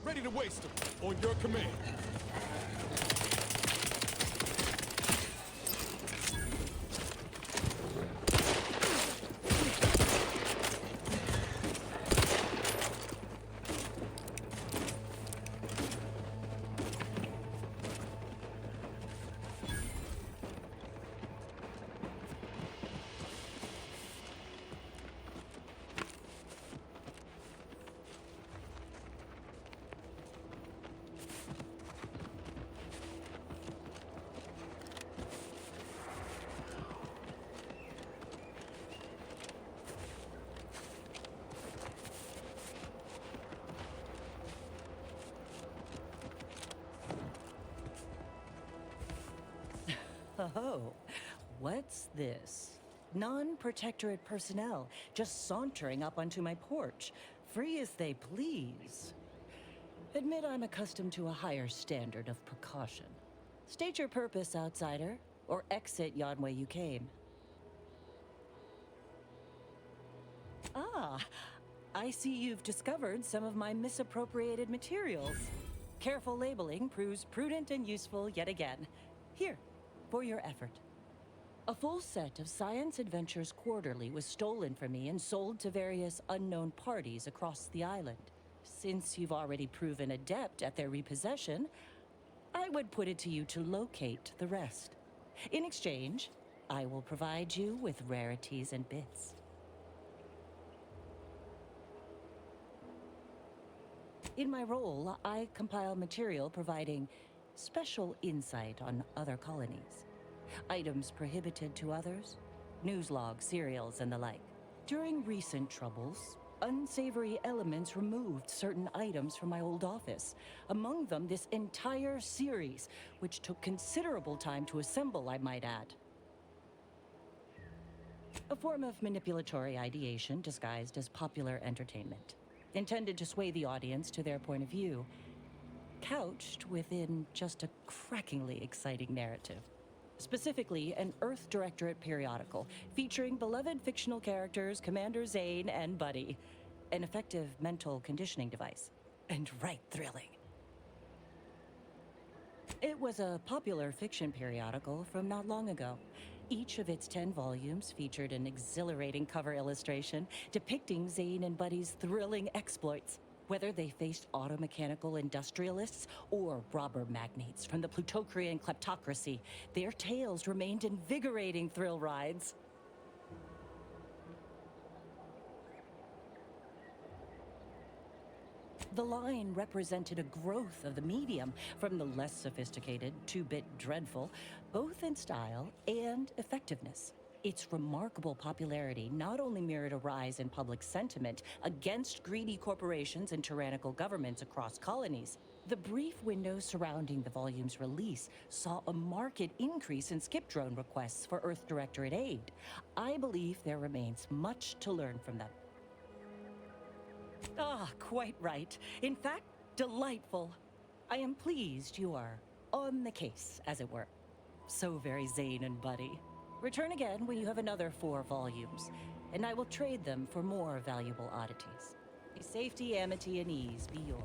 Ready to waste them. On your command. Oh, what's this? Non-protectorate personnel just sauntering up onto my porch, free as they please. Admit I'm accustomed to a higher standard of precaution. State your purpose, outsider, or exit yon way you came. Ah, I see you've discovered some of my misappropriated materials. Careful labeling proves prudent and useful yet again. Here, for your effort. A full set of Science Adventures Quarterly was stolen from me and sold to various unknown parties across the island. Since you've already proven adept at their repossession, I would put it to you to locate the rest. In exchange, I will provide you with rarities and bits. In my role, I compile material providing special insight on other colonies. Items prohibited to others, news logs, serials, and the like. During recent troubles, unsavory elements removed certain items from my old office. Among them, this entire series, which took considerable time to assemble, I might add. A form of manipulatory ideation disguised as popular entertainment, intended to sway the audience to their point of view, couched within just a crackingly exciting narrative. Specifically, an Earth Directorate periodical featuring beloved fictional characters Commander Zane and Buddy. An effective mental conditioning device. And right thrilling. It was a popular fiction periodical from not long ago. Each of its 10 volumes featured an exhilarating cover illustration depicting Zane and Buddy's thrilling exploits. Whether they faced automechanical industrialists or robber magnates from the Plutocrian kleptocracy, their tales remained invigorating thrill rides. The line represented a growth of the medium from the less sophisticated, two-bit dreadful, both in style and effectiveness. Its remarkable popularity not only mirrored a rise in public sentiment against greedy corporations and tyrannical governments across colonies. The brief window surrounding the volume's release saw a marked increase in skip drone requests for Earth Directorate aid. I believe there remains much to learn from them. Ah, quite right. In fact, delightful. I am pleased you are on the case, as it were. So very Zane and Buddy. Return again when you have another 4 volumes, and I will trade them for more valuable oddities. May safety, amity, and ease be yours.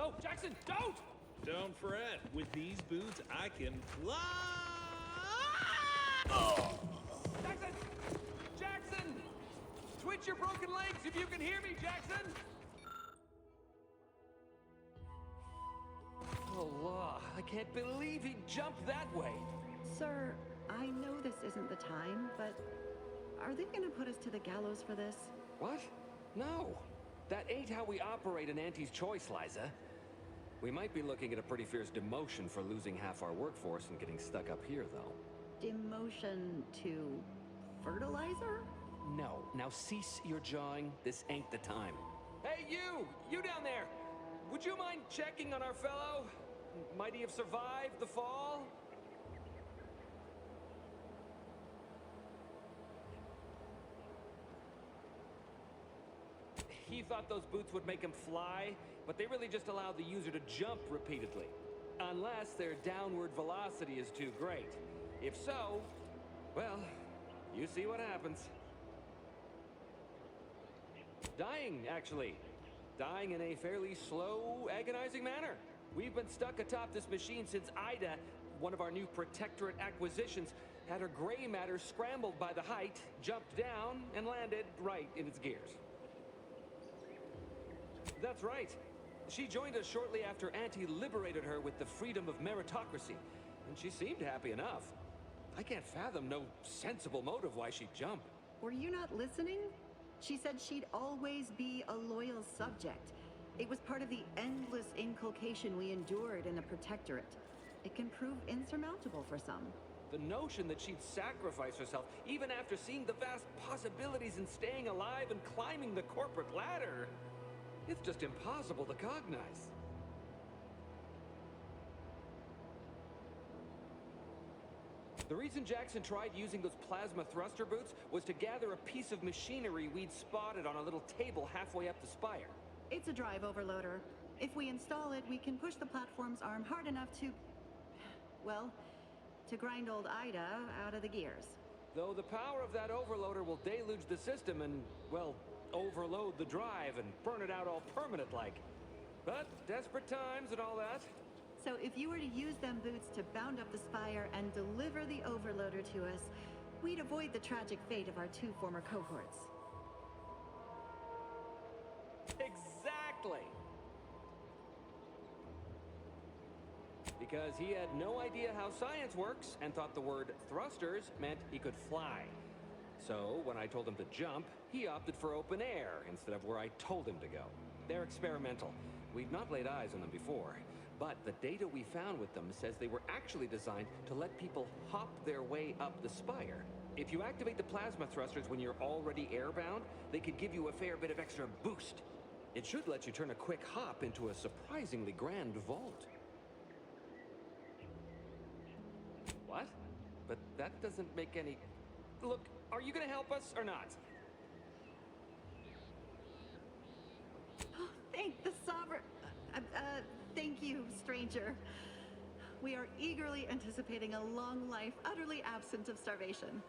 No, Jackson, don't! Don't fret. With these boots, I can fly. Jackson! Jackson! Twitch your broken legs if you can hear me, Jackson! Allah, I can't believe he jumped that way. Sir, I know this isn't the time, but are they gonna put us to the gallows for this? What? No. That ain't how we operate in Auntie's choice, Liza. We might be looking at a pretty fierce demotion for losing half our workforce and getting stuck up here, though. Demotion to fertilizer? No. Now cease your jawing. This ain't the time. Hey, you! You down there! Would you mind checking on our fellow? Might he have survived the fall? He thought those boots would make him fly, but they really just allow the user to jump repeatedly. Unless their downward velocity is too great. If so, well, you see what happens. Dying, actually. Dying in a fairly slow, agonizing manner. We've been stuck atop this machine since Ida, one of our new Protectorate acquisitions, had her gray matter scrambled by the height, jumped down, and landed right in its gears. That's right. She joined us shortly after Auntie liberated her with the freedom of meritocracy, and she seemed happy enough. I can't fathom no sensible motive why she'd jump. Were you not listening? She said she'd always be a loyal subject. It was part of the endless inculcation we endured in the Protectorate. It can prove insurmountable for some. The notion that she'd sacrifice herself, even after seeing the vast possibilities in staying alive and climbing the corporate ladder, it's just impossible to cognize. The reason Jackson tried using those plasma thruster boots was to gather a piece of machinery we'd spotted on a little table halfway up the spire. It's a drive overloader. If we install it, we can push the platform's arm hard enough to... well, to grind old Ida out of the gears. Though the power of that overloader will deluge the system and, well, overload the drive and burn it out all permanent-like. But desperate times and all that. So if you were to use them boots to bound up the spire and deliver the overloader to us, we'd avoid the tragic fate of our two former cohorts. Exactly! Because he had no idea how science works and thought the word thrusters meant he could fly. So when I told him to jump, he opted for open air instead of where I told him to go. They're experimental. We've not laid eyes on them before. But the data we found with them says they were actually designed to let people hop their way up the spire. If you activate the plasma thrusters when you're already airbound, they could give you a fair bit of extra boost. It should let you turn a quick hop into a surprisingly grand vault. What? But that doesn't make any... Look, are you gonna help us or not? Oh, thank the Sovereign... thank you, stranger. We are eagerly anticipating a long life, utterly absent of starvation.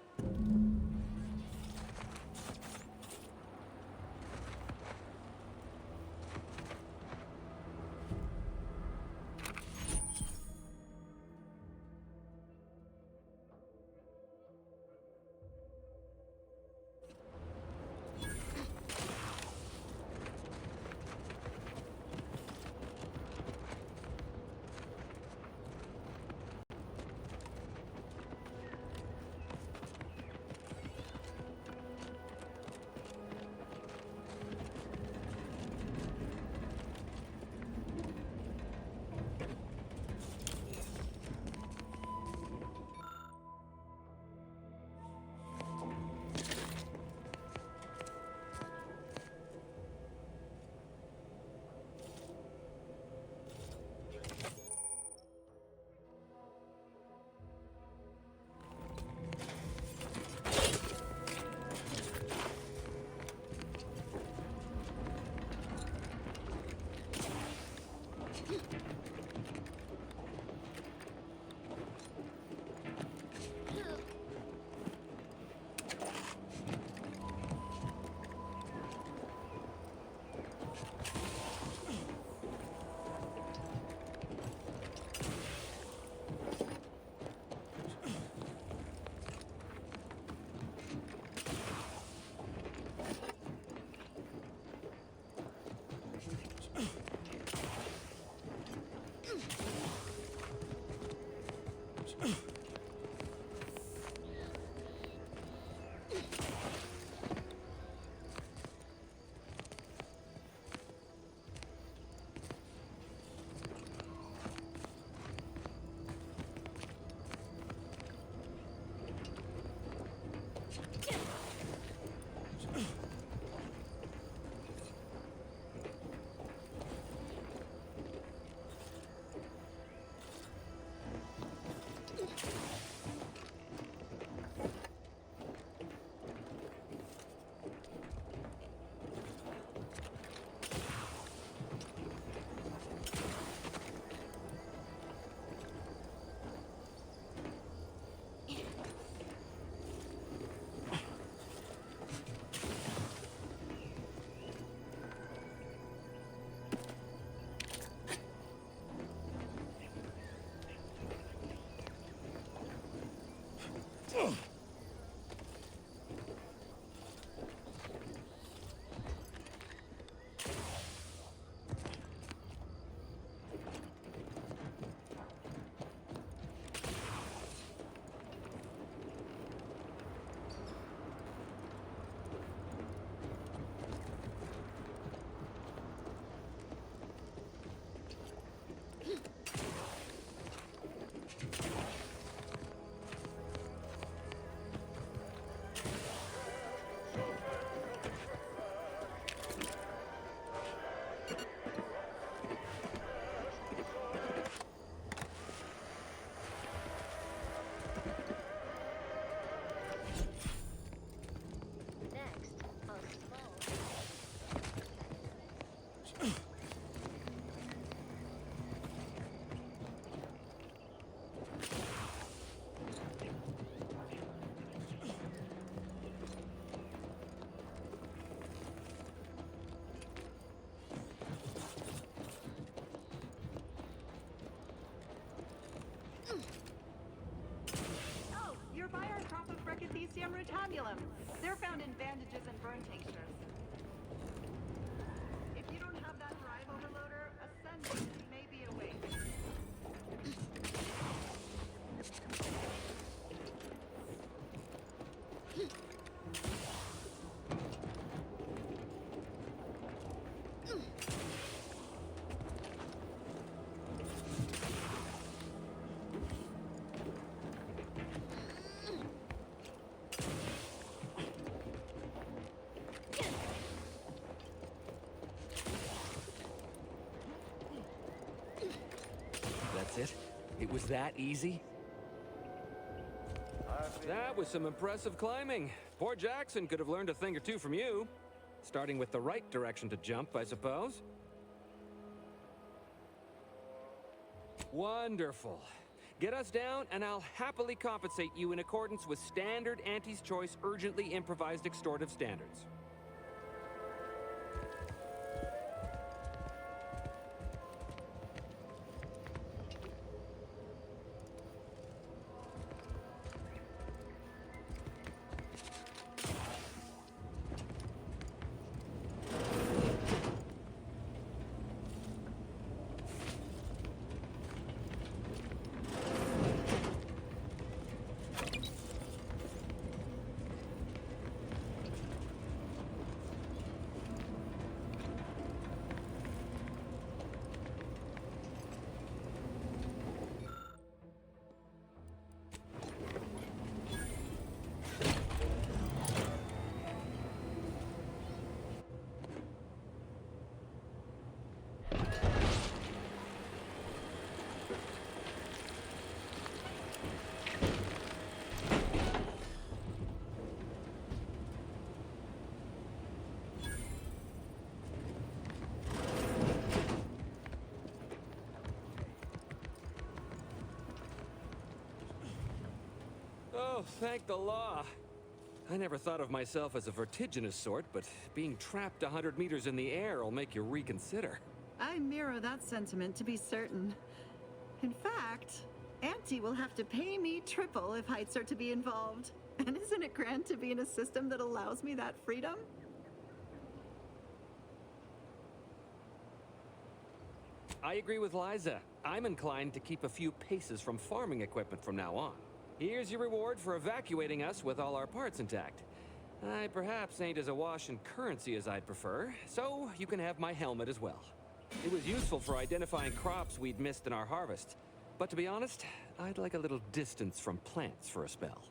Rotabulum. They're found in bandages and burn tinctures. If you don't have that drive overloader, ascending may be a way. It? It was that easy? That was some impressive climbing. Poor Jackson could have learned a thing or two from you. Starting with the right direction to jump, I suppose. Wonderful. Get us down, and I'll happily compensate you in accordance with standard Auntie's Choice urgently improvised extortive standards. Oh, thank the law. I never thought of myself as a vertiginous sort, but being trapped 100 meters in the air will make you reconsider. I mirror that sentiment, to be certain. In fact, Auntie will have to pay me triple if heights are to be involved. And isn't it grand to be in a system that allows me that freedom? I agree with Liza. I'm inclined to keep a few paces from farming equipment from now on. Here's your reward for evacuating us with all our parts intact. I perhaps ain't as awash in currency as I'd prefer, so you can have my helmet as well. It was useful for identifying crops we'd missed in our harvest. But to be honest, I'd like a little distance from plants for a spell.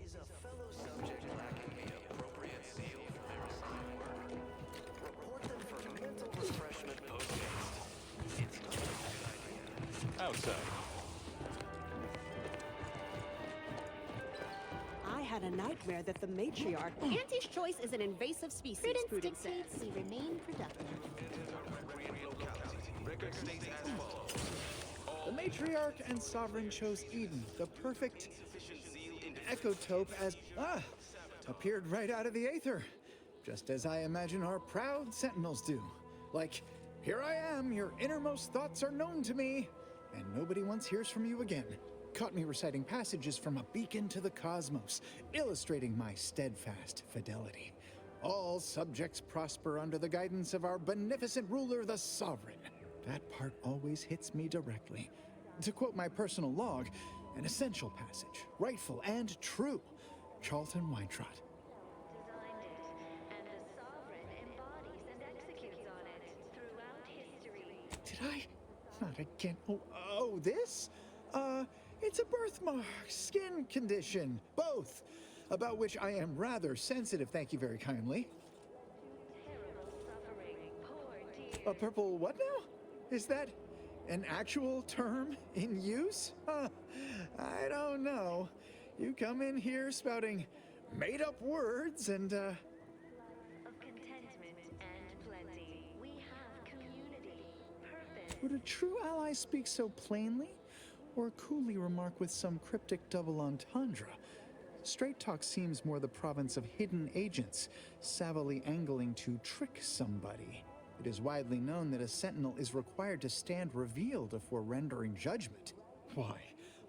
Is a fellow subject lacking the appropriate seal for their assigned work? Report them for mental refreshment post-haste. It's not a good idea. Outside. I had a nightmare that the matriarch... Auntie's choice is an invasive species, Prudence says. We remain productive. Record states as follows. The matriarch and sovereign chose Eden, the perfect ecotope, as appeared right out of the aether, just as I imagine our proud sentinels do. Like, here I am, your innermost thoughts are known to me, and nobody once hears from you again. Caught me reciting passages from a beacon to the cosmos, illustrating my steadfast fidelity. All subjects prosper under the guidance of our beneficent ruler, the sovereign. That part always hits me directly. To quote my personal log, an essential passage, rightful and true. Charlton Weintraub. Designed it, and the sovereign embodies and executes on it throughout history. Did I? Not again. Oh, this? It's a birthmark, skin condition, both, about which I am rather sensitive, thank you very kindly. Terrible suffering, poor dear. A purple what now? Is that an actual term in use? I don't know. You come in here spouting made-up words and, Of contentment and plenty. We have community, purpose. Would a true ally speak so plainly? Or coolly remark with some cryptic double entendre? Straight talk seems more the province of hidden agents, savvily angling to trick somebody. It is widely known that a sentinel is required to stand revealed before rendering judgment. Why,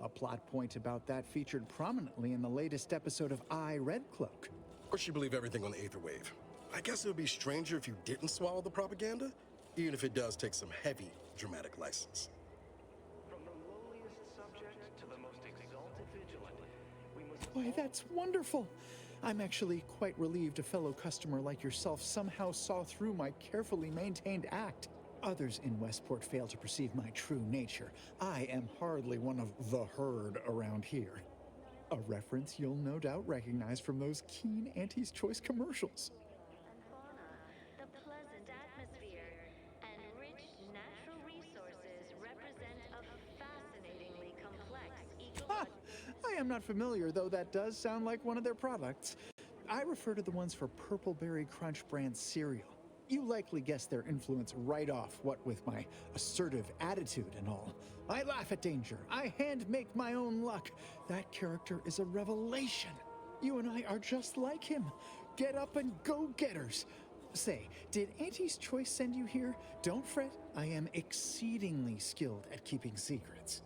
a plot point about that featured prominently in the latest episode of I, Red Cloak. Of course you believe everything on the Aether Wave. I guess it would be stranger if you didn't swallow the propaganda, even if it does take some heavy dramatic license. From the lowliest subject to the most exalted vigilant, we must... Why, that's wonderful. I'm actually quite relieved a fellow customer like yourself somehow saw through my carefully maintained act. Others in Westport fail to perceive my true nature. I am hardly one of the herd around here. A reference you'll no doubt recognize from those keen Auntie's Choice commercials. And fauna, the pleasant atmosphere, and rich natural resources represent a fascinatingly complex Ah, I am not familiar, though that does sound like one of their products. I refer to the ones for Purple Berry Crunch brand cereal. You likely guessed their influence right off, what with my assertive attitude and all. I laugh at danger. I hand make my own luck. That character is a revelation. You and I are just like him. Get up and go-getters. Say, did Auntie's choice send you here? Don't fret, I am exceedingly skilled at keeping secrets.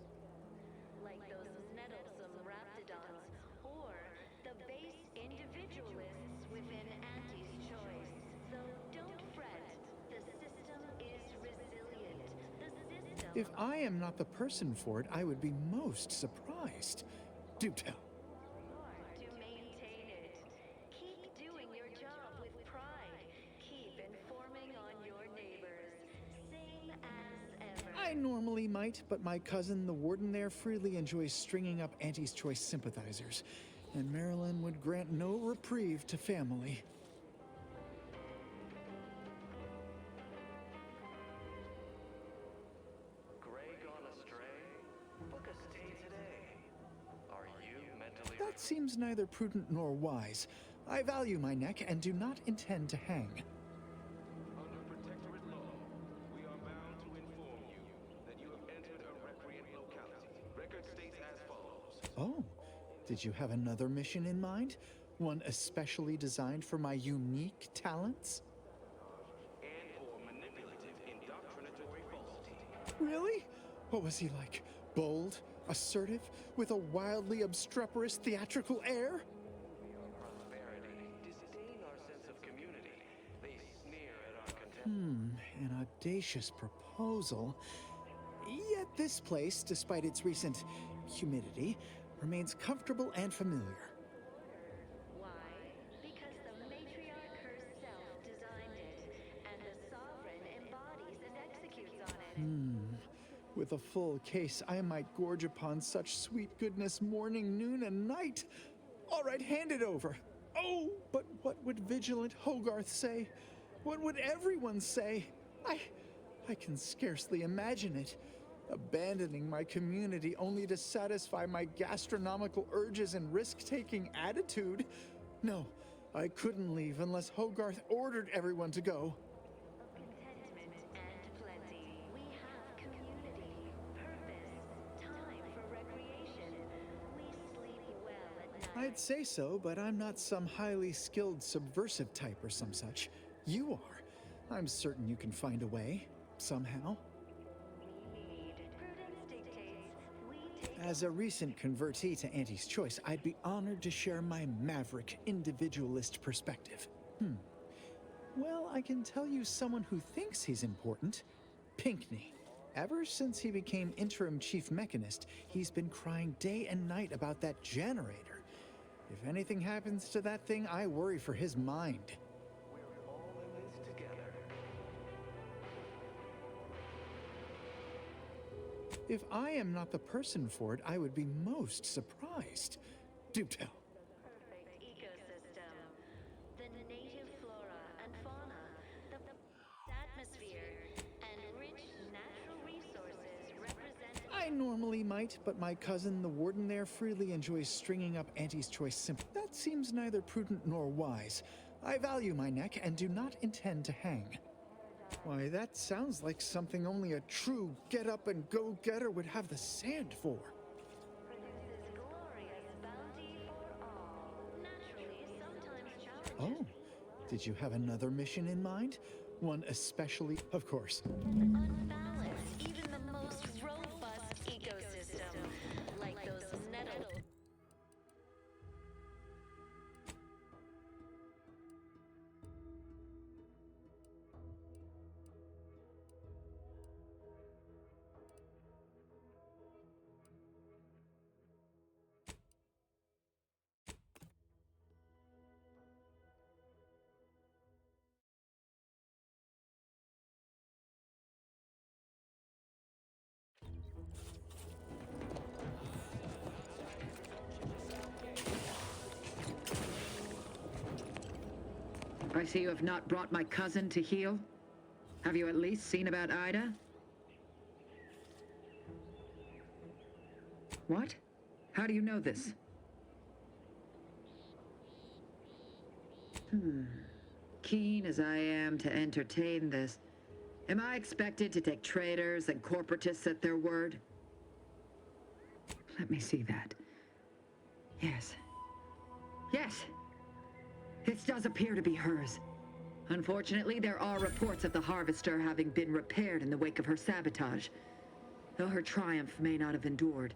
Like those meddlesome raptidons, or the base individualists within Auntie's choice. So don't fret, the system is resilient. The system... If I am not the person for it, I would be most surprised. Do tell. To maintain it. Keep doing your job with pride. Keep informing on your neighbors. Same as ever. I normally might, but my cousin, the warden there, freely enjoys stringing up Auntie's choice sympathizers. And Marilyn would grant no reprieve to family. Gray gone astray? Book a stay today. Are you mentally... That seems neither prudent nor wise. I value my neck and do not intend to hang. Under Protectorate law, we are bound to inform you that you have entered a recreant locality. Record states as follows. Oh, did you have another mission in mind? One especially designed for my unique talents? And or manipulative indoctrinatory falsity. Really? What was he like? Bold? Assertive? With a wildly obstreperous theatrical air? Prosperity. Disdain our sense of community. They sneer at our contempt. An audacious proposal. Yet this place, despite its recent humidity, remains comfortable and familiar. Why? Because the matriarch herself designed it, and the sovereign embodies and executes on it. With a full case, I might gorge upon such sweet goodness morning, noon, and night. All right, hand it over. Oh, but what would vigilant Hogarth say? What would everyone say? I can scarcely imagine it. Abandoning my community only to satisfy my gastronomical urges and risk-taking attitude. No, I couldn't leave unless Hogarth ordered everyone to go. Contentment and plenty. We have community, purpose, time for recreation. We sleep well at night. I'd say so, but I'm not some highly skilled subversive type or some such. You are. I'm certain you can find a way, somehow. Prudence dictates we take... As a recent convertee to Auntie's choice, I'd be honored to share my maverick, individualist perspective. Well, I can tell you someone who thinks he's important. Pinckney. Ever since he became interim chief mechanist, he's been crying day and night about that generator. If anything happens to that thing, I worry for his mind. We're all in this together. If I am not the person for it, I would be most surprised. Do tell. Perfect ecosystem. The native flora and fauna, the atmosphere, and rich natural resources represented... I normally might, but my cousin, the warden there, freely enjoys stringing up Auntie's choice simple. That seems neither prudent nor wise. I value my neck and do not intend to hang. Why, that sounds like something only a true get-up-and-go-getter would have the sand for. produces glorious bounty for all. Naturally, sometimes challenging. Oh, did you have another mission in mind? One especially, of course. Unbalanced, even the most robust ecosystem, like those nettle... I see you have not brought my cousin to heal. Have you at least seen about Ida? What? How do you know this? Keen as I am to entertain this, am I expected to take traitors and corporatists at their word? Let me see that. Yes. Yes. This does appear to be hers. Unfortunately, there are reports of the Harvester having been repaired in the wake of her sabotage. Though her triumph may not have endured,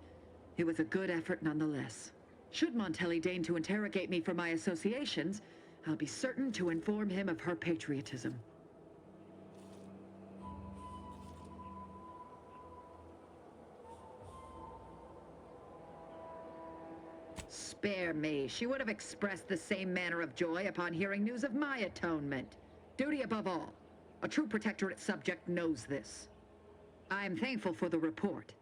it was a good effort nonetheless. Should Montelli deign to interrogate me for my associations, I'll be certain to inform him of her patriotism. Spare me. She would have expressed the same manner of joy upon hearing news of my atonement. Duty above all. A true Protectorate subject knows this. I am thankful for the report.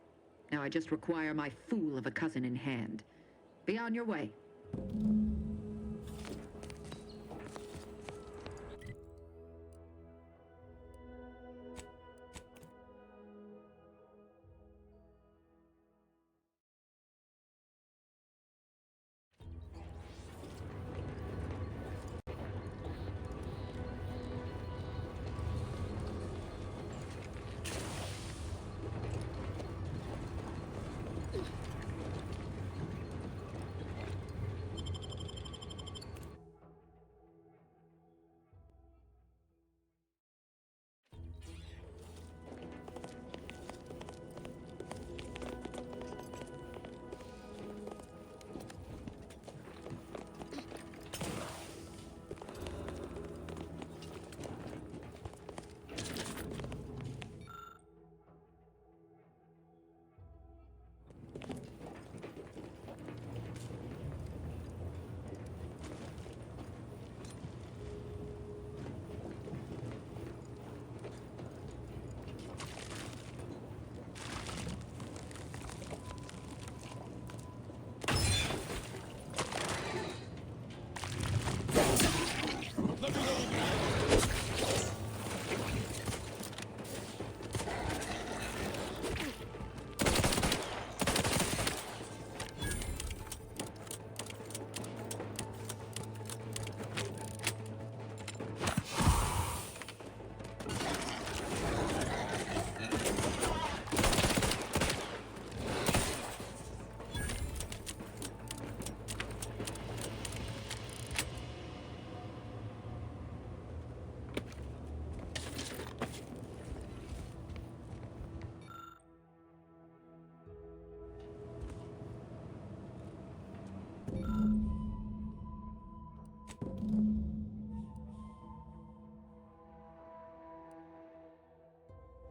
Now I just require my fool of a cousin in hand. Be on your way.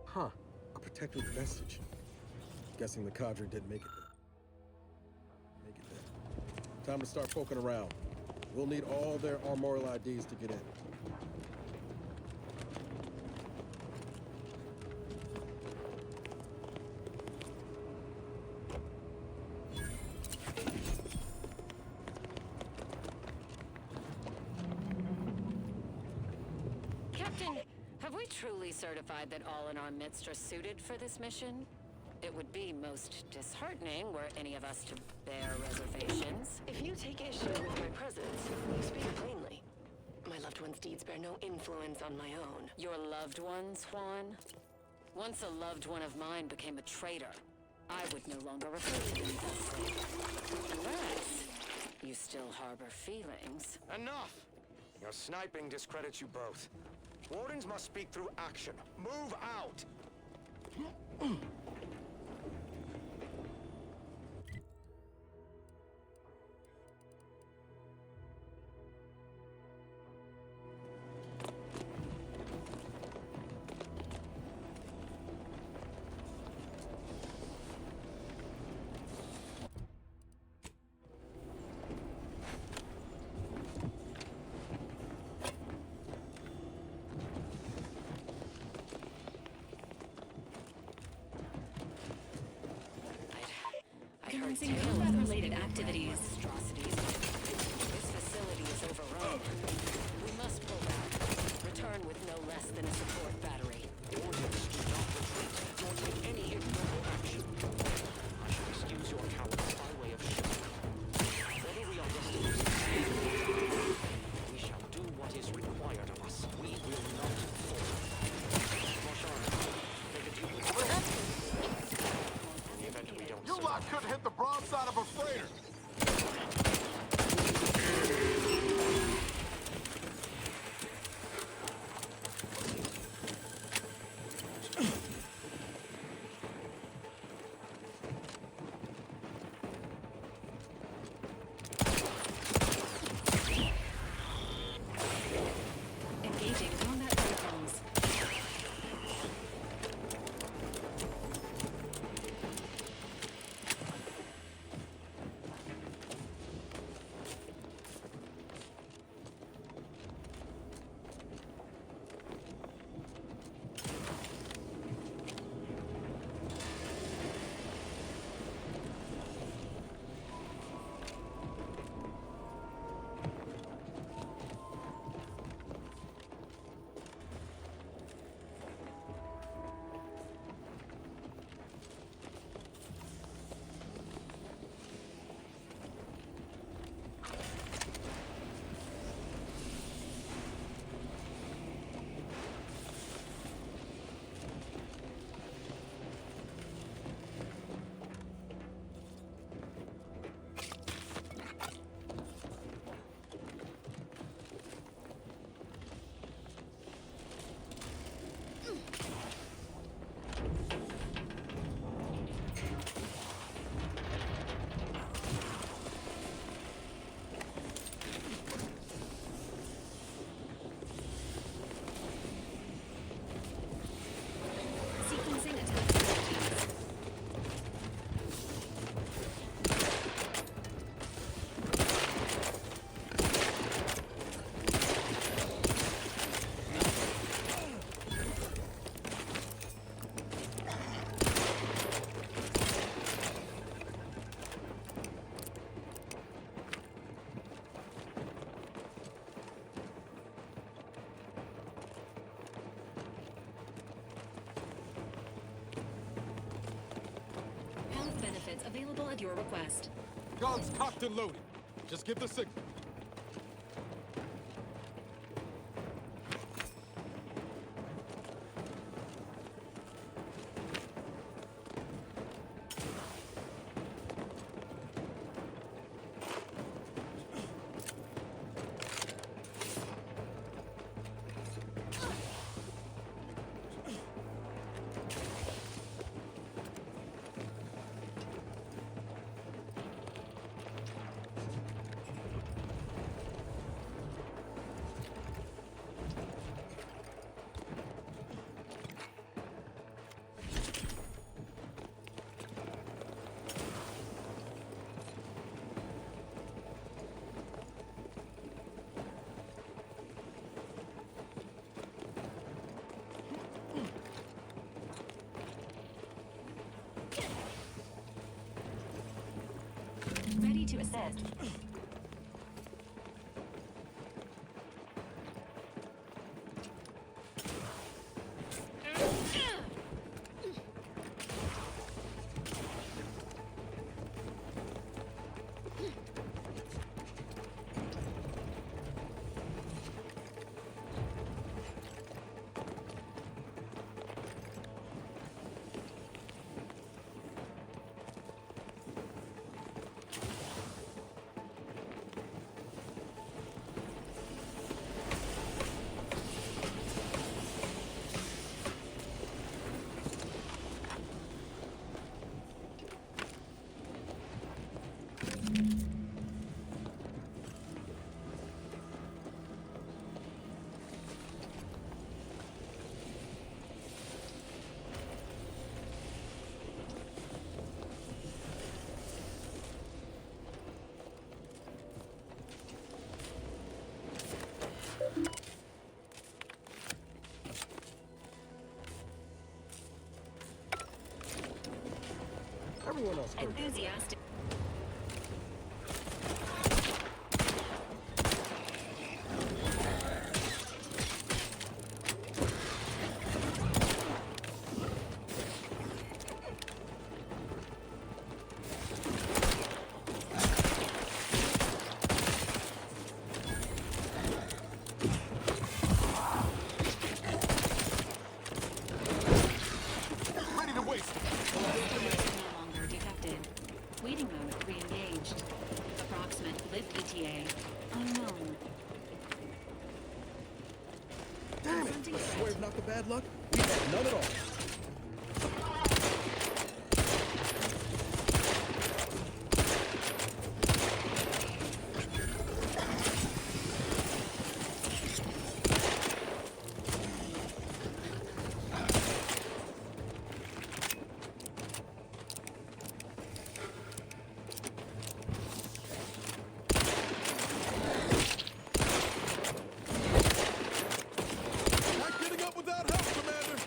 Huh. A protected vestige. Guessing the cadre didn't make it there. Time to start poking around. We'll need all their armorial IDs to get in. Captain, have we truly certified that all in our midst are suited for this mission? It would be most disheartening were any of us to bear reservations. If you take issue with my presence, you speak plainly. My loved one's deeds bear no influence on my own. Your loved ones, Juan? Once a loved one of mine became a traitor, I would no longer refer to them thusly. Unless you still harbor feelings. Enough! Your sniping discredits you both. Wardens must speak through action. Move out! Commencing combat-related activities. This facility is overrun. We must pull back. Return with no less than a support battery. Orders do not retreat, nor take any ignoble action. I shall excuse your cowardice by way of show. Whether we are destined to succeed, we shall do what is required of us. We will not fall. Marshal, take a deep breath. In the event we don't You lot couldn't hit the broadside of a freighter. vehicle at your request. Guns cocked and loaded. Just give the signal. Ready to assist. Everyone else go. Enthusiastic. Ready to waste. No longer detected. Waiting mode re-engaged. Approximate live ETA unknown. Damn it! I swear if not the bad luck, we have none at all. Not getting up without help, Commander.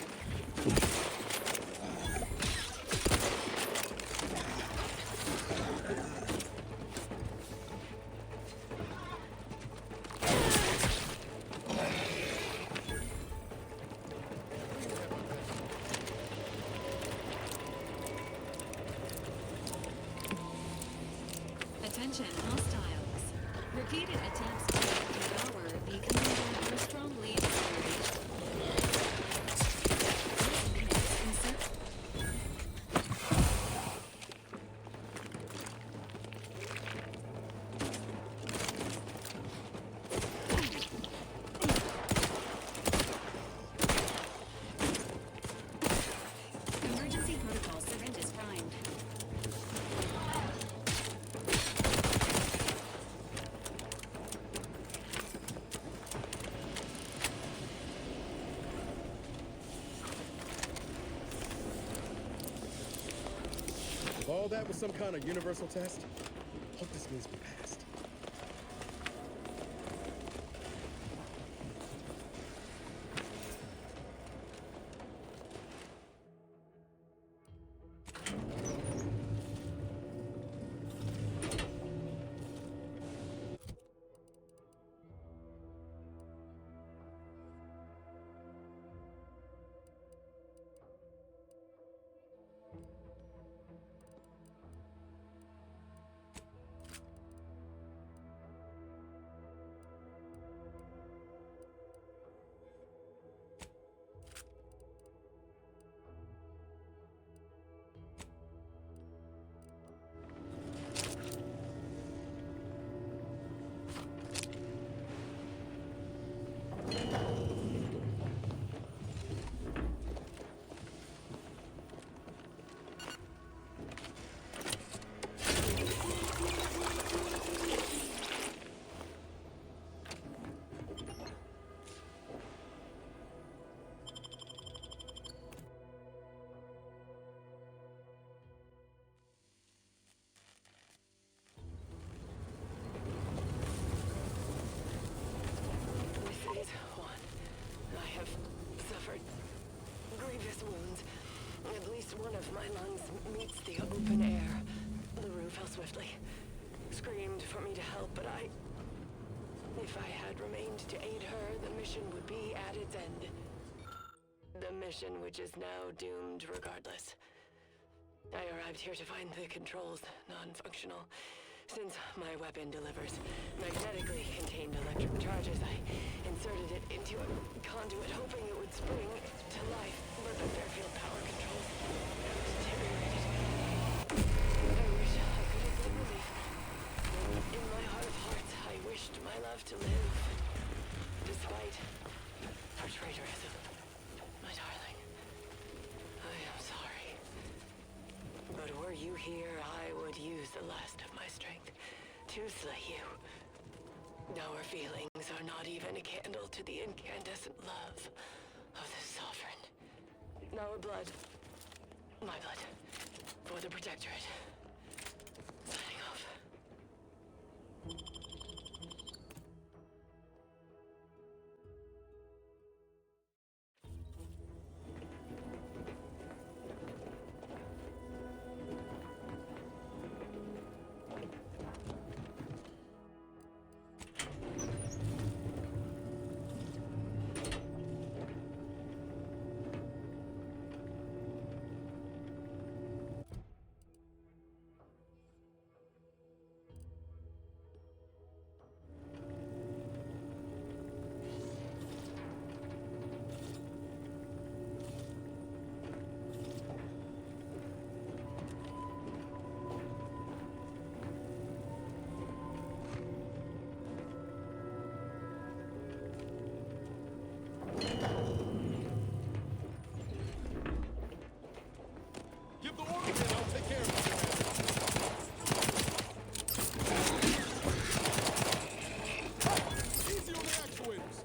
Attention, hostiles. Repeated attempts to devour the commander were strongly discouraged. Emergency protocol syringes primed. If all that was some kind of universal test, hope this means we passed. at least one of my lungs meets the open air, LaRue fell swiftly. Screamed for me to help, but if I had remained to aid her, the mission would be at its end. The mission which is now doomed regardless. I arrived here to find the controls non-functional. Since my weapon delivers magnetically contained electric charges, I inserted it into a conduit hoping it would spring to life, but the Fairfield power controls deteriorated. I wish I could have been relief. In my heart of hearts, I wished my love to live. Despite her traitorism. My darling, I am sorry. But were you here, I would use the last of my strength to slay you. Our feelings are not even a candle to the incandescent love of the Sovereign. Our blood, my blood, for the Protectorate. Signing off. Give the order and I'll take care of it. Easy on the actuators.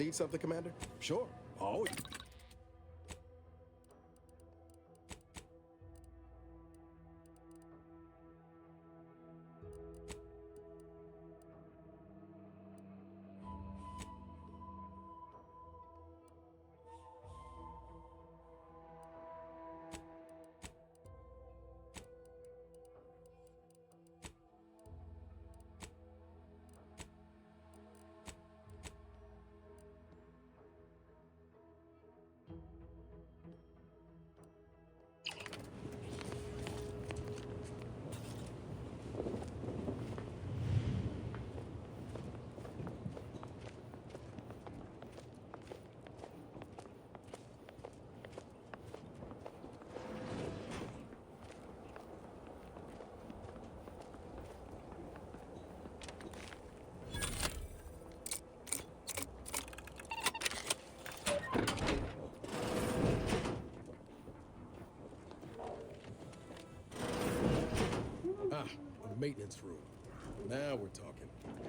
Need something, Commander? Sure. Always. The maintenance room. Now we're talking.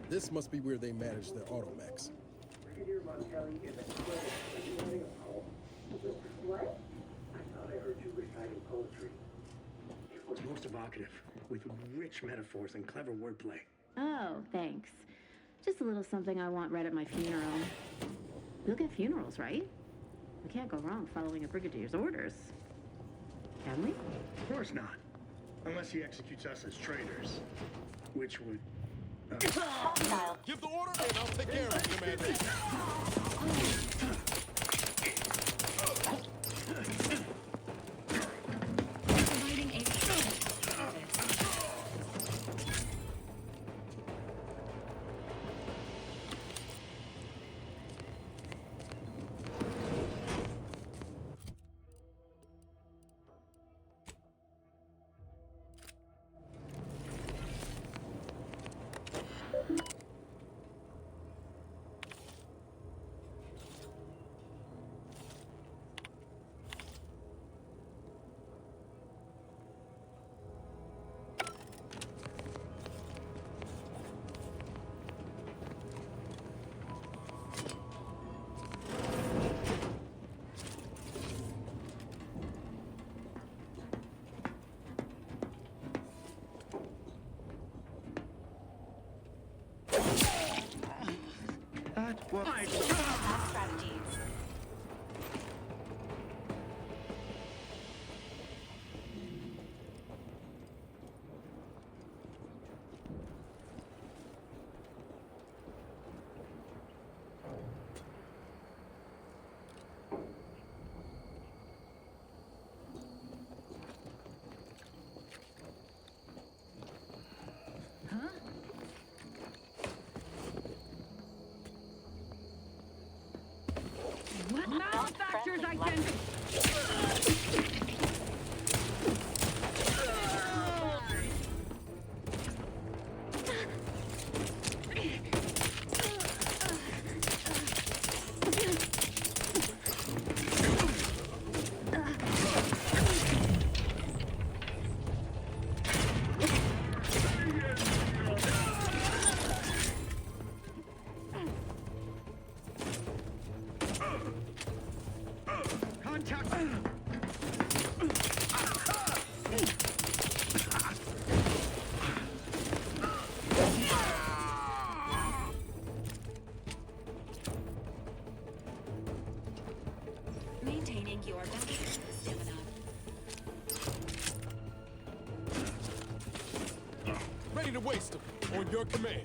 This must be where they manage their automechs. What? I thought I heard you reciting poetry. It was most evocative, with rich metaphors and clever wordplay. Oh, thanks. Just a little something I want read at my funeral. We'll get funerals, right? We can't go wrong following a brigadier's orders. Can we? Of course not. Unless he executes us as traitors. Which would... Give the order and I'll take care of it, Commander. Providing a strategies. What manufacturers I can... Maintaining your balance stamina. Ready to waste them. On your command.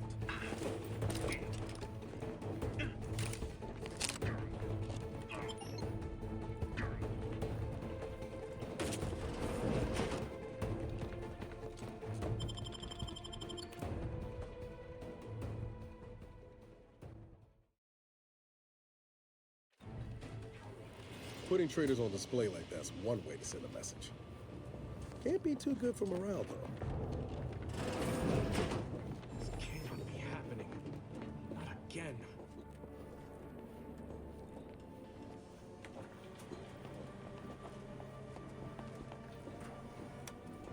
Putting traitors on display like that's one way to send a message. Can't be too good for morale, though. This cannot be happening. Not again.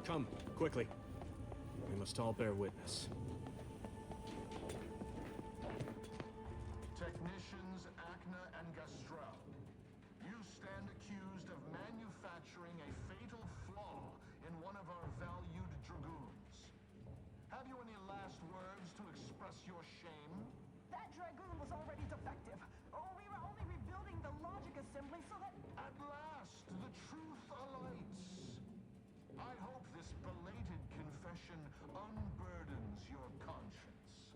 Come, quickly. We must all bear witness. Technicians, Acna your shame? That Dragoon was already defective. We were only rebuilding the logic assembly so that... At last, the truth alights. I hope this belated confession unburdens your conscience,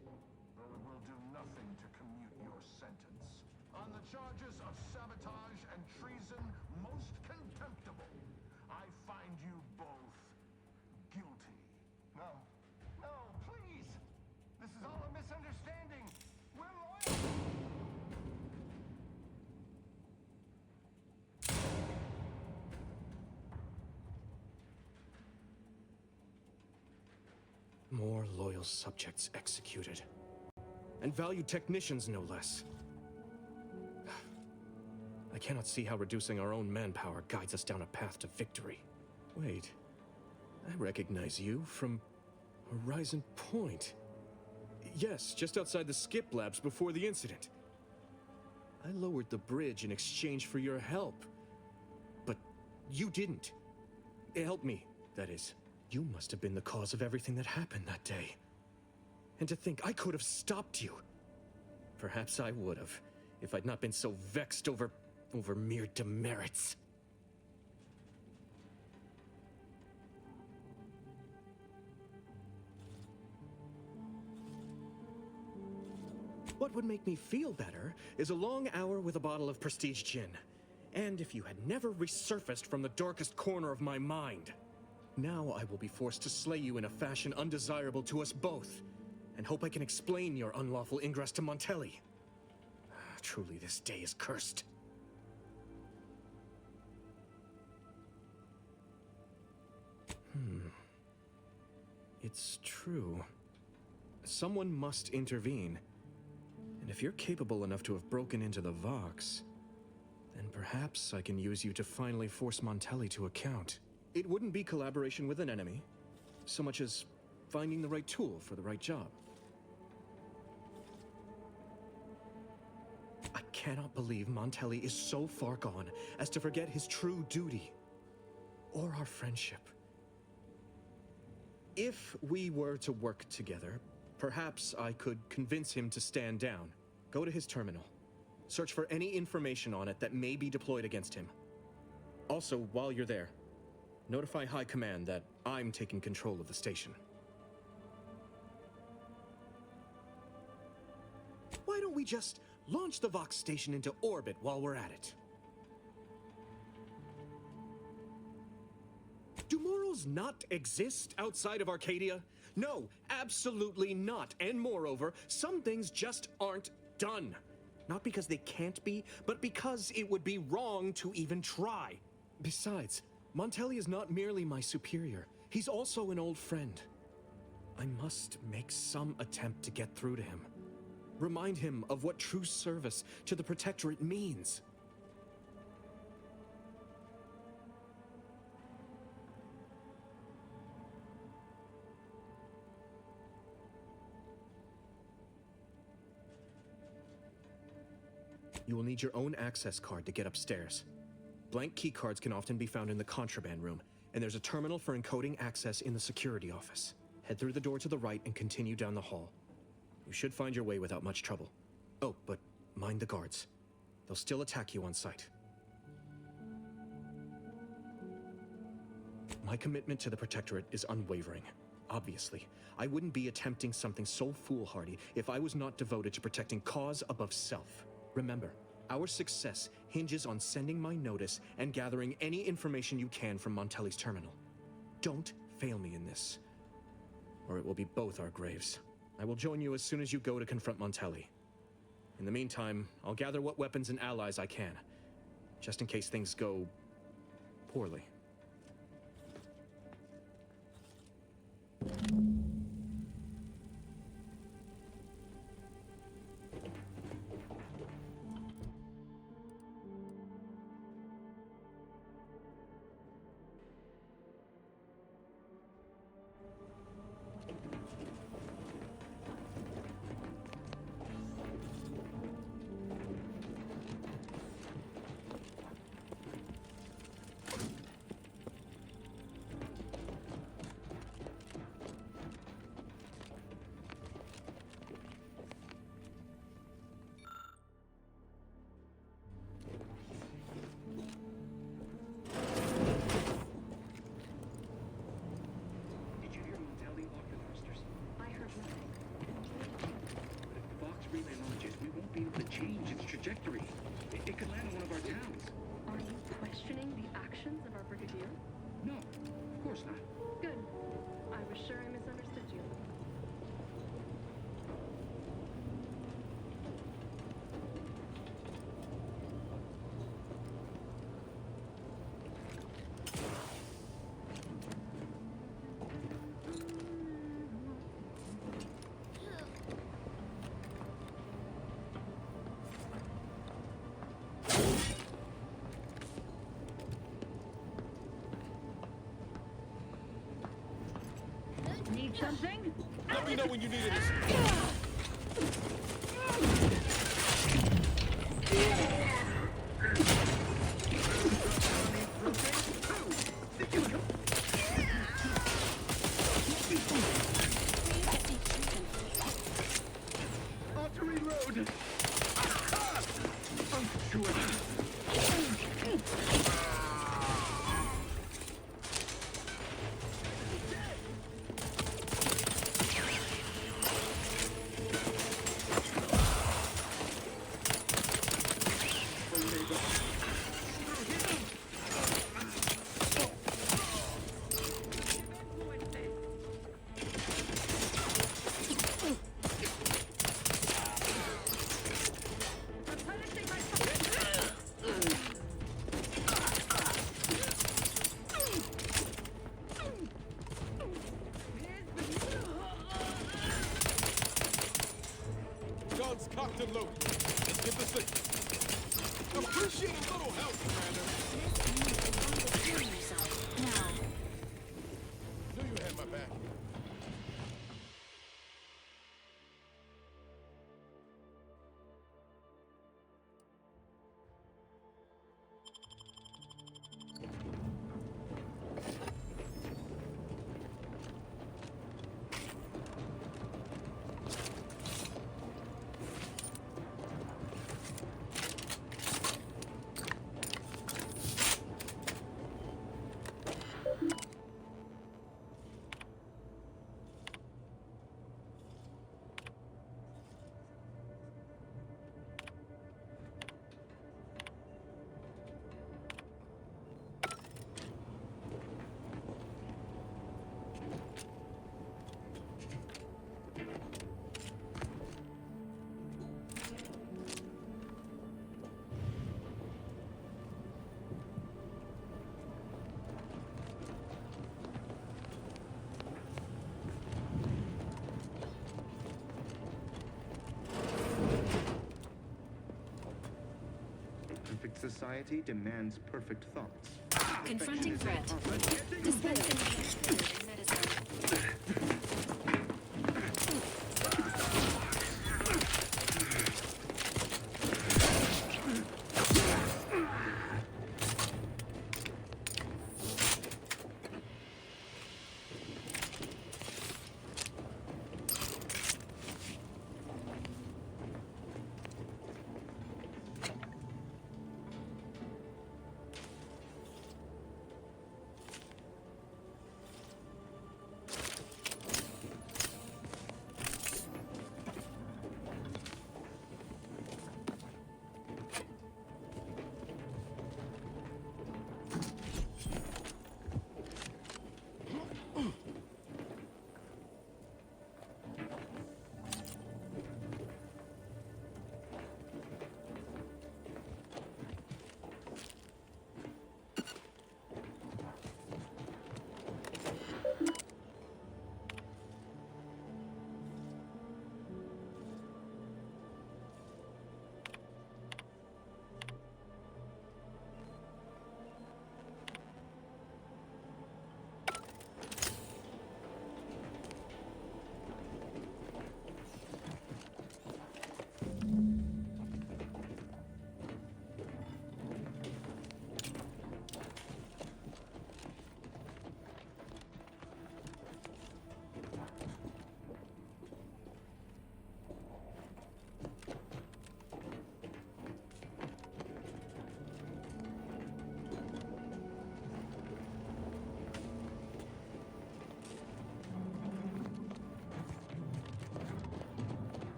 though it will do nothing to commute your sentence. On the charges of sabotage and treason, most contemptible, I find you both guilty. No. No, please! This is all a misunderstanding! We're loyal! More loyal subjects executed. And valued technicians, no less. I cannot see how reducing our own manpower guides us down a path to victory. Wait, I recognize you from Horizon Point. Yes, just outside the skip labs before the incident. I lowered the bridge in exchange for your help. But you didn't. Help me, that is. You must have been the cause of everything that happened that day. And to think I could have stopped you. Perhaps I would have, if I'd not been so vexed over mere demerits. What would make me feel better is a long hour with a bottle of prestige gin. And if you had never resurfaced from the darkest corner of my mind. Now I will be forced to slay you in a fashion undesirable to us both, and hope I can explain your unlawful ingress to Montelli. Truly, this day is cursed. It's true. Someone must intervene. And if you're capable enough to have broken into the Vox, then perhaps I can use you to finally force Montelli to account. It wouldn't be collaboration with an enemy, so much as finding the right tool for the right job. I cannot believe Montelli is so far gone as to forget his true duty. Or our friendship. If we were to work together, perhaps I could convince him to stand down. Go to his terminal. Search for any information on it that may be deployed against him. Also, while you're there, notify High Command that I'm taking control of the station. Why don't we just launch the Vox station into orbit while we're at it? Do morals not exist outside of Arcadia? No, absolutely not. And moreover, some things just aren't done. Not because they can't be, but because it would be wrong to even try. Besides, Montelli is not merely my superior. He's also an old friend. I must make some attempt to get through to him. Remind him of what true service to the Protectorate means. You will need your own access card to get upstairs. Blank keycards can often be found in the contraband room, and there's a terminal for encoding access in the security office. Head through the door to the right and continue down the hall. You should find your way without much trouble. Oh, but mind the guards. They'll still attack you on sight. My commitment to the Protectorate is unwavering. Obviously, I wouldn't be attempting something so foolhardy if I was not devoted to protecting cause above self. Remember, our success hinges on sending my notice and gathering any information you can from Montelli's terminal. Don't fail me in this, or it will be both our graves. I will join you as soon as you go to confront Montelli. In the meantime, I'll gather what weapons and allies I can, just in case things go poorly. something? Let me know when you need it. To reload. Guns cocked and loaded. Let's get this thing. Appreciate a little help, Commander. Knew you had my back. Perfect society demands perfect thoughts. Confronting threat. Dispensing medicine.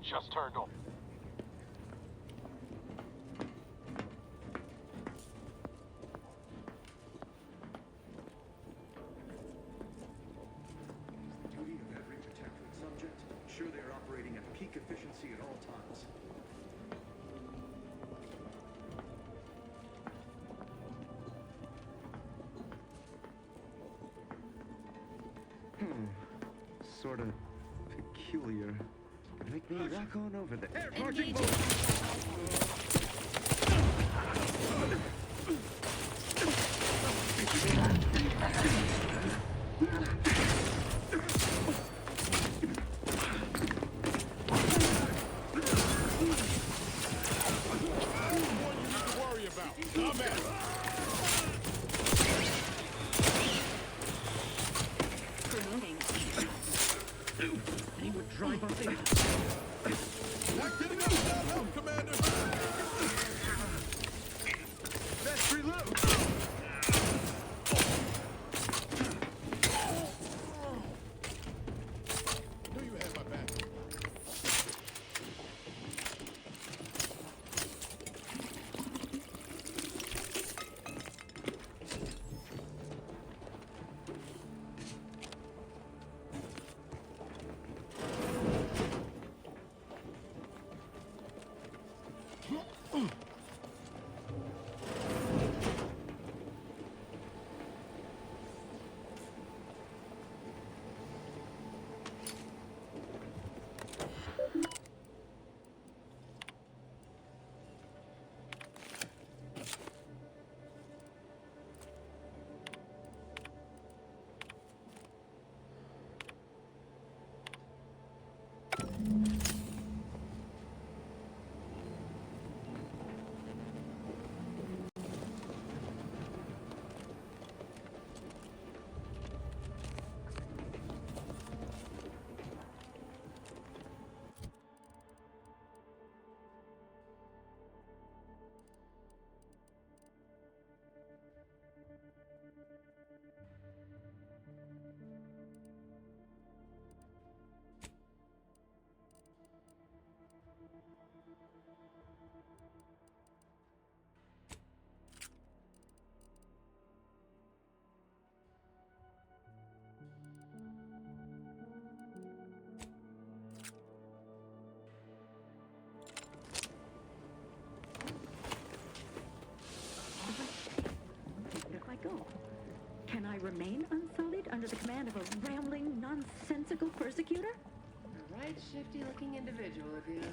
just turned on. Duty of every protectorate subject, ensure they are operating at peak efficiency at all times. Sort of peculiar. Make me rock on over there. Air marching mode! Drive up there. Not getting up without help, Commander! Best reload! Knew you had my back. Can I remain unsullied under the command of a rambling, nonsensical persecutor? A right shifty-looking individual, if you know.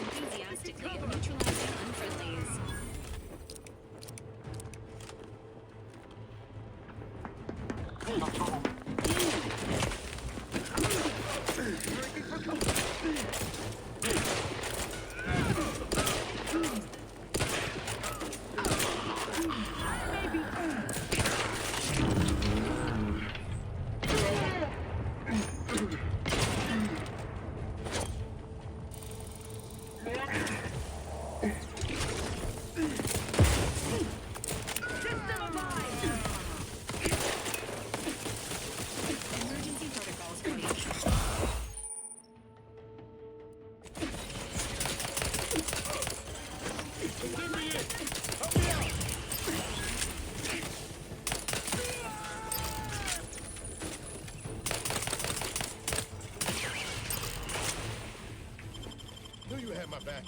Enthusiastically neutralizing unfriendlies. back.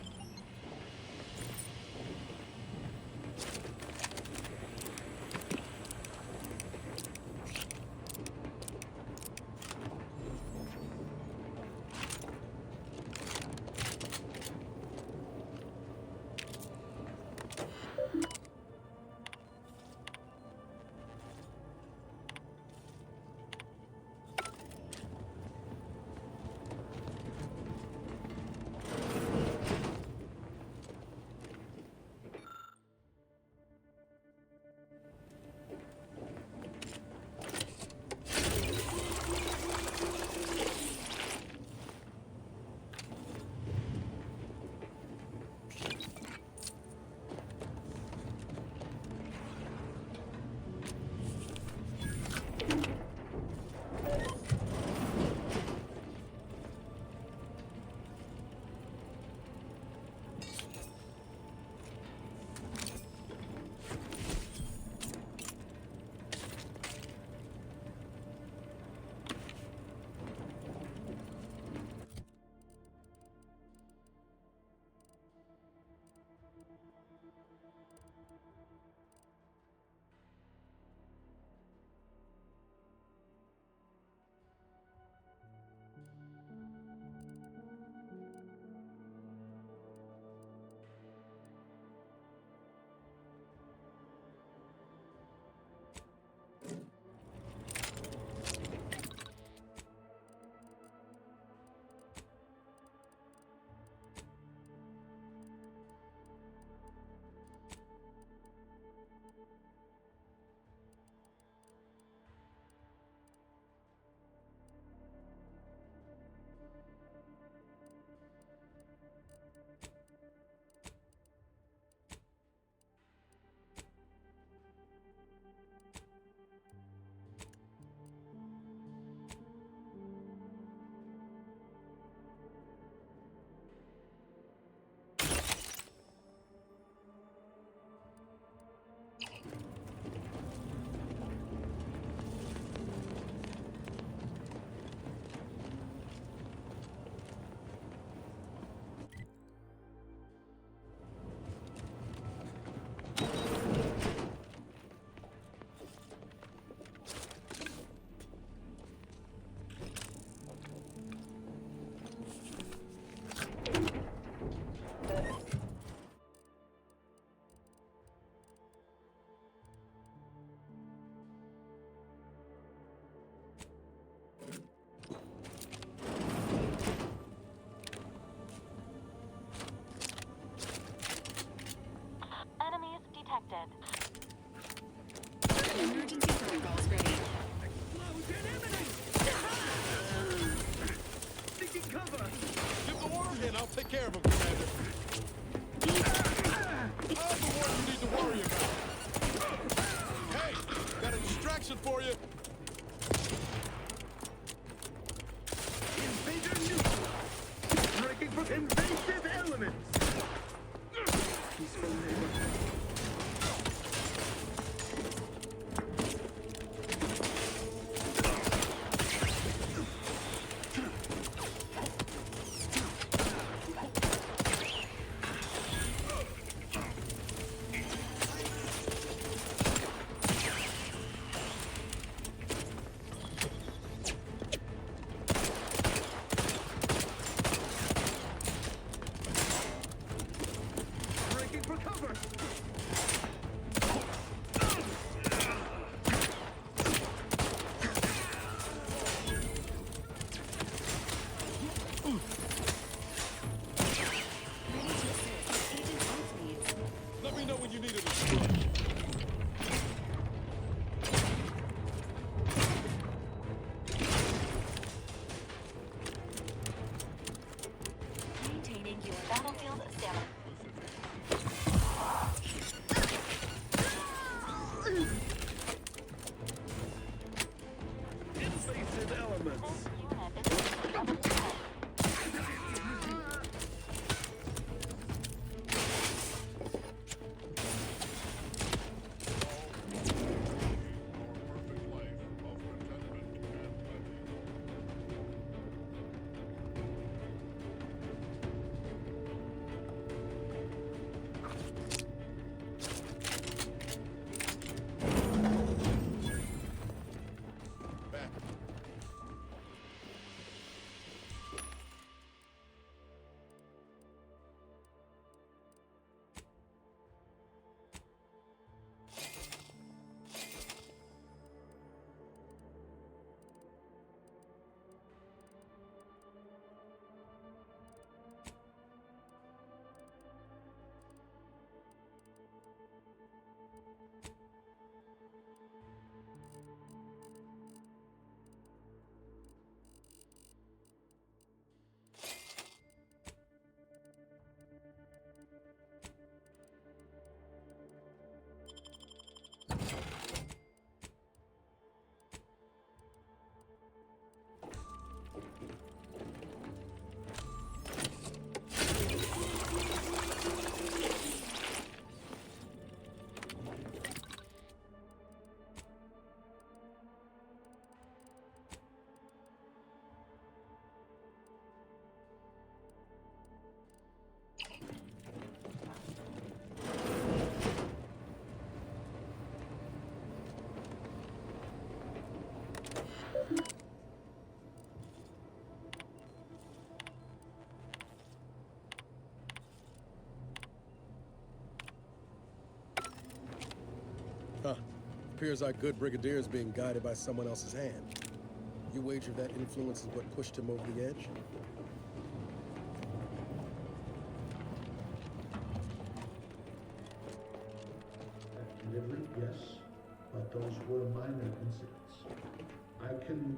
Emergency protocols ready. Taking cover! Give the word in, I'll take care of him, Commander. I'm the one you need to worry about. Hey, got a distraction for you. Invader neutralized! Breaking from invasive elements! Peaceful neighborhood. Huh. Appears our good brigadier is being guided by someone else's hand. You wager that influence is what pushed him over the edge? Admittedly, yes, but those were minor incidents. I can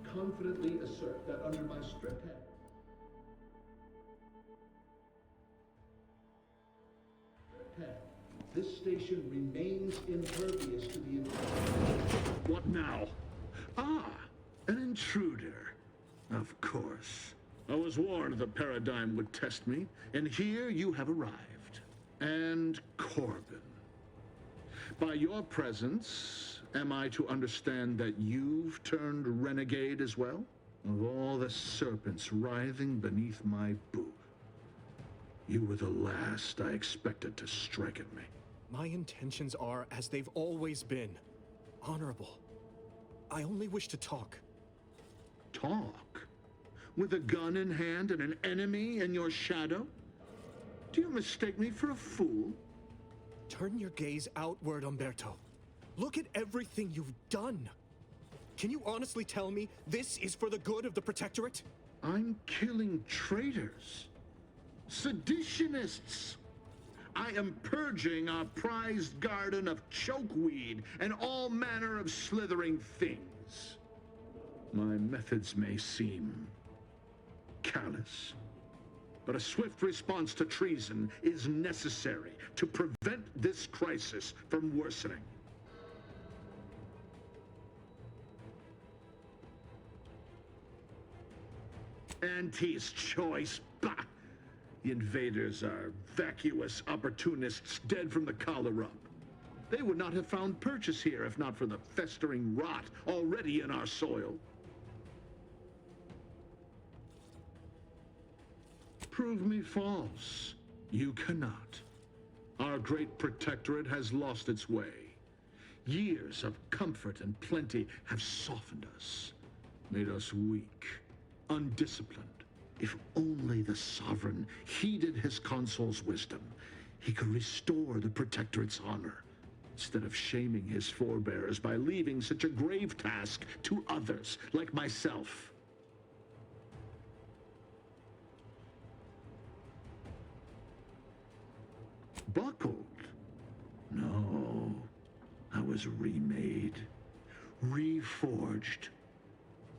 confidently assert that under my strict hand. This station remains impervious to the What now? Ah, an intruder. Of course. I was warned the paradigm would test me, and here you have arrived. And Corbin. By your presence, am I to understand that you've turned renegade as well? Of all the serpents writhing beneath my boot, you were the last I expected to strike at me. My intentions are as they've always been. Honorable. I only wish to talk. Talk? With a gun in hand and an enemy in your shadow? Do you mistake me for a fool? Turn your gaze outward, Umberto. Look at everything you've done. Can you honestly tell me this is for the good of the Protectorate? I'm killing traitors. Seditionists. I am purging our prized garden of chokeweed and all manner of slithering things. My methods may seem callous, but a swift response to treason is necessary to prevent this crisis from worsening. Auntie's choice, bah! The invaders are vacuous opportunists dead from the collar up. They would not have found purchase here if not for the festering rot already in our soil. Prove me false. You cannot. Our great protectorate has lost its way. Years of comfort and plenty have softened us, made us weak, undisciplined. If only the Sovereign heeded his consul's wisdom, he could restore the Protectorate's honor, instead of shaming his forebears by leaving such a grave task to others, like myself. Buckled? No. I was remade, reforged.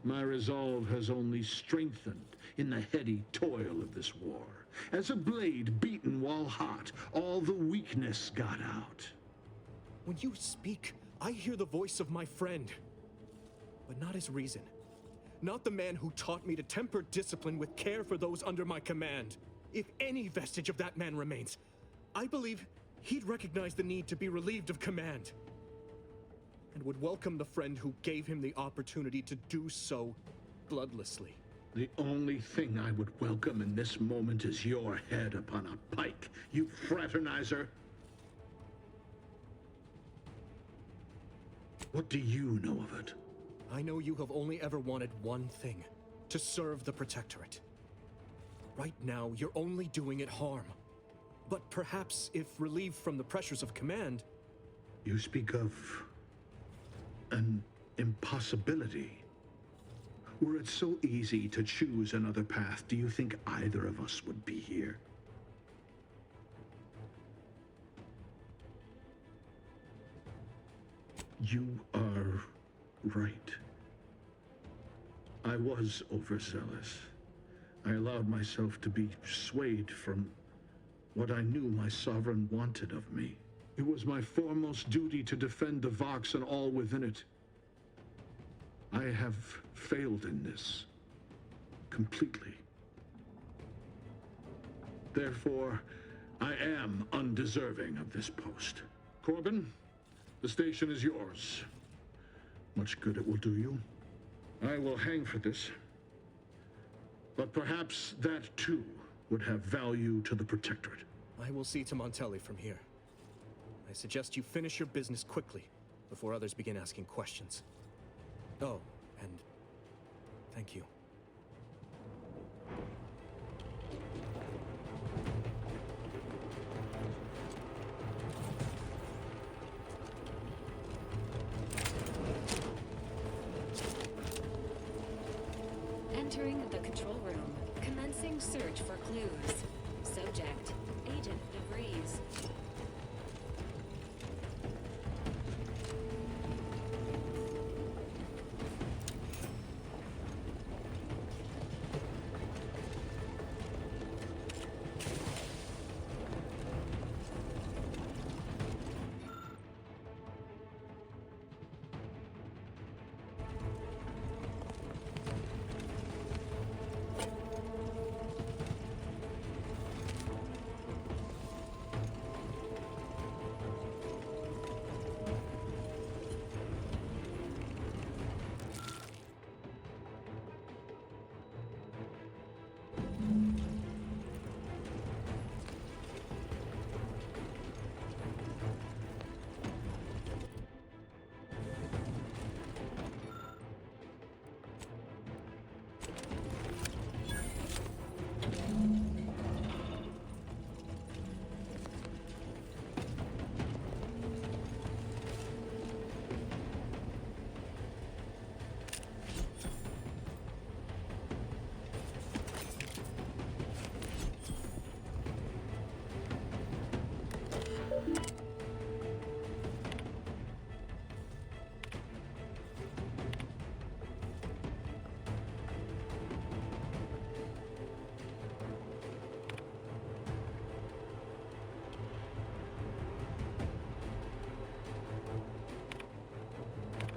My resolve has only strengthened in the heady toil of this war. As a blade beaten while hot, all the weakness got out. When you speak, I hear the voice of my friend. But not his reason. Not the man who taught me to temper discipline with care for those under my command. If any vestige of that man remains, I believe he'd recognize the need to be relieved of command. And would welcome the friend who gave him the opportunity to do so bloodlessly. The only thing I would welcome in this moment is your head upon a pike, you fraternizer. What do you know of it? I know you have only ever wanted one thing, to serve the Protectorate. Right now, you're only doing it harm. But perhaps if relieved from the pressures of command... You speak of an impossibility. Were it so easy to choose another path, do you think either of us would be here? You are right. I was overzealous. I allowed myself to be swayed from what I knew my sovereign wanted of me. It was my foremost duty to defend the Vox and all within it. I have failed in this. Completely. Therefore, I am undeserving of this post. Corbin, the station is yours. Much good it will do you. I will hang for this. But perhaps that too would have value to the Protectorate. I will see to Montelli from here. I suggest you finish your business quickly, before others begin asking questions. Oh, and thank you. control room. Commencing search for clues. Subject, Agent DeVries.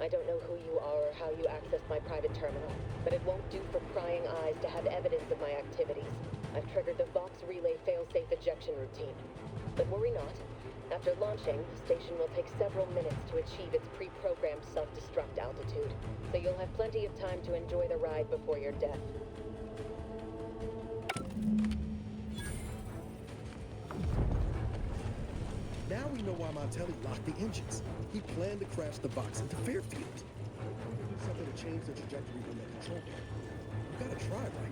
I don't know who you are or how you accessed my private terminal, but it won't do for prying eyes to have evidence of my activities. I've triggered the Vox Relay failsafe ejection routine. But worry not. After launching, the station will take several minutes to achieve its pre-programmed self-destruct altitude, so you'll have plenty of time to enjoy the ride before your death. Now we know why Montelli locked the engines. He planned to crash the box into Fairfield. Do something to change the trajectory from the control panel. You gotta try, right?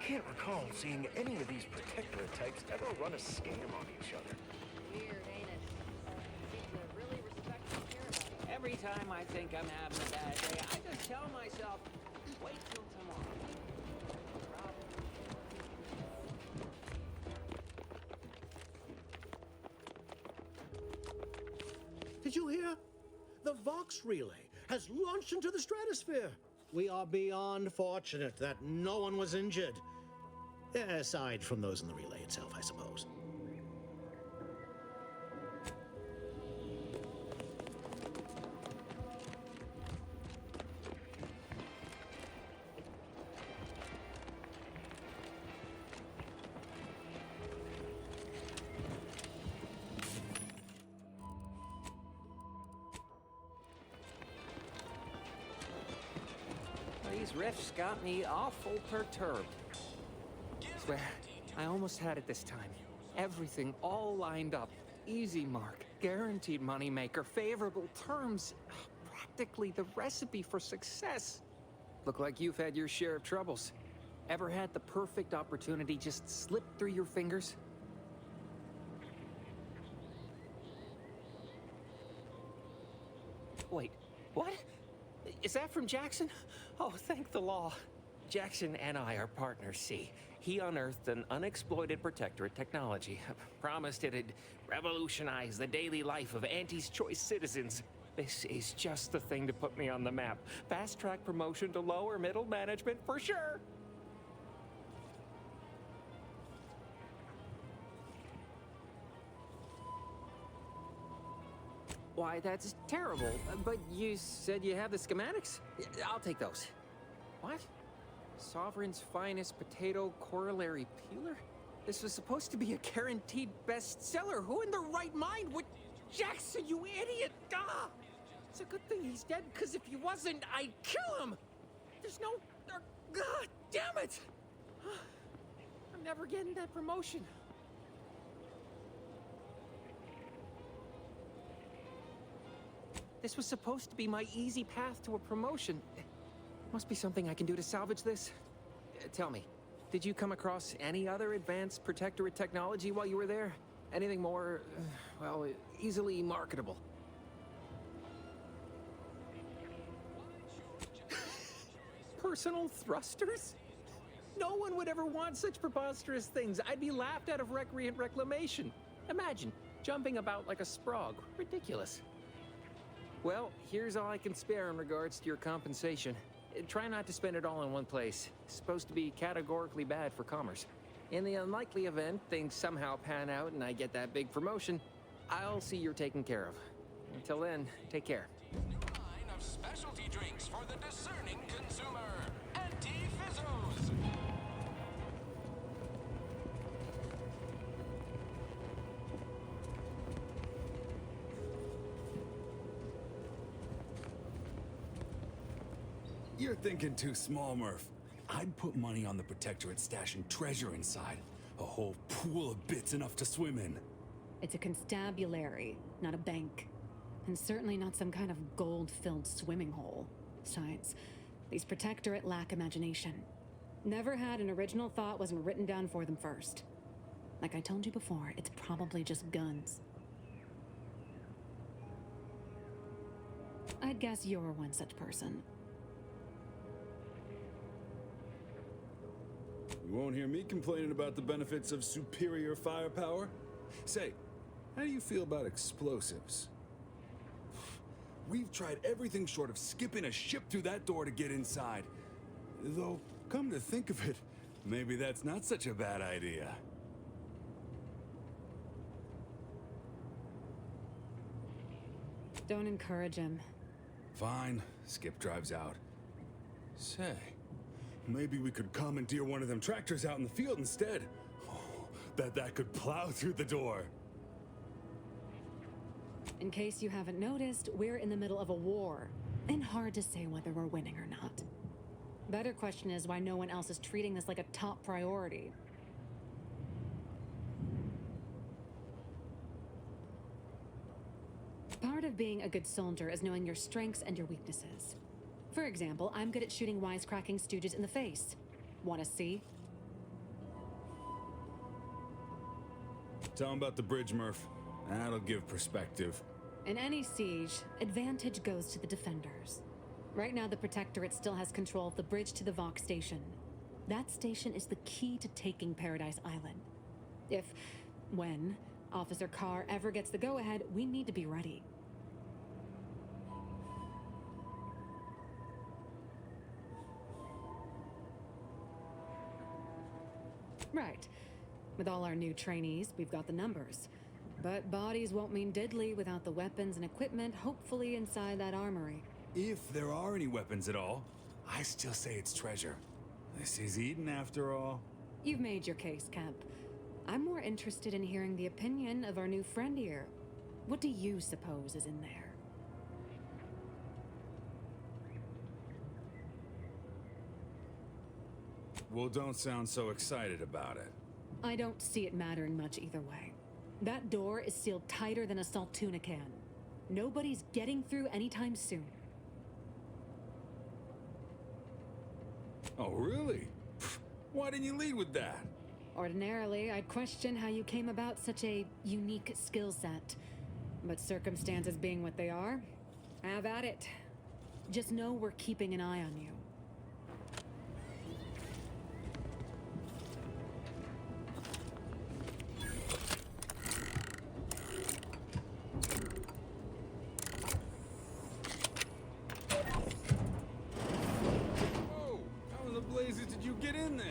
can't recall seeing any of these Protectorate types ever run a scam on each other. Weird, ain't it? Seems to really respect and care about it. Every time I think I'm having a bad day, I just tell myself, wait till tomorrow. Did you hear? The Vox relay has launched into the stratosphere. We are beyond fortunate that no one was injured. Aside from those in the relay itself, I suppose. These rifts got me awful perturbed. Swear, I almost had it this time. Everything all lined up. Easy mark, guaranteed moneymaker, favorable terms. Practically the recipe for success. Look like you've had your share of troubles. Ever had the perfect opportunity just slip through your fingers? Wait, what? Is that from Jackson? Oh, thank the law. Jackson and I are partners, see. He unearthed an unexploited Protectorate technology. Promised it'd revolutionize the daily life of Auntie's choice citizens. This is just the thing to put me on the map. Fast-track promotion to lower middle management for sure. Why, that's terrible. But you said you have the schematics? I'll take those. What? Sovereign's finest potato corollary peeler? This was supposed to be a guaranteed bestseller. Who in their right mind would... Jackson, you idiot! Ah! It's a good thing he's dead, because if he wasn't, I'd kill him! There's no... God damn it! I'm never getting that promotion. This was supposed to be my easy path to a promotion. Must be something I can do to salvage this. Tell me, did you come across any other advanced Protectorate technology while you were there? Anything more, well, easily marketable? Personal thrusters? No one would ever want such preposterous things. I'd be laughed out of recreant reclamation. Imagine, jumping about like a sprog. Ridiculous. Well, here's all I can spare in regards to your compensation. Try not to spend it all in one place. It's supposed to be categorically bad for commerce. In the unlikely event things somehow pan out and I get that big promotion, I'll see you're taken care of. Until then, take care. Line of specialty drinks for the discerning consumer. Anti-Fizzos. You're thinking too small, Murph. I'd put money on the Protectorate stashing treasure inside. A whole pool of bits enough to swim in. It's a constabulary, not a bank. And certainly not some kind of gold-filled swimming hole. Besides, these Protectorate lack imagination. Never had an original thought wasn't written down for them first. Like I told you before, it's probably just guns. I'd guess you're one such person. You won't hear me complaining about the benefits of superior firepower. Say, how do you feel about explosives? We've tried everything short of skipping a ship through that door to get inside. Though, come to think of it, maybe that's not such a bad idea. Don't encourage him. Fine, Skip drives out. Say, maybe we could commandeer one of them tractors out in the field instead. Oh, that could plow through the door. In case you haven't noticed, we're in the middle of a war. And hard to say whether we're winning or not. Better question is why no one else is treating this like a top priority. Part of being a good soldier is knowing your strengths and your weaknesses. For example, I'm good at shooting wisecracking stooges in the face. Want to see? Tell him about the bridge, Murph. That'll give perspective. In any siege, advantage goes to the defenders. Right now, the Protectorate still has control of the bridge to the Vox station. That station is the key to taking Paradise Island. When Officer Carr ever gets the go-ahead, we need to be ready. Right. With all our new trainees, we've got the numbers. But bodies won't mean diddly without the weapons and equipment, hopefully inside that armory. If there are any weapons at all, I still say it's treasure. This is Eden after all. You've made your case, Kemp. I'm more interested in hearing the opinion of our new friend here. What do you suppose is in there? Well, don't sound so excited about it. I don't see it mattering much either way. That door is sealed tighter than a salt tuna can. Nobody's getting through anytime soon. Oh, really? Why didn't you lead with that? Ordinarily, I'd question how you came about such a unique skill set. But circumstances being what they are, have at it. Just know we're keeping an eye on you. Whoa! How in the blazes did you get in there?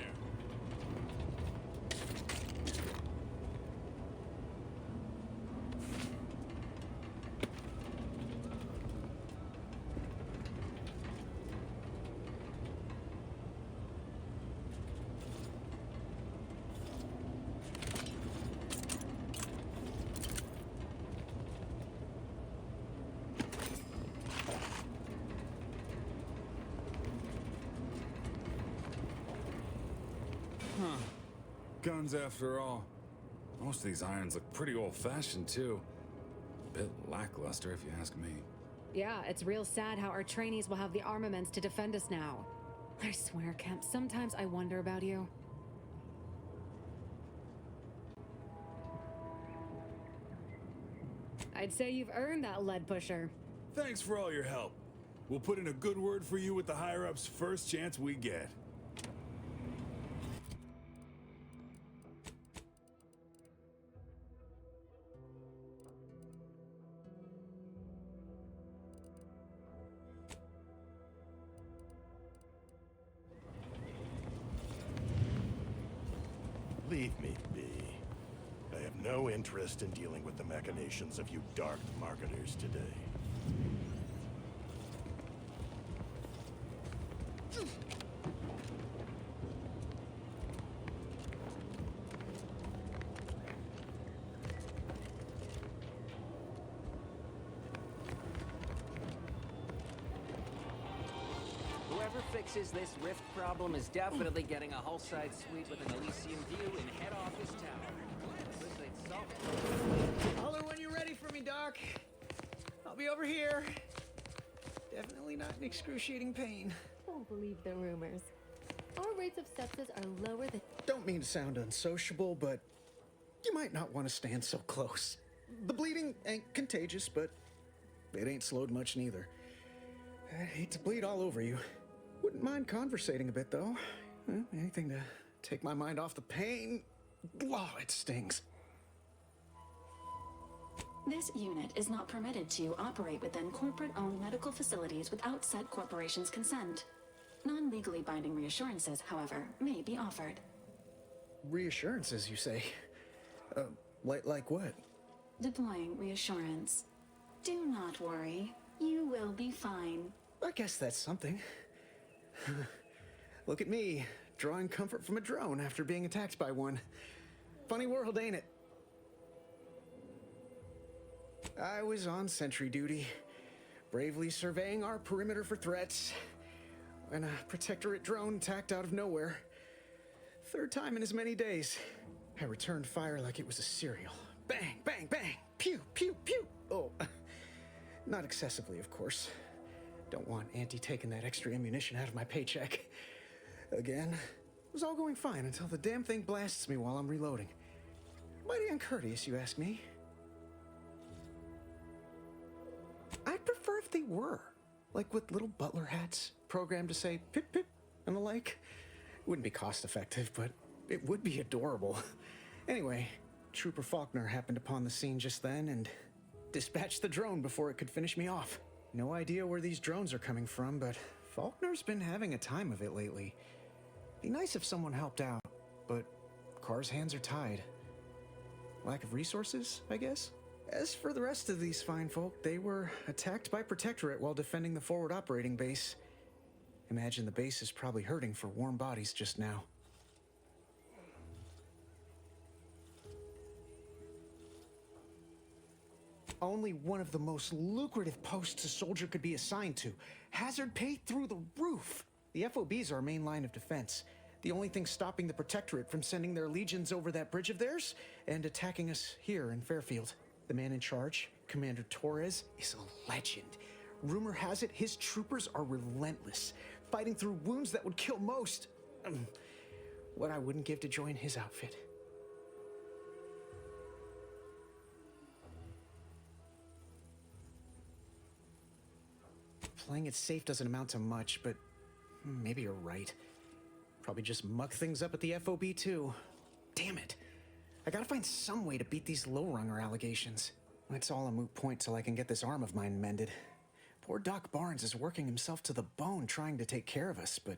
Huh. Guns after all. Most of these irons look pretty old-fashioned, too. A bit lackluster, if you ask me. Yeah, it's real sad how our trainees will have the armaments to defend us now. I swear, Kemp, sometimes I wonder about you. I'd say you've earned that lead pusher. Thanks for all your help. We'll put in a good word for you with the higher-ups first chance we get. Leave me be. I have no interest in dealing with the machinations of you dark marketers today. Whoever fixes this rift problem is definitely getting a hull-side suite with an Elysium view in head office tower. Wish they'd solve it. Holler when you're ready for me, Doc. I'll be over here. Definitely not in excruciating pain. Don't believe the rumors. Our rates of sepsis are lower than... Don't mean to sound unsociable, but you might not want to stand so close. The bleeding ain't contagious, but it ain't slowed much neither. I hate to bleed all over you. Wouldn't mind conversating a bit, though. Anything to take my mind off the pain. Oh, it stings. This unit is not permitted to operate within corporate-owned medical facilities without said corporation's consent. Non-legally binding reassurances, however, may be offered. Reassurances, you say? Like what? Deploying reassurance. Do not worry. You will be fine. I guess that's something. Look at me, drawing comfort from a drone after being attacked by one. Funny world, ain't it? I was on sentry duty, bravely surveying our perimeter for threats, when a Protectorate drone attacked out of nowhere. Third time in as many days. I returned fire like it was a cereal. Bang, bang, bang! Pew, pew, pew! Oh, not excessively, of course. Don't want Auntie taking that extra ammunition out of my paycheck. Again, it was all going fine until the damn thing blasts me while I'm reloading. Mighty uncourteous, you ask me. I'd prefer if they were. Like with little butler hats, programmed to say pip pip and the like. Wouldn't be cost effective, but it would be adorable. Anyway, Trooper Faulkner happened upon the scene just then and dispatched the drone before it could finish me off. No idea where these drones are coming from, but Faulkner's been having a time of it lately. Be nice if someone helped out, but Carr's hands are tied. Lack of resources, I guess? As for the rest of these fine folk, they were attacked by Protectorate while defending the forward operating base. Imagine the base is probably hurting for warm bodies just now. Only one of the most lucrative posts a soldier could be assigned to. Hazard pay through the roof. The FOB's our main line of defense. The only thing stopping the Protectorate from sending their legions over that bridge of theirs and attacking us here in Fairfield. The man in charge, Commander Torres, is a legend. Rumor has it his troopers are relentless, fighting through wounds that would kill most. What I wouldn't give to join his outfit. Playing it safe doesn't amount to much, but maybe you're right. Probably just muck things up at the FOB too. Damn it. I gotta find some way to beat these low-runger allegations. It's all a moot point till I can get this arm of mine mended. Poor Doc Barnes is working himself to the bone trying to take care of us, but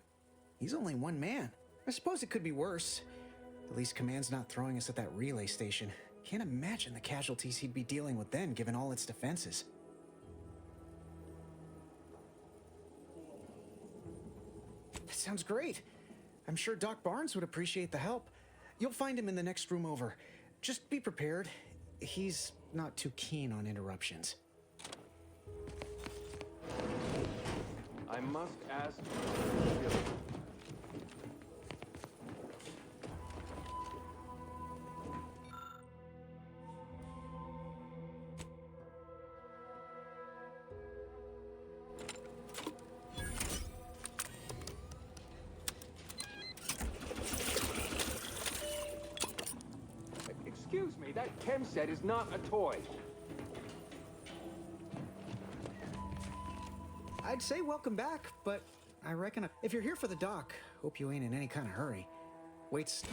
he's only one man. I suppose it could be worse. At least Command's not throwing us at that relay station. Can't imagine the casualties he'd be dealing with then, given all its defenses. That sounds great. I'm sure Doc Barnes would appreciate the help. You'll find him in the next room over. Just be prepared. He's not too keen on interruptions. I must ask. Excuse me, that chem set is not a toy. I'd say welcome back, but I reckon if you're here for the doc, hope you ain't in any kind of hurry. Waits.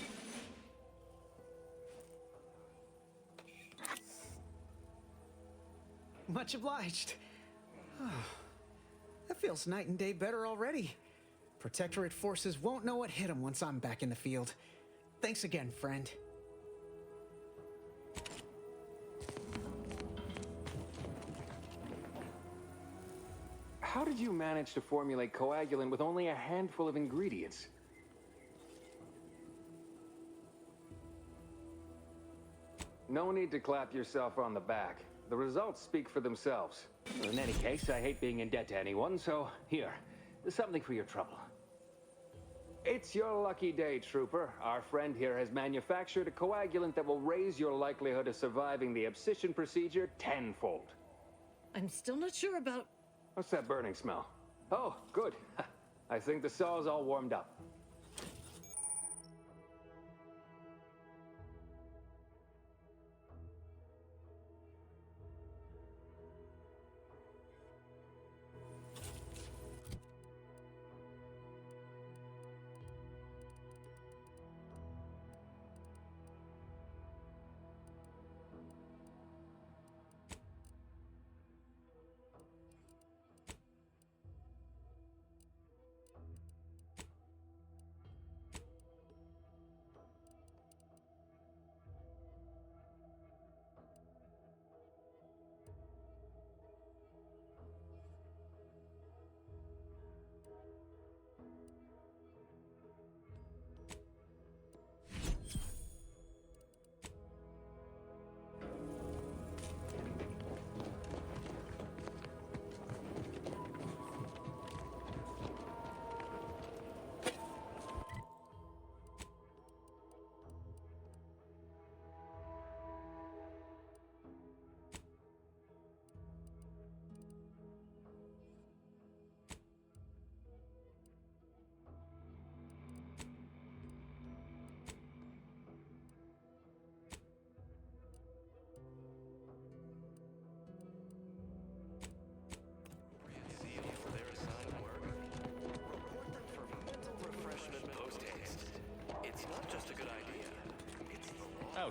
Much obliged. That feels night and day better already. Protectorate forces won't know what hit them once I'm back in the field. Thanks again, friend. How did you manage to formulate coagulant with only a handful of ingredients? No need to clap yourself on the back. The results speak for themselves. In any case, I hate being in debt to anyone, so here, there's something for your trouble. It's your lucky day, Trooper. Our friend here has manufactured a coagulant that will raise your likelihood of surviving the abscission procedure tenfold. I'm still not sure about... What's that burning smell? Oh, good. I think the saw's all warmed up.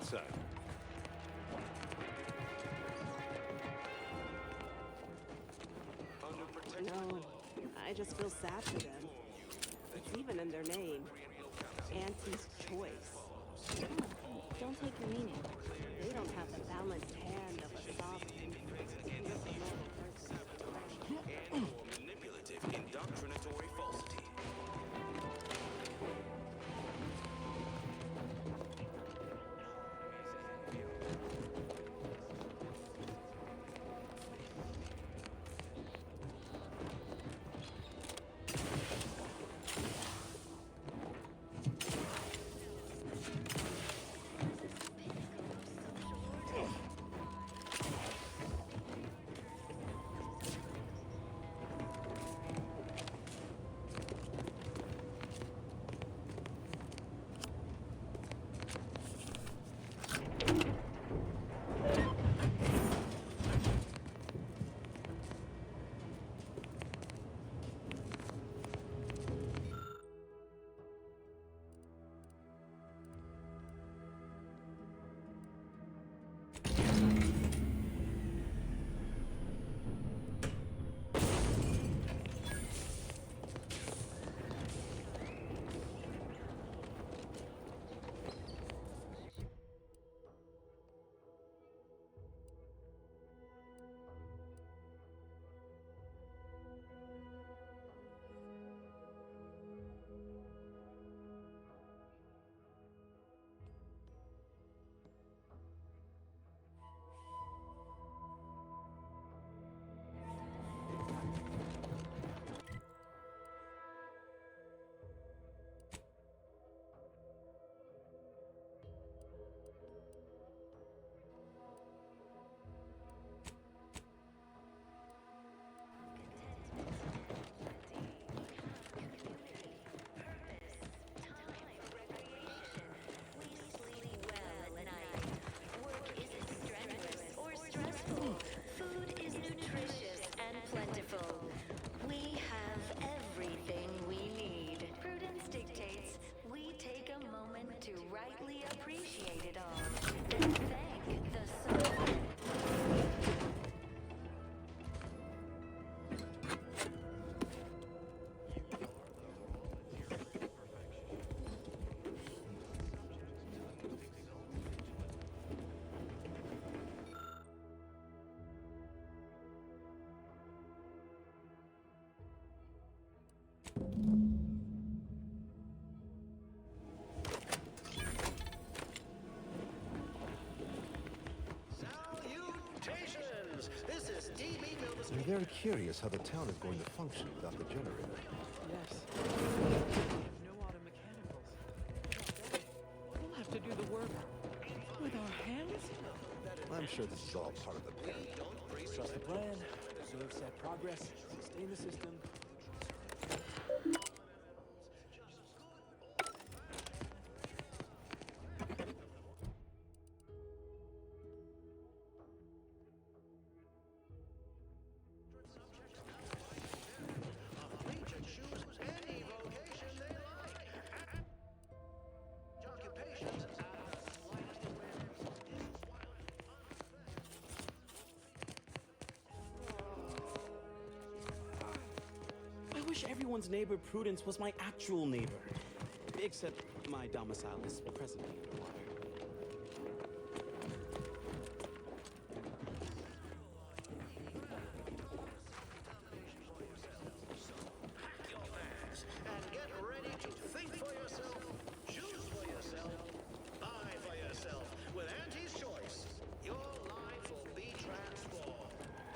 outside. No, I just feel sad for them. It's even in their name. Auntie's choice. Don't take your meaning. They don't have the balanced hand of a soft Manipulative, indoctrinatory falsity. Salutations! This is DB Mills. I'm very curious how the town is going to function without the generator. Yes. No auto mechanicals. We'll have to do the work with our hands. I'm sure this is all part of the plan. Trust the plan, observe set progress, sustain the system. Everyone's neighbor Prudence was my actual neighbor. Except my domicile is presently underwater. Pack your bags and get ready to think for yourself, choose for yourself, buy for yourself. With Auntie's choice, your life will be transformed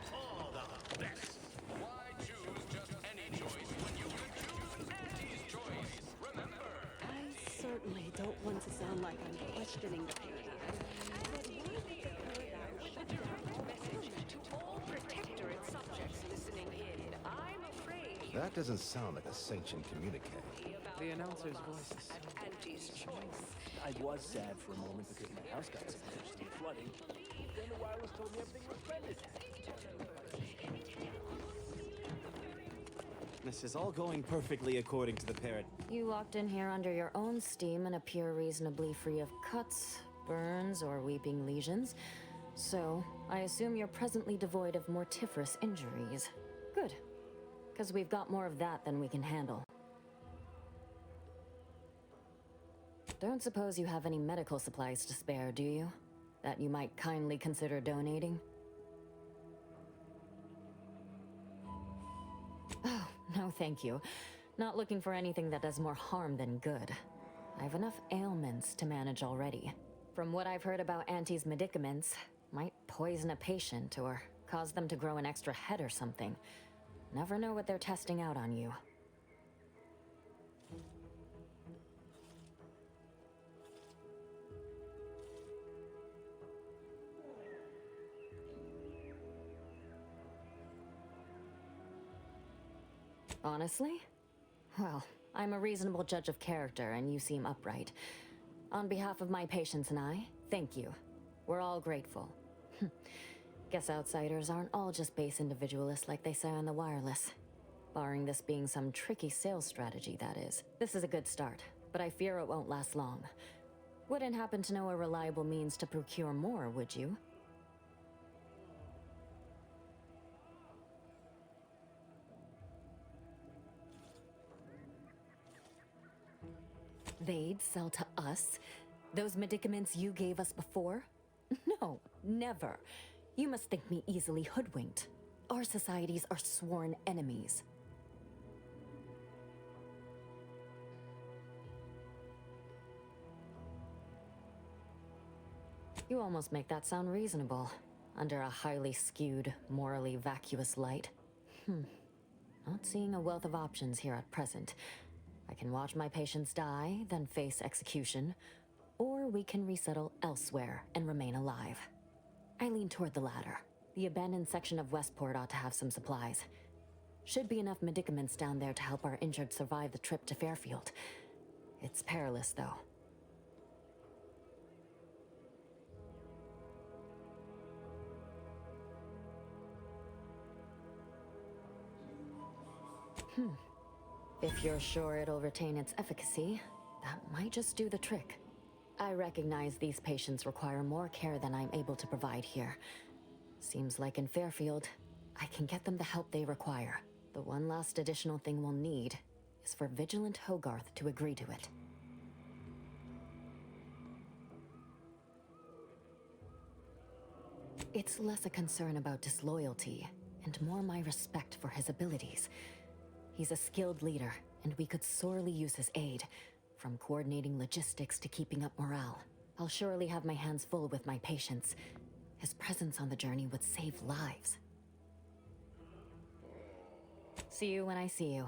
for the best. Why choose just any choice when you can choose Auntie's choice? Remember! I certainly don't want to sound like I'm questioning the paradigm. But why would the paradigm with a direct message to all protectorate subjects listening in? I'm afraid That doesn't sound like a sanctioned communique. The announcer's voices. at Auntie's choice. I was sad for a moment because my house got submerged in flooding. Then the wireless told me everything was mended. This is all going perfectly according to the parrot. You walked in here under your own steam and appear reasonably free of cuts, burns or weeping lesions. So, I assume you're presently devoid of mortiferous injuries. Good. Because we've got more of that than we can handle. Don't suppose you have any medical supplies to spare, do you? That you might kindly consider donating? Oh, no thank you. Not looking for anything that does more harm than good. I've enough ailments to manage already. From what I've heard about Auntie's medicaments, might poison a patient or cause them to grow an extra head or something. Never know what they're testing out on you. Honestly? Well, I'm a reasonable judge of character, and you seem upright. On behalf of my patients and I, thank you. We're all grateful. Guess outsiders aren't all just base individualists like they say on the wireless. Barring this being some tricky sales strategy, that is. This is a good start, but I fear it won't last long. Wouldn't happen to know a reliable means to procure more, would you? They'd sell to us? Those medicaments you gave us before? No, never. You must think me easily hoodwinked. Our societies are sworn enemies. You almost make that sound reasonable, under a highly skewed, morally vacuous light. Not seeing a wealth of options here at present. I can watch my patients die, then face execution, or we can resettle elsewhere and remain alive. I lean toward the latter. The abandoned section of Westport ought to have some supplies. Should be enough medicaments down there to help our injured survive the trip to Fairfield. It's perilous, though. If you're sure it'll retain its efficacy, that might just do the trick. I recognize these patients require more care than I'm able to provide here. Seems like in Fairfield, I can get them the help they require. The one last additional thing we'll need is for Vigilant Hogarth to agree to it. It's less a concern about disloyalty, and more my respect for his abilities. He's a skilled leader, and we could sorely use his aid, from coordinating logistics to keeping up morale. I'll surely have my hands full with my patients. His presence on the journey would save lives. See you when I see you.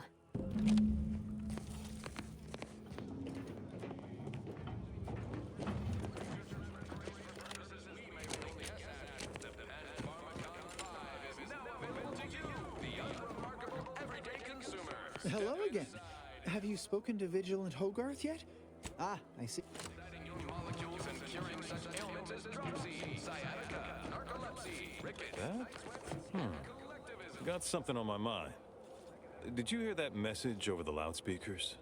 Hello again. Have you spoken to Vigilant Hogarth yet? Ah, I see. Molecules and curing such ailments as dropsy, sciatica, narcolepsy, rickets. Got something on my mind. Did you hear that message over the loudspeakers?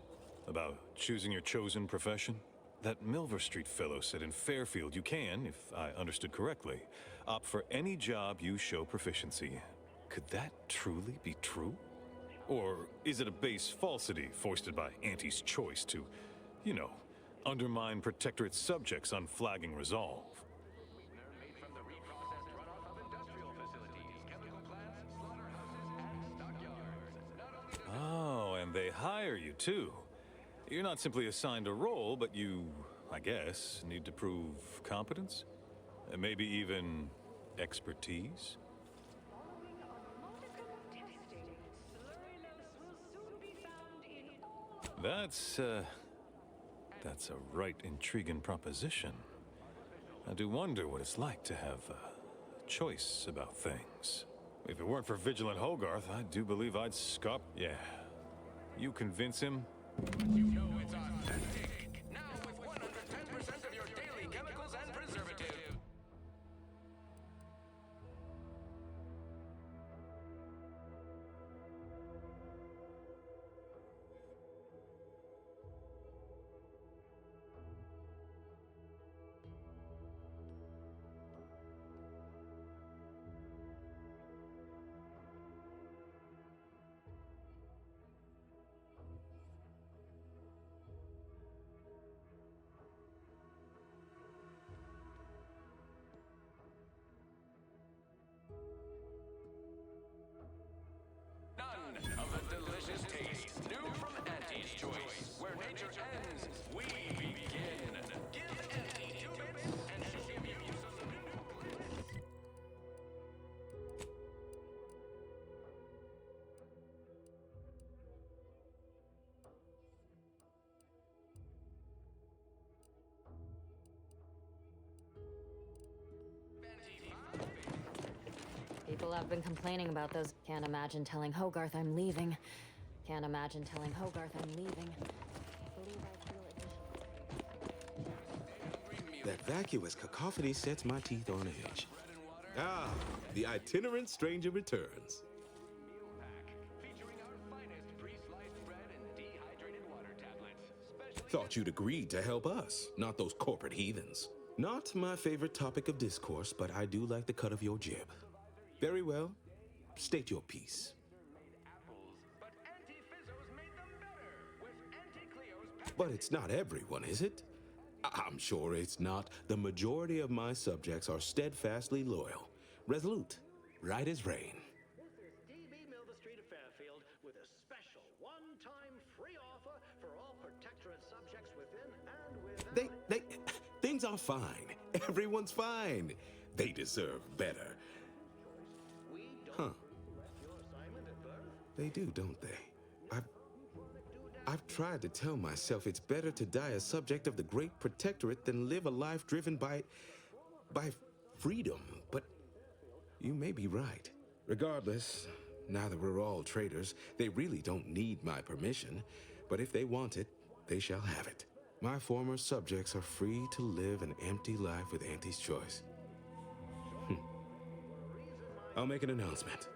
About choosing your chosen profession? That Milver Street fellow said in Fairfield you can, if I understood correctly, opt for any job you show proficiency. Could that truly be true? Or is it a base falsity foisted by Auntie's choice to, you know, undermine Protectorate subjects' unflagging resolve? Oh, and they hire you too. You're not simply assigned a role, but you, I guess, need to prove competence? And maybe even expertise? That's a right intriguing proposition. I do wonder what it's like to have a choice about things. If it weren't for Vigilant Hogarth, I do believe I'd scarp. Yeah. You convince him? You know it's authentic. Now with 110% of your daily chemicals and preservative. nature ends, we begin. Give Auntie 2 bits, and she'll give you some new bliss. People have been complaining about those. Can't imagine telling Hogarth I'm leaving. Can't imagine telling Hogarth I'm leaving. Believe I feel it. That vacuous cacophony sets my teeth on edge. Ah, the itinerant stranger returns. Thought you'd agreed to help us, not those corporate heathens. Not my favorite topic of discourse, but I do like the cut of your jib. Very well. State your piece. But it's not everyone, is it? I'm sure it's not. The majority of my subjects are steadfastly loyal, resolute, right as rain. This is DB Milver Street of Fairfield with a special one-time free offer for all Protectorate subjects within and without. Things are fine. Everyone's fine. They deserve better. Huh. They do, don't they? I've tried to tell myself it's better to die a subject of the Great Protectorate than live a life driven by freedom, but you may be right. Regardless, now that we're all traitors, they really don't need my permission, but if they want it, they shall have it. My former subjects are free to live an empty life with Auntie's choice. I'll make an announcement.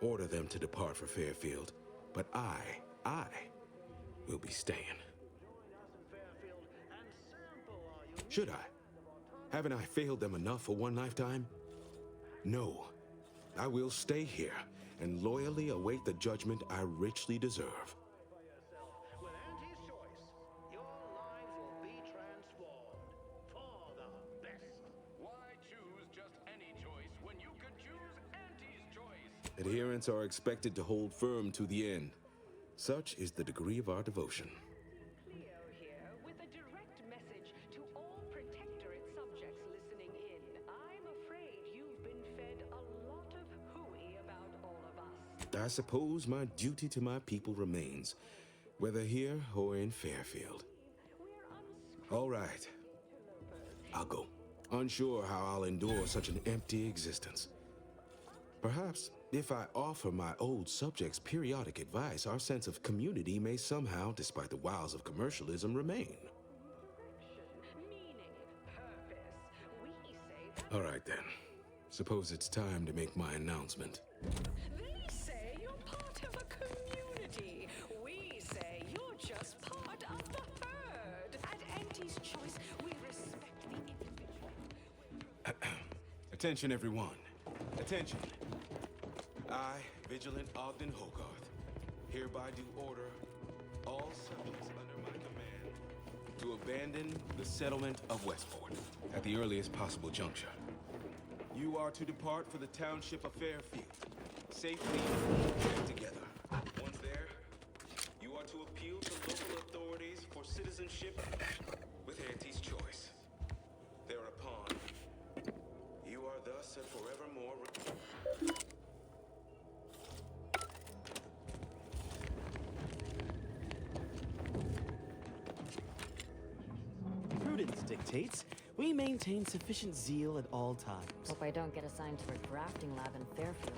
Order them to depart for Fairfield, but I will be staying. Should I? Haven't I failed them enough for one lifetime? No. I will stay here and loyally await the judgment I richly deserve. With Auntie's choice, your lives will be transformed for the best. Why choose just any choice when you could choose Auntie's choice? Adherents are expected to hold firm to the end. Such is the degree of our devotion. Cleo here with a direct message to all Protectorate subjects listening in. I'm afraid you've been fed a lot of hooey about all of us. I suppose my duty to my people remains, whether here or in Fairfield. All right. I'll go, unsure how I'll endure such an empty existence. Perhaps, if I offer my old subjects periodic advice, our sense of community may somehow, despite the wiles of commercialism, remain. All right, then. Suppose it's time to make my announcement. They say you're part of a community. We say you're just part of the herd. At Auntie's choice, we respect the individual. Attention, everyone. Attention. I, Vigilant Ogden Hogarth, hereby do order all subjects under my command to abandon the settlement of Westport at the earliest possible juncture. You are to depart for the township of Fairfield, safely and together. Once there, you are to appeal to local authorities for citizenship with Auntie's choice. Thereupon, you are thus and forevermore... Prudence dictates we maintain sufficient zeal at all times. Hope I don't get assigned to a grafting lab in Fairfield.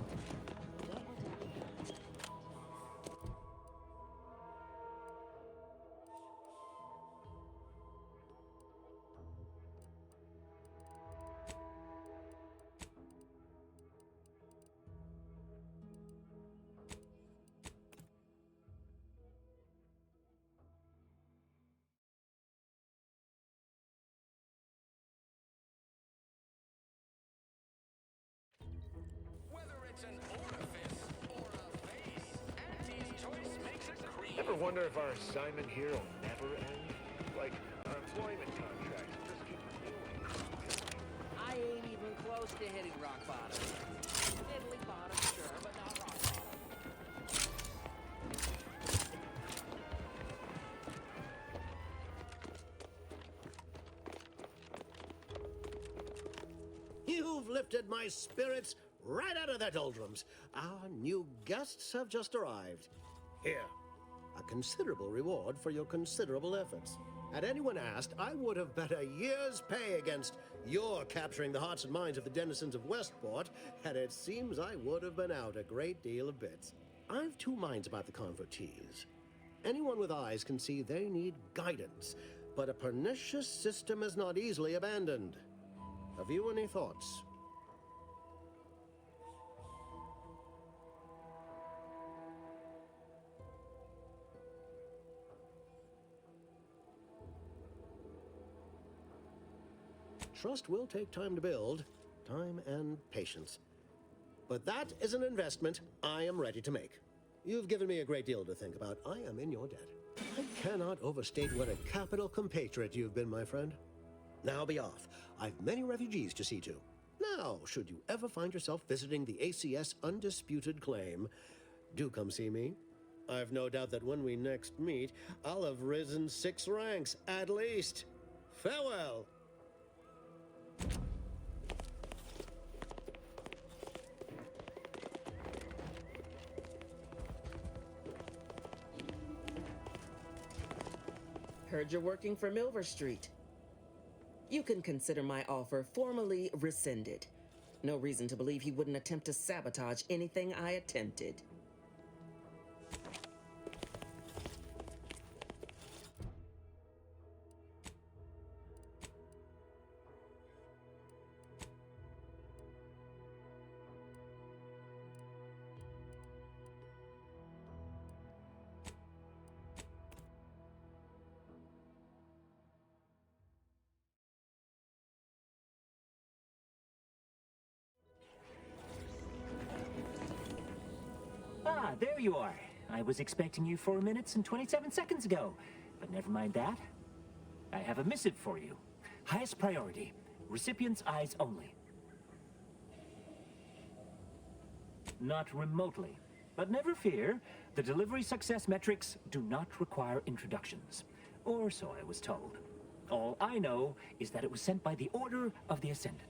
Ever wonder if our assignment here will never end? Like, our employment contracts just keep renewing. I ain't even close to hitting rock bottom. Middling bottom, sure, but not rock bottom. lifted my spirits right out of their doldrums. Our new guests have just arrived. Here, a considerable reward for your considerable efforts. Had anyone asked, I would have bet a year's pay against your capturing the hearts and minds of the denizens of Westport, and it seems I would have been out a great deal of bits. I've two minds about the convertees. Anyone with eyes can see they need guidance, but a pernicious system is not easily abandoned. Have you any thoughts? Trust will take time to build, time and patience. But that is an investment I am ready to make. You've given me a great deal to think about. I am in your debt. I cannot overstate what a capital compatriot you've been, my friend. Now be off. I've many refugees to see to. Now, should you ever find yourself visiting the ACS Undisputed Claim, do come see me. I've no doubt that when we next meet, I'll have risen 6 ranks, at least. Farewell! Heard you're working for Milver Street. You can consider my offer formally rescinded. No reason to believe he wouldn't attempt to sabotage anything I attempted. Ah, there you are. I was expecting you 4 minutes and 27 seconds ago. But never mind that. I have a missive for you. Highest priority. Recipient's eyes only. Not remotely. But never fear. The delivery success metrics do not require introductions. Or so I was told. All I know is that it was sent by the Order of the Ascendant.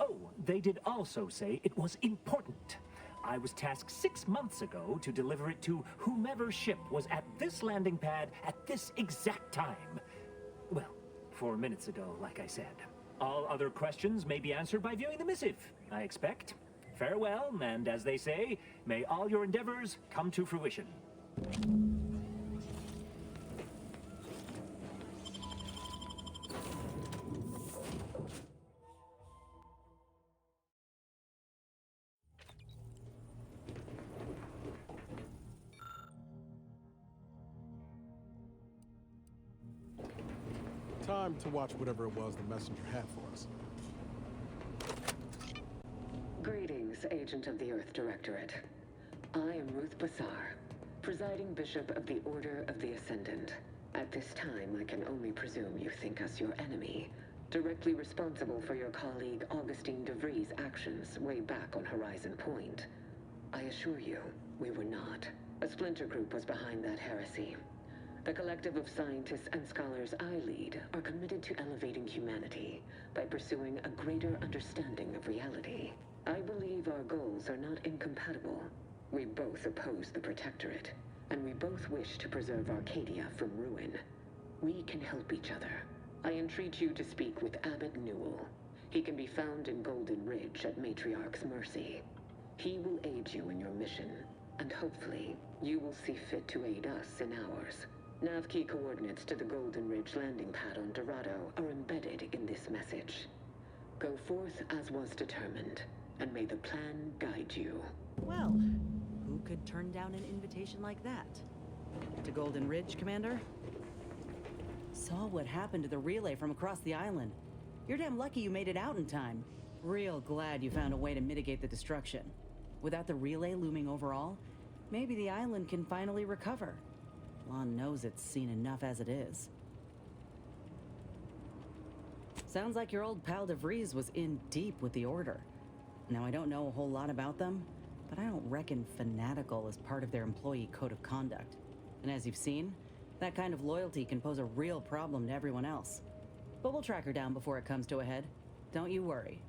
Oh, they did also say it was important. I was tasked 6 months ago to deliver it to whomever ship was at this landing pad at this exact time. Well, 4 minutes ago, like I said. All other questions may be answered by viewing the missive, I expect. Farewell, and as they say, may all your endeavors come to fruition. Time to watch whatever it was the messenger had for us. Greetings, Agent of the Earth Directorate. I am Ruth Bassar, presiding Bishop of the Order of the Ascendant. At this time, I can only presume you think us your enemy, directly responsible for your colleague Augustine DeVries' actions way back on Horizon Point. I assure you, we were not. A splinter group was behind that heresy. The collective of scientists and scholars I lead are committed to elevating humanity by pursuing a greater understanding of reality. I believe our goals are not incompatible. We both oppose the Protectorate, and we both wish to preserve Arcadia from ruin. We can help each other. I entreat you to speak with Abbot Newell. He can be found in Golden Ridge at Matriarch's Mercy. He will aid you in your mission, and hopefully, you will see fit to aid us in ours. Nav key coordinates to the Golden Ridge landing pad on Dorado are embedded in this message. Go forth as was determined, and may the plan guide you. Well, who could turn down an invitation like that? To Golden Ridge, Commander? Saw what happened to the relay from across the island. You're damn lucky you made it out in time. Real glad you found a way to mitigate the destruction. Without the relay looming over all, maybe the island can finally recover. Lon knows it's seen enough as it is. Sounds like your old pal DeVries was in deep with the Order. Now, I don't know a whole lot about them, but I don't reckon fanatical is part of their employee code of conduct. And as you've seen, that kind of loyalty can pose a real problem to everyone else. But we'll track her down before it comes to a head. Don't you worry.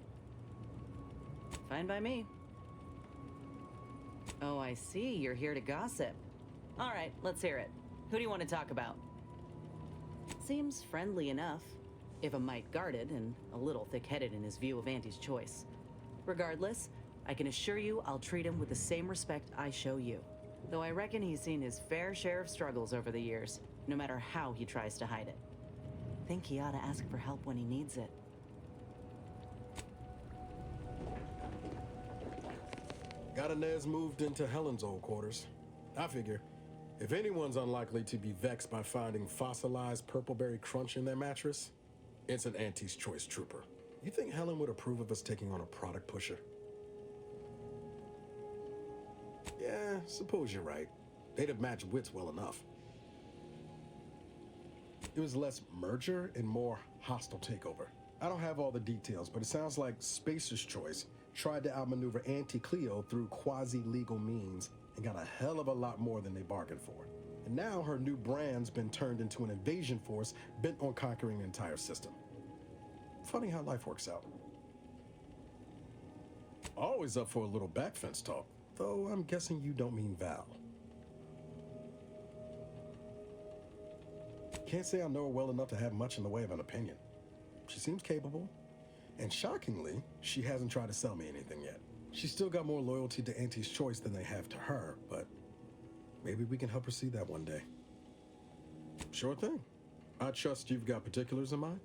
Fine by me. Oh, I see. You're here to gossip. All right, let's hear it. Who do you want to talk about? Seems friendly enough, if a mite guarded and a little thick-headed in his view of Auntie's choice. Regardless, I can assure you I'll treat him with the same respect I show you. Though I reckon he's seen his fair share of struggles over the years, no matter how he tries to hide it. Think he ought to ask for help when he needs it. Got Inez moved into Helen's old quarters. I figure, if anyone's unlikely to be vexed by finding fossilized purpleberry crunch in their mattress, it's an Auntie's Choice trooper. You think Helen would approve of us taking on a product pusher? Yeah, suppose you're right. They'd have matched wits well enough. It was less merger and more hostile takeover. I don't have all the details, but it sounds like Spacer's Choice tried to outmaneuver Auntie Cleo through quasi-legal means and got a hell of a lot more than they bargained for. And now her new brand's been turned into an invasion force bent on conquering the entire system. Funny how life works out. Always up for a little backfence talk, though I'm guessing you don't mean Val. Can't say I know her well enough to have much in the way of an opinion. She seems capable, and shockingly, she hasn't tried to sell me anything yet. She's still got more loyalty to Auntie's Choice than they have to her, but maybe we can help her see that one day. Sure thing. I trust you've got particulars in mind?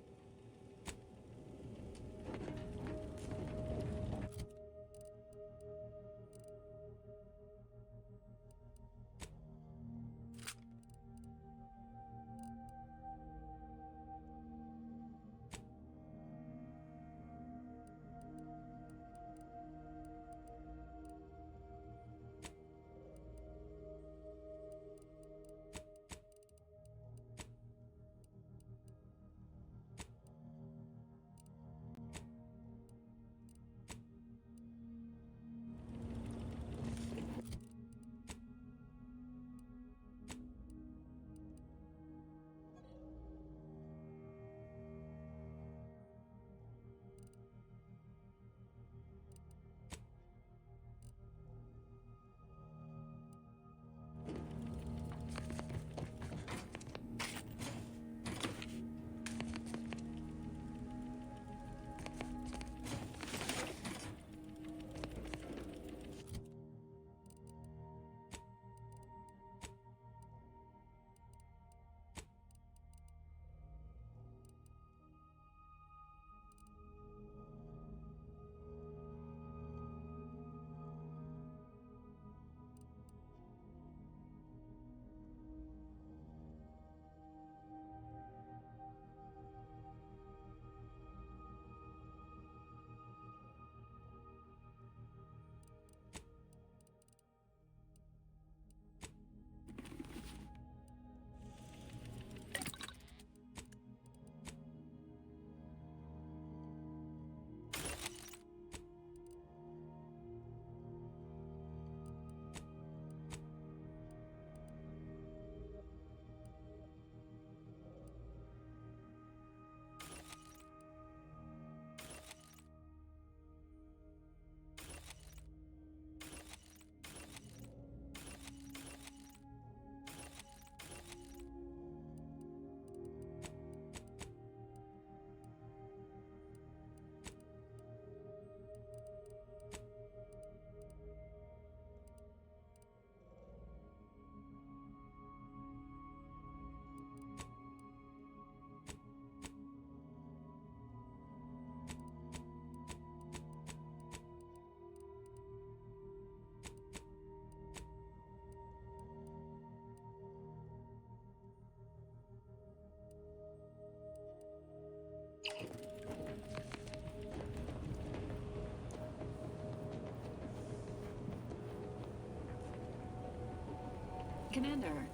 Commander,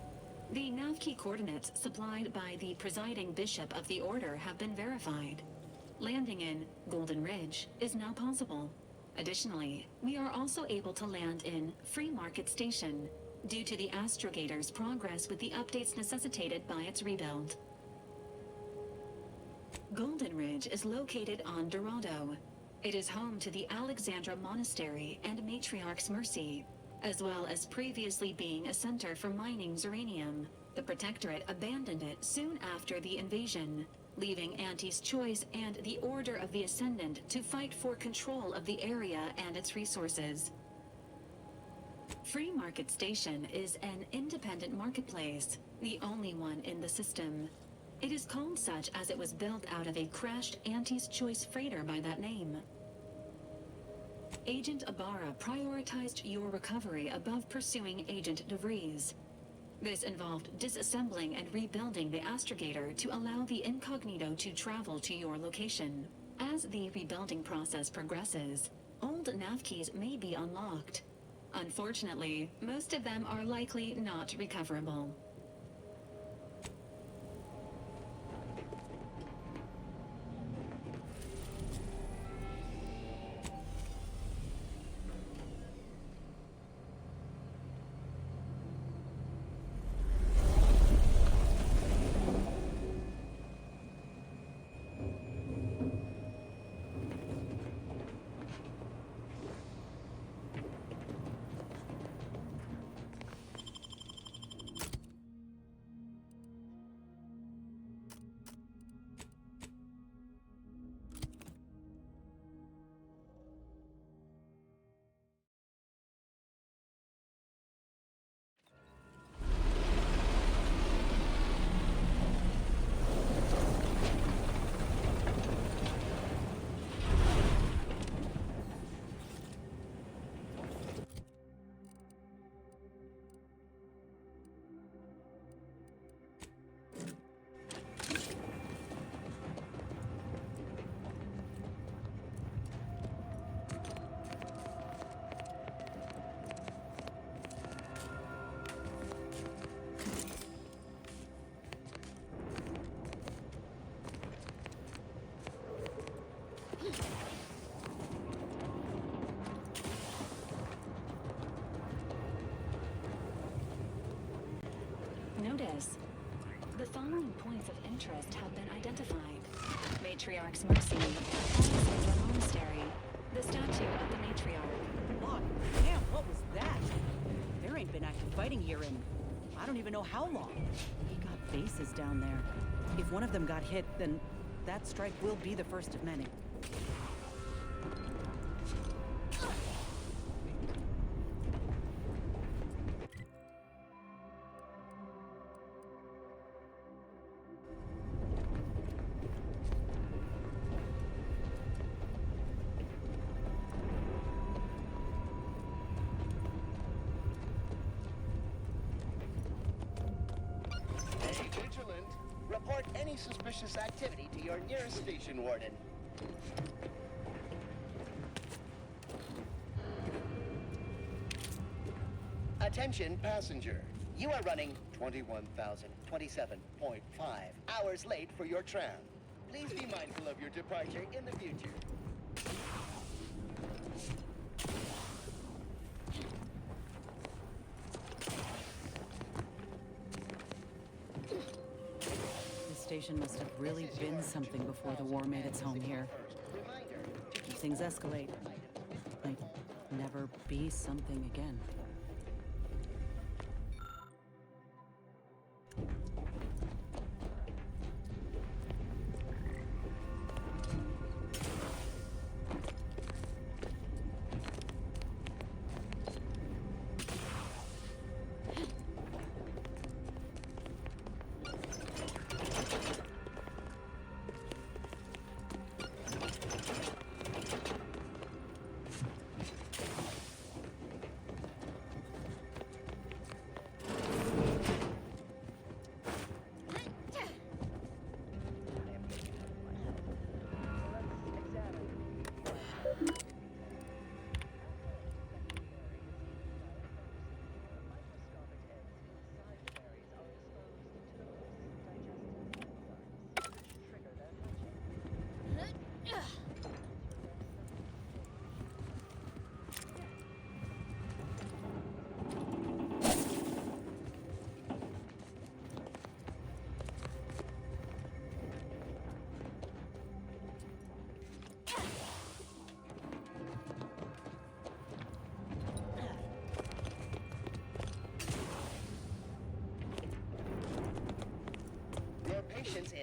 the nav key coordinates supplied by the presiding bishop of the Order have been verified. Landing in Golden Ridge is now possible. Additionally, we are also able to land in Free Market Station due to the Astrogator's progress with the updates necessitated by its rebuild. Golden Ridge is located on Dorado. It is home to the Alexandra Monastery and Matriarch's Mercy, as well as previously being a center for mining Zeranium. The Protectorate abandoned it soon after the invasion, leaving Auntie's Choice and the Order of the Ascendant to fight for control of the area and its resources. Free Market Station is an independent marketplace, the only one in the system. It is called such as it was built out of a crashed Auntie's Choice freighter by that name. Agent Ibarra prioritized your recovery above pursuing Agent DeVries. This involved disassembling and rebuilding the astrogator to allow the incognito to travel to your location. As the rebuilding process progresses, old nav keys may be unlocked. Unfortunately, most of them are likely not recoverable. Notice, the following points of interest have been identified. Matriarch's Mercy, Alexandra Monastery, the statue of the Matriarch. Look, damn, what was that? There ain't been active fighting here in, I don't even know how long. We got bases down there. If one of them got hit, then that strike will be the first of many. Report any suspicious activity to your nearest station warden. Attention passenger. You are running 21,027.5 hours late for your tram. Please be mindful of your departure in the future. Station must have really been something before the war made its home here. Things escalate. Might never be something again.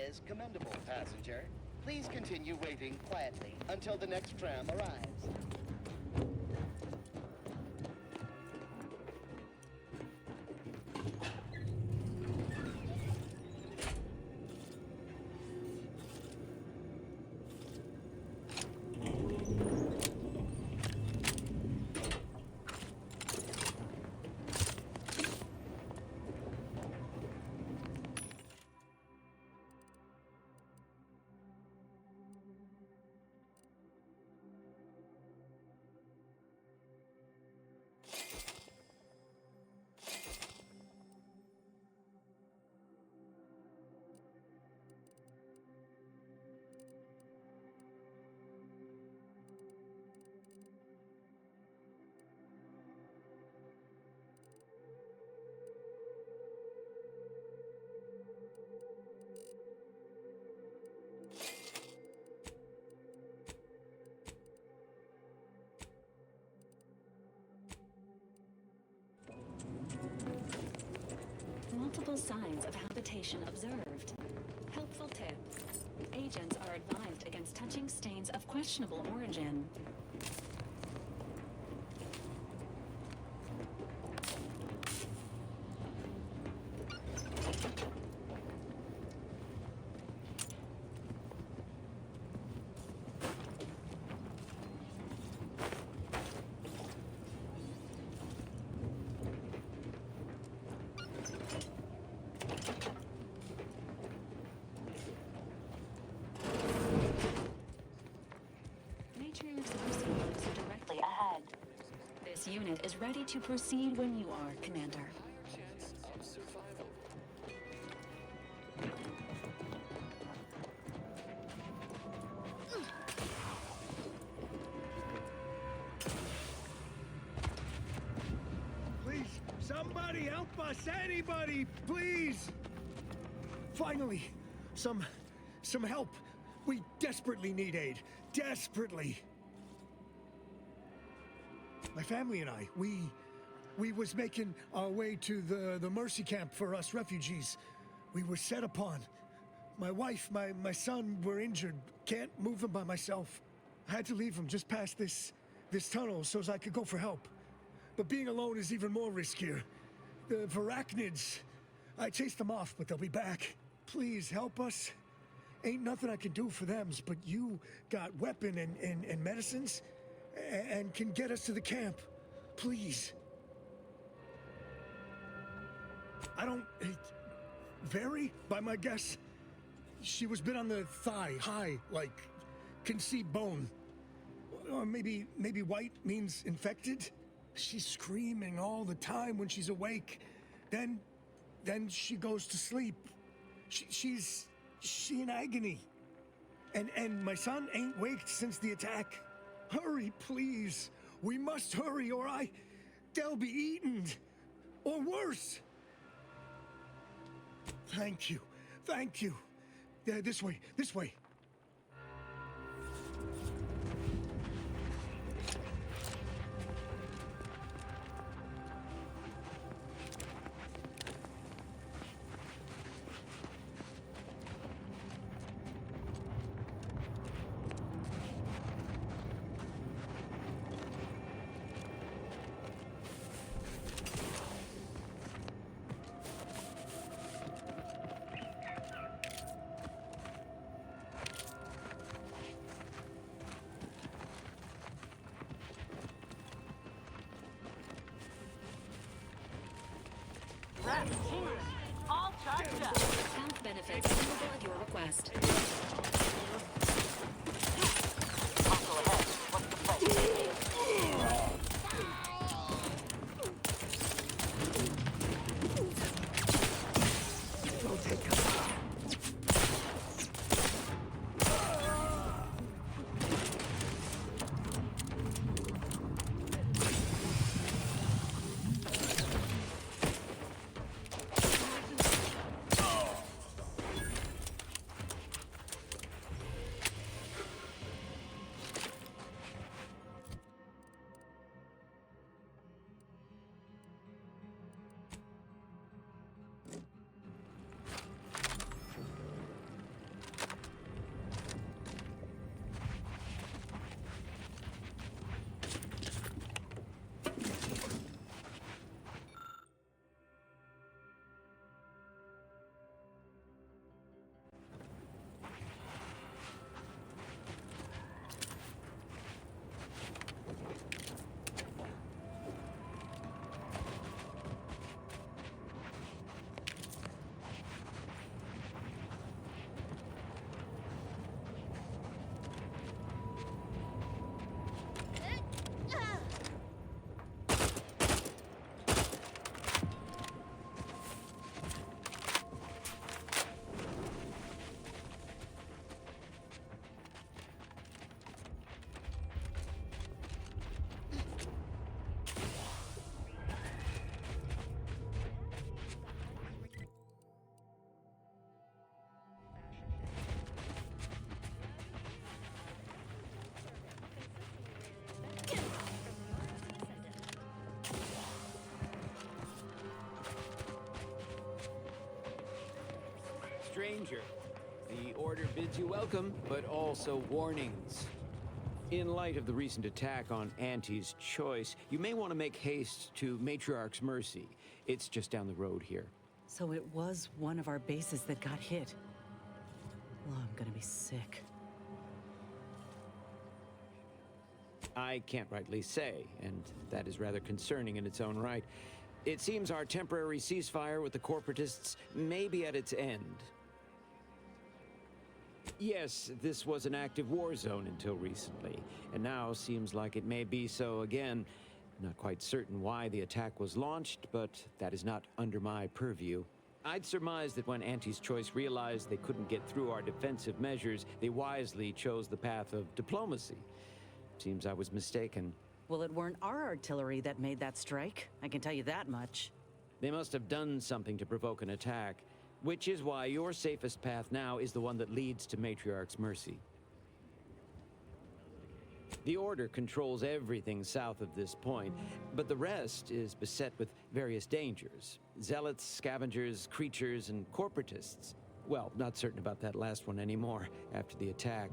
is commendable, passenger. Please continue waiting quietly until the next tram arrives. Multiple signs of habitation observed. Helpful tip. Agents are advised against touching stains of questionable origin. Unit is ready to proceed when you are, Commander. Please, somebody help us! Anybody, please! Finally, some help. We desperately need aid. Desperately. My family and I, we was making our way to the mercy camp for us refugees. We were set upon. My wife, my son were injured. Can't move them by myself. I had to leave them just past this tunnel so as I could go for help. But being alone is even more riskier. The Varachnids, I chased them off, but they'll be back. Please help us. Ain't nothing I can do for them, but you got weapon and medicines and can get us to the camp. Please. I don't... Very, by my guess, she was bit on the thigh, high, like, can see bone. Or maybe white means infected? She's screaming all the time when she's awake. Then she goes to sleep. She in agony. And my son ain't waked since the attack. Hurry, please. We must hurry, or they'll be eaten. Or worse. Thank you. Thank you. This way. This way. All charged up. Health benefits available at your request. Hostile ahead. What's the play? Don't take cover. stranger. The Order bids you welcome, but also warnings. In light of the recent attack on Auntie's Choice, you may want to make haste to Matriarch's Mercy. It's just down the road here. So it was one of our bases that got hit. Well, I'm gonna be sick. I can't rightly say, and that is rather concerning in its own right. It seems our temporary ceasefire with the corporatists may be at its end. Yes, this was an active war zone until recently, and now seems like it may be so again. Not quite certain why the attack was launched, but that is not under my purview. I'd surmise that when Auntie's Choice realized they couldn't get through our defensive measures, they wisely chose the path of diplomacy. Seems I was mistaken. Well, it weren't our artillery that made that strike. I can tell you that much. They must have done something to provoke an attack, which is why your safest path now is the one that leads to Matriarch's Mercy. The Order controls everything south of this point, but the rest is beset with various dangers. Zealots, scavengers, creatures, and corporatists. Well, not certain about that last one anymore after the attack.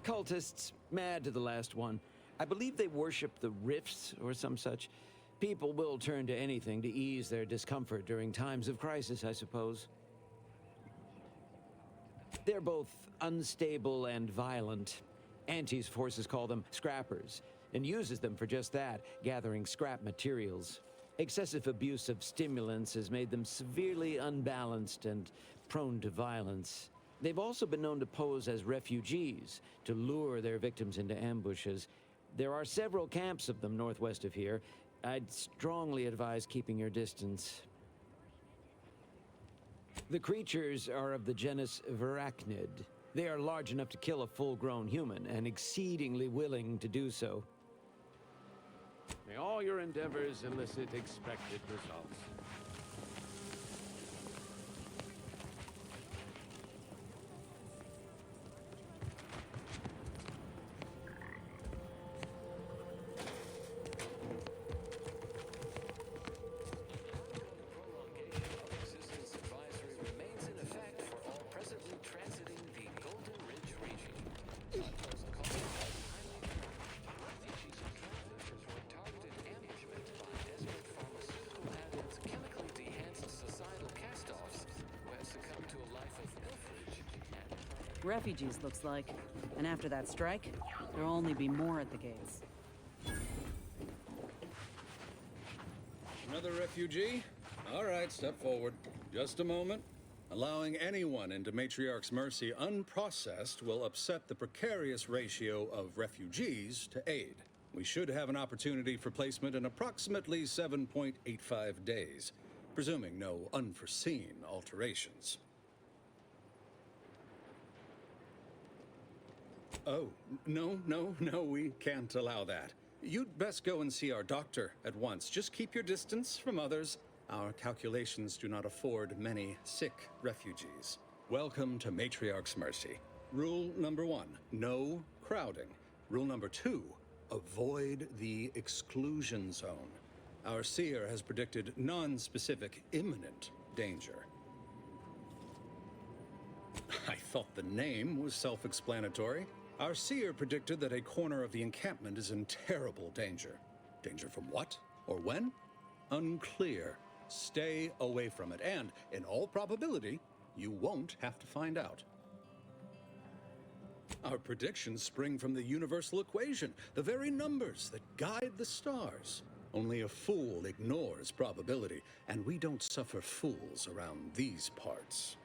Cultists, mad to the last one. I believe they worship the rifts or some such. People will turn to anything to ease their discomfort during times of crisis, I suppose. They're both unstable and violent. Auntie's forces call them scrappers, and uses them for just that, gathering scrap materials. Excessive abuse of stimulants has made them severely unbalanced and prone to violence. They've also been known to pose as refugees, to lure their victims into ambushes. There are several camps of them northwest of here. I'd strongly advise keeping your distance. The creatures are of the genus Varachnid. They are large enough to kill a full-grown human, and exceedingly willing to do so. May all your endeavors elicit expected results. Refugees, looks like. And after that strike, there'll only be more at the gates. Another refugee? All right, step forward. Just a moment. Allowing anyone into Matriarch's Mercy unprocessed will upset the precarious ratio of refugees to aid. We should have an opportunity for placement in approximately 7.85 days, presuming no unforeseen alterations. Oh, no, we can't allow that. You'd best go and see our doctor at once. Just keep your distance from others. Our calculations do not afford many sick refugees. Welcome to Matriarch's Mercy. Rule number 1, no crowding. Rule number 2, avoid the exclusion zone. Our seer has predicted non-specific imminent danger. I thought the name was self-explanatory. Our seer predicted that a corner of the encampment is in terrible danger. Danger from what? Or when? Unclear. Stay away from it, and, in all probability, you won't have to find out. Our predictions spring from the universal equation, the very numbers that guide the stars. Only a fool ignores probability, and we don't suffer fools around these parts.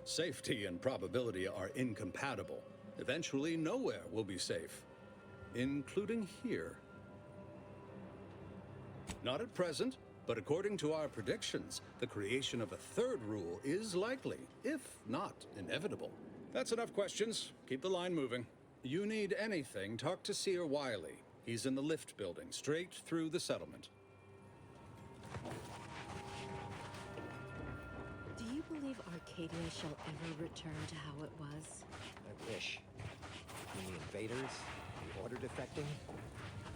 Safety and probability are incompatible. Eventually, nowhere will be safe, including here. Not at present, but according to our predictions, the creation of a third rule is likely, if not inevitable. That's enough questions. Keep the line moving. You need anything, talk to Seer Wiley. He's in the lift building, straight through the settlement. Do you believe Arcadia shall ever return to how it was? I wish. And the invaders, the Order defecting,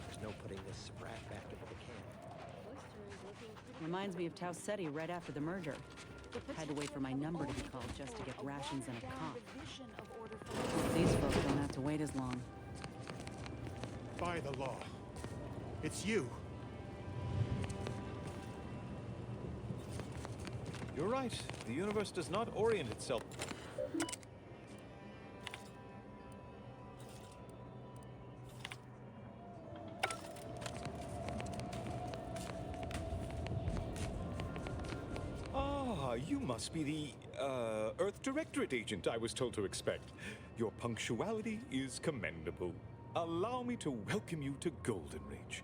there's no putting this sprat back into the camp. Reminds me of Tau Ceti right after the merger. Had to wait for my number to be called just to get rations and a cop. Hope these folks don't have to wait as long. By the law. It's you. You're right. The universe does not orient itself. Ah, you must be the, Earth Directorate Agent I was told to expect. Your punctuality is commendable. Allow me to welcome you to Golden Ridge.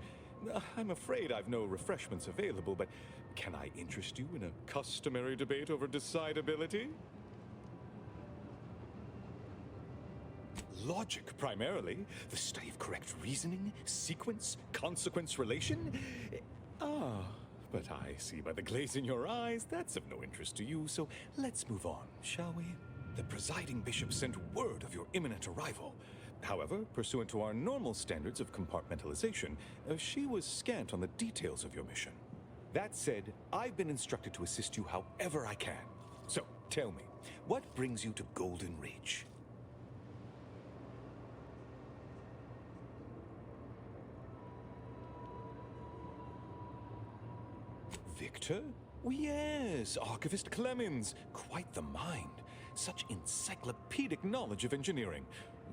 I'm afraid I've no refreshments available, but can I interest you in a customary debate over decidability? Logic, primarily. The study of correct reasoning, sequence, consequence relation. Ah, but I see by the glaze in your eyes that's of no interest to you, so let's move on, shall we? The presiding bishop sent word of your imminent arrival. However, pursuant to our normal standards of compartmentalization, she was scant on the details of your mission. That said, I've been instructed to assist you however I can. So, tell me, what brings you to Golden Ridge? Victor? Oh, yes, Archivist Clemens. Quite the mind. Such encyclopedic knowledge of engineering.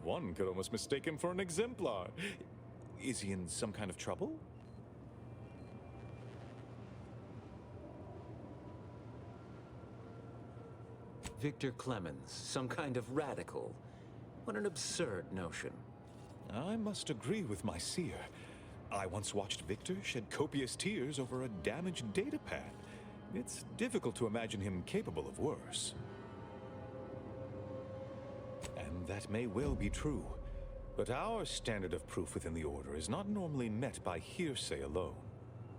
One could almost mistake him for an exemplar. Is he in some kind of trouble? Victor Clemens, some kind of radical. What an absurd notion. I must agree with my seer. I once watched Victor shed copious tears over a damaged datapad. It's difficult to imagine him capable of worse. And that may well be true. But our standard of proof within the Order is not normally met by hearsay alone.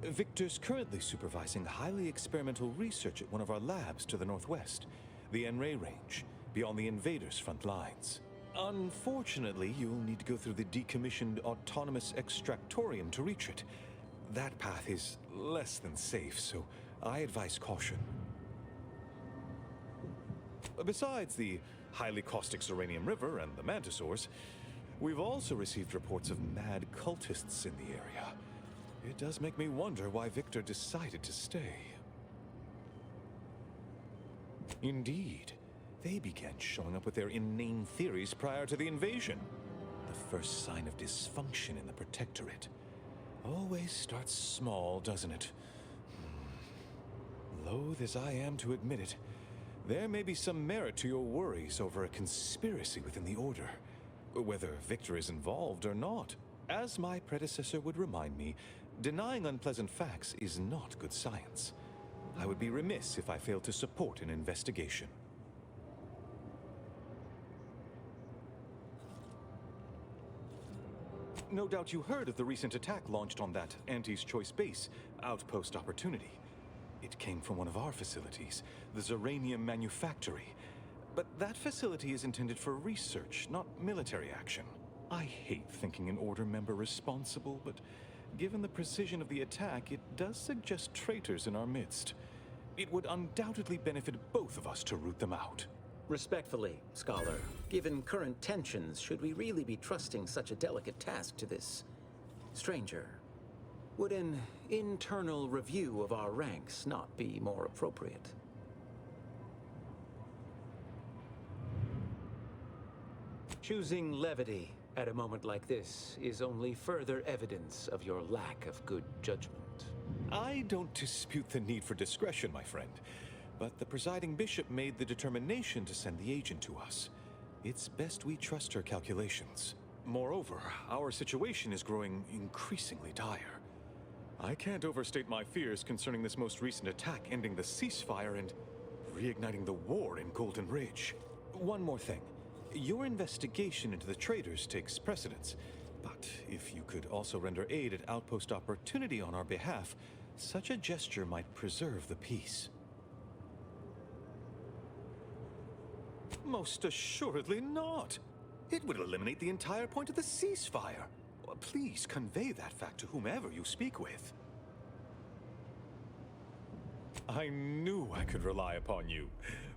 Victor's currently supervising highly experimental research at one of our labs to the northwest, the N-Ray range, beyond the invaders' front lines. Unfortunately, you'll need to go through the decommissioned autonomous extractorium to reach it. That path is less than safe, so I advise caution. Besides the highly caustic Zeranium River and the Mantisaurs, we've also received reports of mad cultists in the area. It does make me wonder why Victor decided to stay. Indeed. They began showing up with their inane theories prior to the invasion. The first sign of dysfunction in the Protectorate. Always starts small, doesn't it? Loath as I am to admit it, there may be some merit to your worries over a conspiracy within the Order, whether Victor is involved or not. As my predecessor would remind me, denying unpleasant facts is not good science. I would be remiss if I failed to support an investigation. No doubt you heard of the recent attack launched on that Auntie's Choice base, Outpost Opportunity. It came from one of our facilities, the Zeranium Manufactory. But that facility is intended for research, not military action. I hate thinking an Order member responsible, but given the precision of the attack, it does suggest traitors in our midst. It would undoubtedly benefit both of us to root them out. Respectfully, Scholar, given current tensions, should we really be trusting such a delicate task to this stranger? Would an internal review of our ranks not be more appropriate? Choosing levity at a moment like this is only further evidence of your lack of good judgment. I don't dispute the need for discretion, my friend. But the presiding bishop made the determination to send the agent to us. It's best we trust her calculations. Moreover, our situation is growing increasingly dire. I can't overstate my fears concerning this most recent attack ending the ceasefire and reigniting the war in Golden Ridge. One more thing. Your investigation into the traitors takes precedence. But if you could also render aid at Outpost Opportunity on our behalf, such a gesture might preserve the peace. Most assuredly not. It would eliminate the entire point of the ceasefire. Please convey that fact to whomever you speak with. I knew I could rely upon you.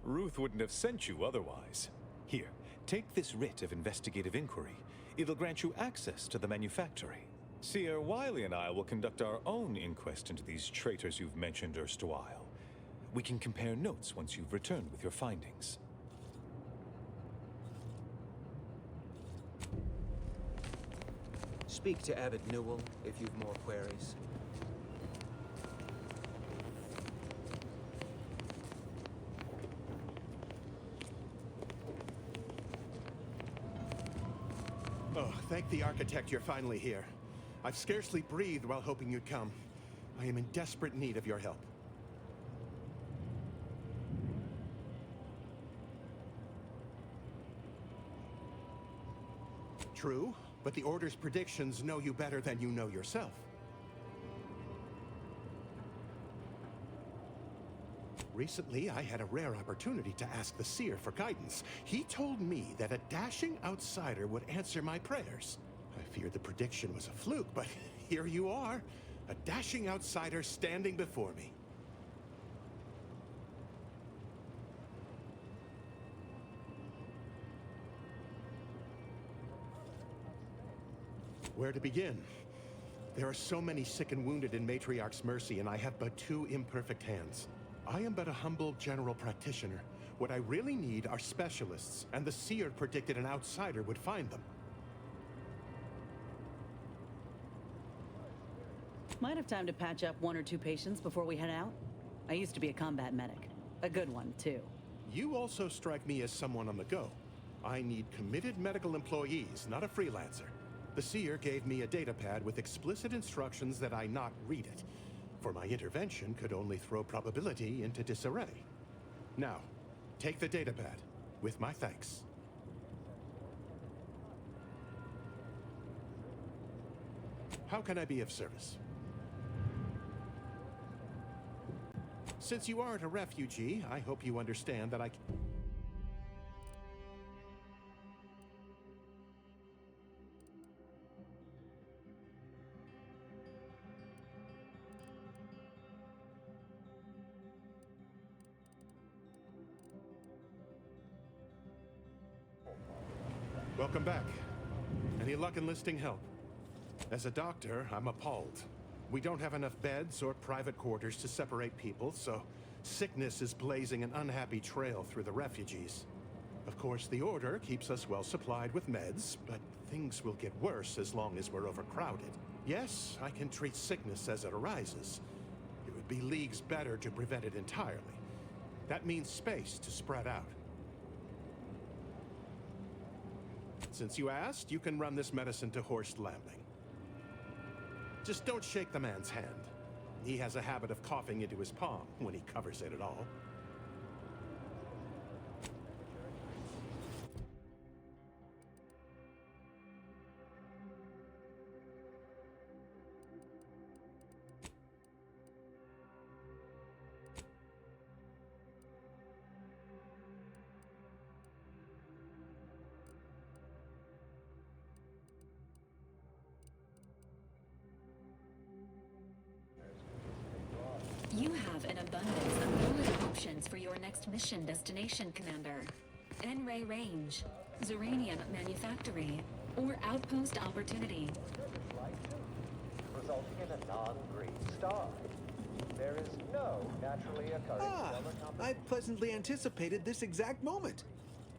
Ruth wouldn't have sent you otherwise. Here, take this writ of investigative inquiry. It'll grant you access to the manufactory. Seer Wiley and I will conduct our own inquest into these traitors you've mentioned erstwhile. We can compare notes once you've returned with your findings. Speak to Abbot Newell if you've more queries. Oh, thank the architect you're finally here. I've scarcely breathed while hoping you'd come. I am in desperate need of your help. True, but the Order's predictions know you better than you know yourself. Recently, I had a rare opportunity to ask the Seer for guidance. He told me that a dashing outsider would answer my prayers. I feared the prediction was a fluke, but here you are. A dashing outsider standing before me. Where to begin? There are so many sick and wounded in Matriarch's mercy, and I have but two imperfect hands. I am but a humble general practitioner. What I really need are specialists, and the Seer predicted an outsider would find them. Might have time to patch up one or two patients before we head out. I used to be a combat medic. A good one, too. You also strike me as someone on the go. I need committed medical employees, not a freelancer. The Seer gave me a datapad with explicit instructions that I not read it, for my intervention could only throw probability into disarray. Now, take the datapad, with my thanks. How can I be of service? Since you aren't a refugee, I hope you understand that Welcome back. Any luck enlisting help? As a doctor, I'm appalled. We don't have enough beds or private quarters to separate people, so sickness is blazing an unhappy trail through the refugees. Of course, the Order keeps us well supplied with meds, but things will get worse as long as we're overcrowded. Yes, I can treat sickness as it arises. It would be leagues better to prevent it entirely. That means space to spread out. Since you asked, you can run this medicine to Horst Lambing. Just don't shake the man's hand. He has a habit of coughing into his palm when he covers it at all. You have an abundance of valid options for your next mission destination, Commander. N-Ray Range, Zuranium Manufactory, or Outpost Opportunity. Resulting in a non-green star. There is no naturally occurring... I pleasantly anticipated this exact moment.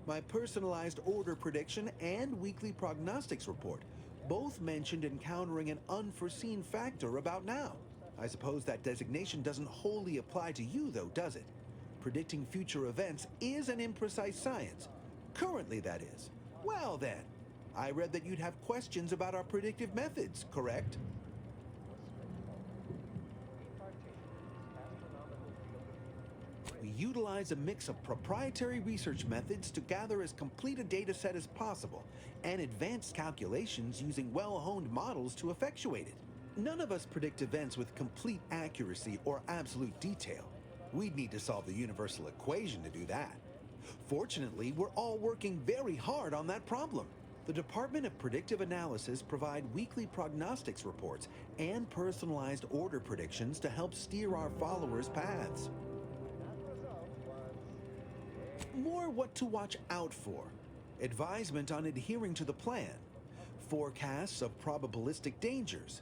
My personalized order prediction and weekly prognostics report both mentioned encountering an unforeseen factor about now. I suppose that designation doesn't wholly apply to you, though, does it? Predicting future events is an imprecise science. Currently, that is. Well, then. I read that you'd have questions about our predictive methods, correct? We utilize a mix of proprietary research methods to gather as complete a data set as possible, and advanced calculations using well-honed models to effectuate it. None of us predict events with complete accuracy or absolute detail. We'd need to solve the universal equation to do that. Fortunately, we're all working very hard on that problem. The Department of Predictive Analysis provide weekly prognostics reports and personalized order predictions to help steer our followers' paths. More what to watch out for, advisement on adhering to the plan, forecasts of probabilistic dangers,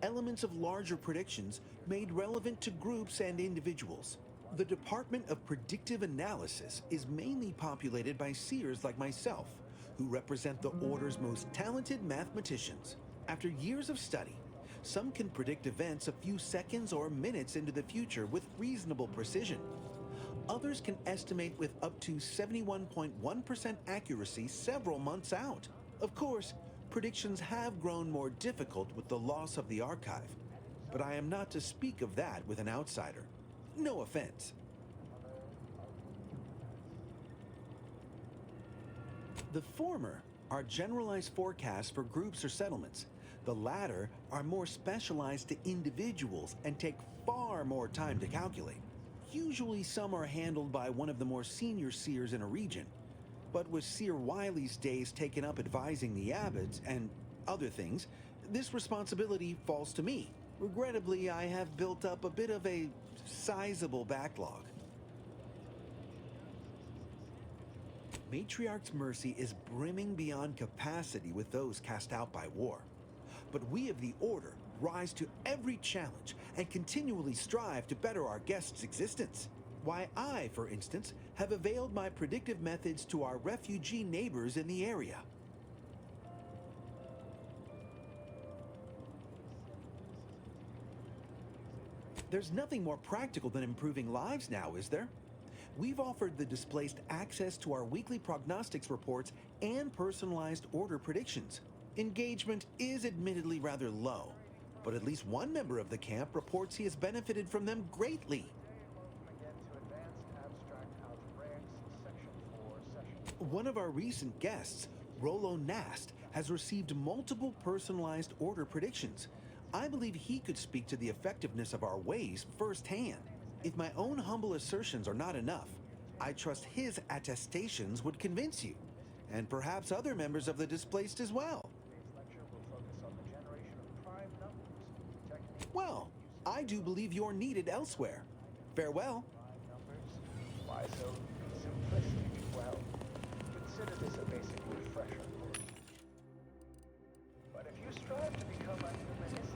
elements of larger predictions made relevant to groups and individuals. The Department of Predictive Analysis is mainly populated by seers like myself, who represent the Order's most talented mathematicians. After years of study, some can predict events a few seconds or minutes into the future with reasonable precision. Others can estimate with up to 71.1% accuracy several months out. Of course, predictions have grown more difficult with the loss of the archive, but I am not to speak of that with an outsider. No offense. The former are generalized forecasts for groups or settlements. The latter are more specialized to individuals and take far more time to calculate. Usually some are handled by one of the more senior seers in a region, but with Seer Wiley's days taken up advising the abbots and other things, this responsibility falls to me. Regrettably, I have built up a bit of a sizable backlog. Matriarch's mercy is brimming beyond capacity with those cast out by war. But we of the Order rise to every challenge and continually strive to better our guests' existence. Why, I, for instance, have availed my predictive methods to our refugee neighbors in the area. There's nothing more practical than improving lives now, is there? We've offered the displaced access to our weekly prognostics reports and personalized order predictions. Engagement is admittedly rather low, but at least one member of the camp reports he has benefited from them greatly. One of our recent guests, Rollo Nast, has received multiple personalized order predictions. I believe he could speak to the effectiveness of our ways firsthand. If my own humble assertions are not enough, I trust his attestations would convince you, and perhaps other members of the displaced as well. Well, I do believe you're needed elsewhere. Farewell. Why so simplistic? Well, consider this a basic refresher course. But if you strive to become a humanistic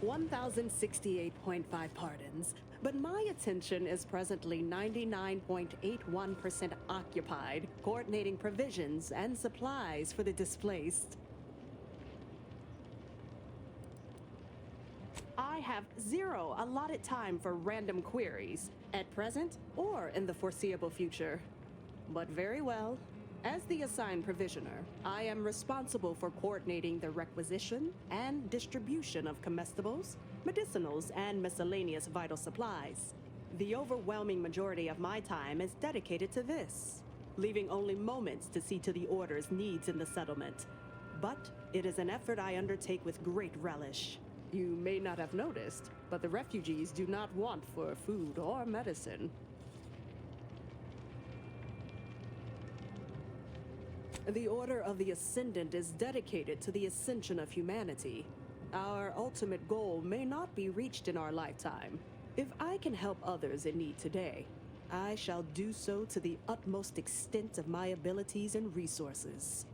1,068.5 pardons, but my attention is presently 99.81% occupied, coordinating provisions and supplies for the displaced. I have zero allotted time for random queries, at present or in the foreseeable future. But very well. As the assigned provisioner, I am responsible for coordinating the requisition and distribution of comestibles, medicinals, and miscellaneous vital supplies. The overwhelming majority of my time is dedicated to this, leaving only moments to see to the Order's needs in the settlement. But it is an effort I undertake with great relish. You may not have noticed, but the refugees do not want for food or medicine. The Order of the Ascendant is dedicated to the ascension of humanity. Our ultimate goal may not be reached in our lifetime. If I can help others in need today, I shall do so to the utmost extent of my abilities and resources.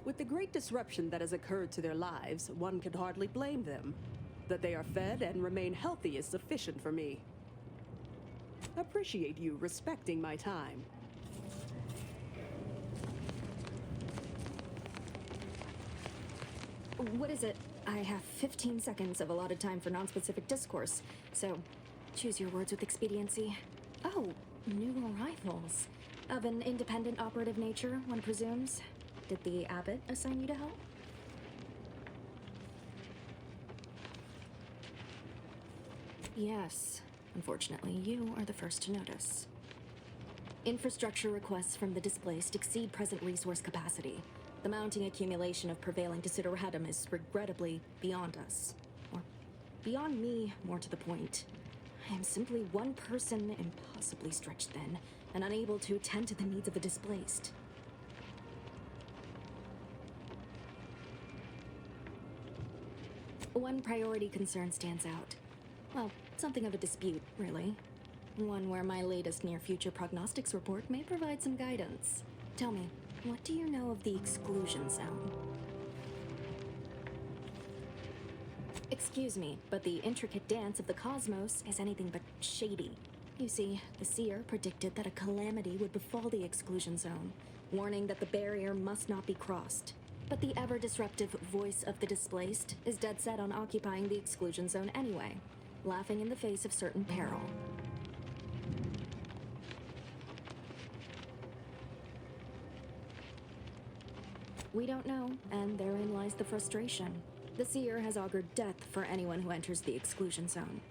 With the great disruption that has occurred to their lives, one can hardly blame them. That they are fed and remain healthy is sufficient for me. Appreciate you respecting my time. What is it? I have 15 seconds of allotted time for non-specific discourse, so choose your words with expediency. Oh, new arrivals. Of an independent operative nature, one presumes. Did the abbot assign you to help? Yes. Unfortunately, you are the first to notice. Infrastructure requests from the displaced exceed present resource capacity. The mounting accumulation of prevailing desideratum is regrettably beyond us. Or beyond me, more to the point. I am simply one person, impossibly stretched thin, and unable to attend to the needs of the displaced. One priority concern stands out. Well, something of a dispute, really. One where my latest near-future prognostics report may provide some guidance. Tell me, what do you know of the exclusion zone? Excuse me, but the intricate dance of the cosmos is anything but shady. You see, the seer predicted that a calamity would befall the exclusion zone, warning that the barrier must not be crossed. But the ever-disruptive voice of the displaced is dead set on occupying the exclusion zone anyway, laughing in the face of certain peril. We don't know, and therein lies the frustration. The seer has augured death for anyone who enters the exclusion zone.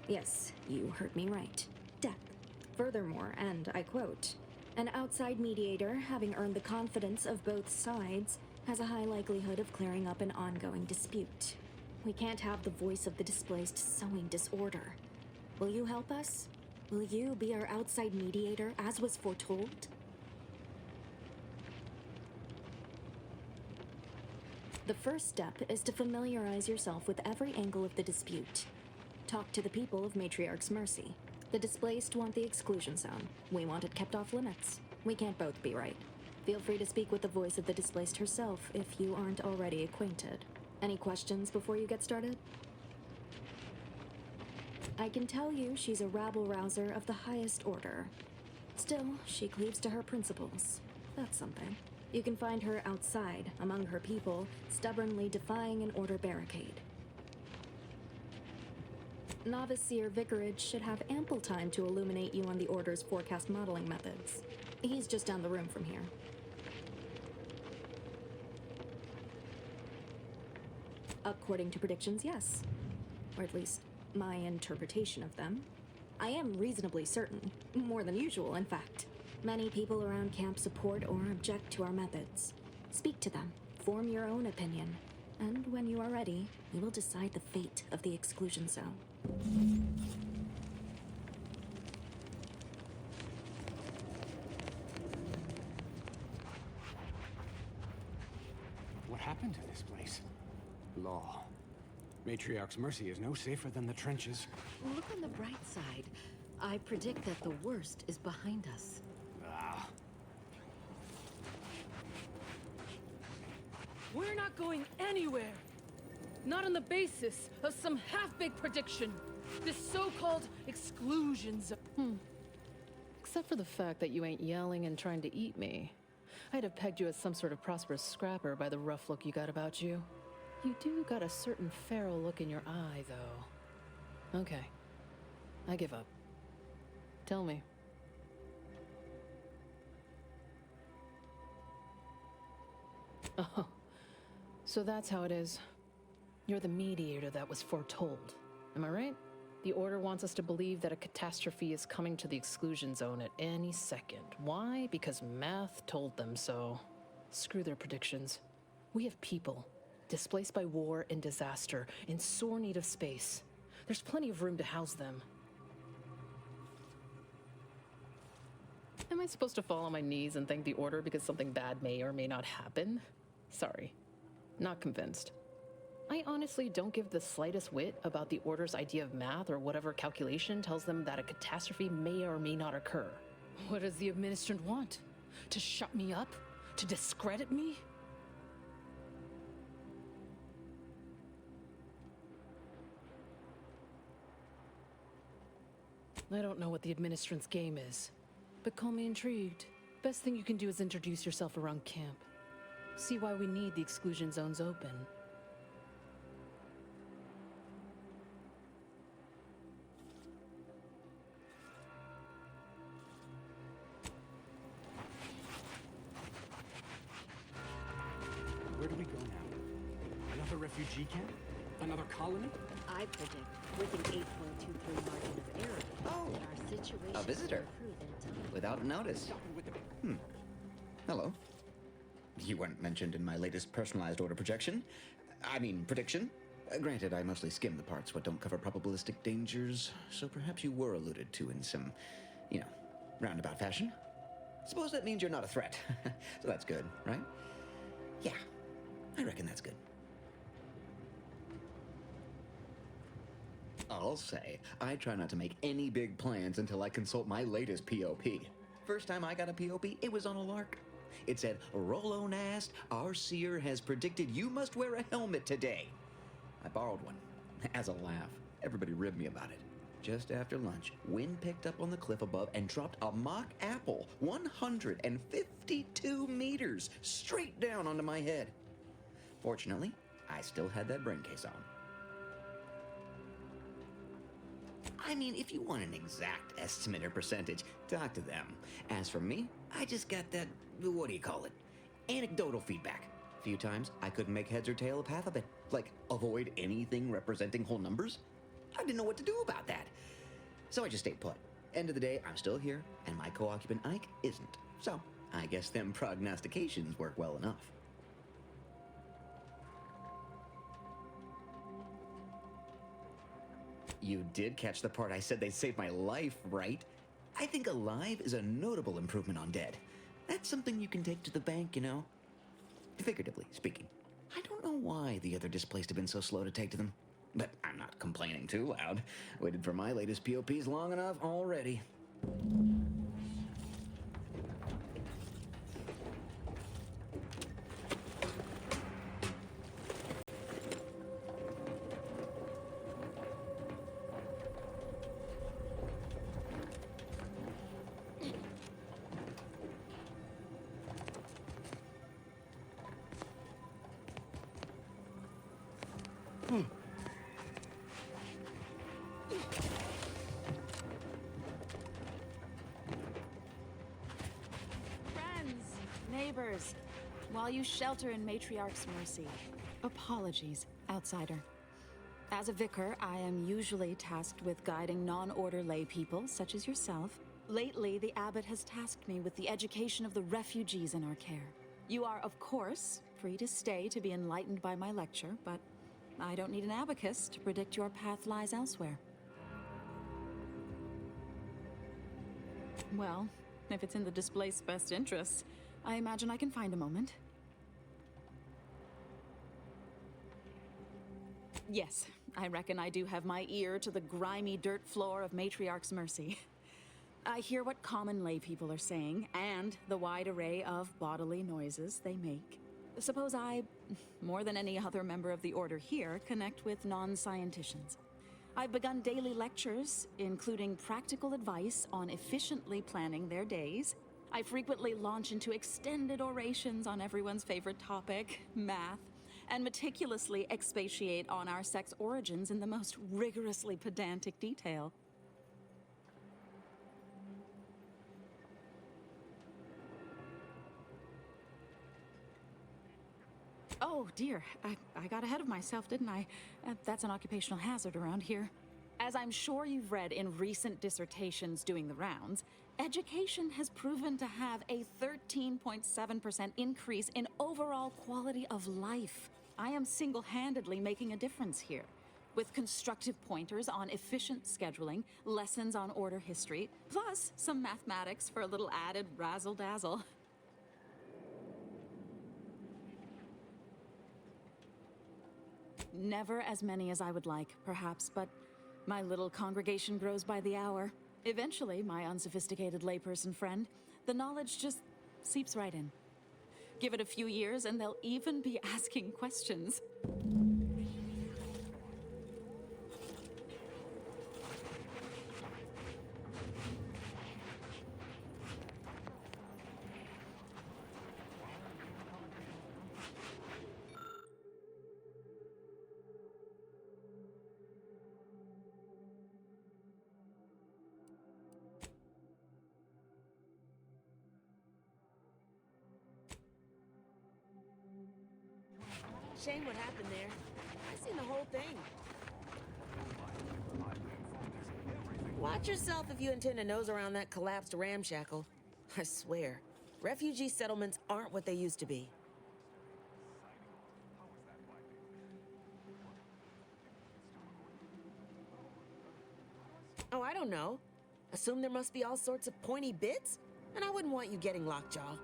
Yes, you heard me right. Death. Furthermore, and I quote, "An outside mediator, having earned the confidence of both sides, has a high likelihood of clearing up an ongoing dispute." We can't have the voice of the displaced sowing disorder. Will you help us? Will you be our outside mediator, as was foretold? The first step is to familiarize yourself with every angle of the dispute. Talk to the people of Matriarch's Mercy. The displaced want the exclusion zone. We want it kept off limits. We can't both be right. Feel free to speak with the voice of the displaced herself if you aren't already acquainted. Any questions before you get started? I can tell you she's a rabble-rouser of the highest order. Still, she cleaves to her principles. That's something. You can find her outside, among her people, stubbornly defying an order barricade. Novice Seer Vicarage should have ample time to illuminate you on the Order's forecast modeling methods. He's just down the room from here. According to predictions, yes. Or at least, my interpretation of them. I am reasonably certain. More than usual, in fact. Many people around camp support or object to our methods. Speak to them, form your own opinion, and when you are ready, we will decide the fate of the exclusion zone. What happened to this place? Law. Matriarch's Mercy is no safer than the trenches. Look on the bright side. I predict that the worst is behind us. Ah. We're not going anywhere! Not on the basis of some half-baked prediction. This so-called exclusion zone. Except for the fact that you ain't yelling and trying to eat me. I'd have pegged you as some sort of prosperous scrapper by the rough look you got about you. You do got a certain feral look in your eye, though. Okay. I give up. Tell me. Oh. So that's how it is. You're the mediator that was foretold. Am I right? The Order wants us to believe that a catastrophe is coming to the exclusion zone at any second. Why? Because math told them so. Screw their predictions. We have people, displaced by war and disaster, in sore need of space. There's plenty of room to house them. Am I supposed to fall on my knees and thank the Order because something bad may or may not happen? Sorry. Not convinced. I honestly don't give the slightest whit about the Order's idea of math or whatever calculation tells them that a catastrophe may or may not occur. What does the Administrant want? To shut me up? To discredit me? I don't know what the Administrant's game is, but call me intrigued. Best thing you can do is introduce yourself around camp. See why we need the exclusion zones open. Where do we go now? Another refugee camp? Another colony? I predict, with an 8.23 margin of error, that our situation A visitor? will improve in time. Without notice. Hello. You weren't mentioned in my latest personalized order projection. I mean, prediction. Granted, I mostly skim the parts what don't cover probabilistic dangers, so perhaps you were alluded to in some, roundabout fashion. Suppose that means you're not a threat. So that's good, right? Yeah, I reckon that's good. I'll say, I try not to make any big plans until I consult my latest POP. First time I got a POP, it was on a lark. It said, Rollo Nast, our seer has predicted you must wear a helmet today. I borrowed one, as a laugh. Everybody ribbed me about it. Just after lunch, wind picked up on the cliff above and dropped a mock apple 152 meters straight down onto my head. Fortunately, I still had that brain case on. I mean, if you want an exact estimate or percentage, talk to them. As for me, I just got that, anecdotal feedback. A few times, I couldn't make heads or tail of half of it. Like, avoid anything representing whole numbers? I didn't know what to do about that. So I just stayed put. End of the day, I'm still here, and my co-occupant Ike isn't. So, I guess them prognostications work well enough. You did catch the part I said they saved my life, right? I think alive is a notable improvement on dead. That's something you can take to the bank, Figuratively speaking. I don't know why the other displaced have been so slow to take to them. But I'm not complaining too loud. Waited for my latest POPs long enough already. Neighbors, while you shelter in Matriarch's mercy, apologies, outsider. As a vicar, I am usually tasked with guiding non-order lay people, such as yourself. Lately, the abbot has tasked me with the education of the refugees in our care. You are, of course, free to stay to be enlightened by my lecture, but I don't need an abacus to predict your path lies elsewhere. Well, if it's in the displaced's best interests, I imagine I can find a moment. Yes, I reckon I do have my ear to the grimy dirt floor of Matriarch's mercy. I hear what common lay people are saying, and the wide array of bodily noises they make. Suppose I, more than any other member of the Order here, connect with non-scienticians. I've begun daily lectures, including practical advice on efficiently planning their days. I frequently launch into extended orations on everyone's favorite topic, math, and meticulously expatiate on our sex origins in the most rigorously pedantic detail. Oh dear, I got ahead of myself, didn't I? That's an occupational hazard around here. As I'm sure you've read in recent dissertations doing the rounds, education has proven to have a 13.7% increase in overall quality of life. I am single-handedly making a difference here, with constructive pointers on efficient scheduling, lessons on order history, plus some mathematics for a little added razzle-dazzle. Never as many as I would like, perhaps, but my little congregation grows by the hour. Eventually, my unsophisticated layperson friend, the knowledge just seeps right in. Give it a few years and they'll even be asking questions. Shame what happened there. I seen the whole thing. Watch yourself if you intend to nose around that collapsed ramshackle. I swear, refugee settlements aren't what they used to be. Oh, I don't know. Assume there must be all sorts of pointy bits? And I wouldn't want you getting lockjaw.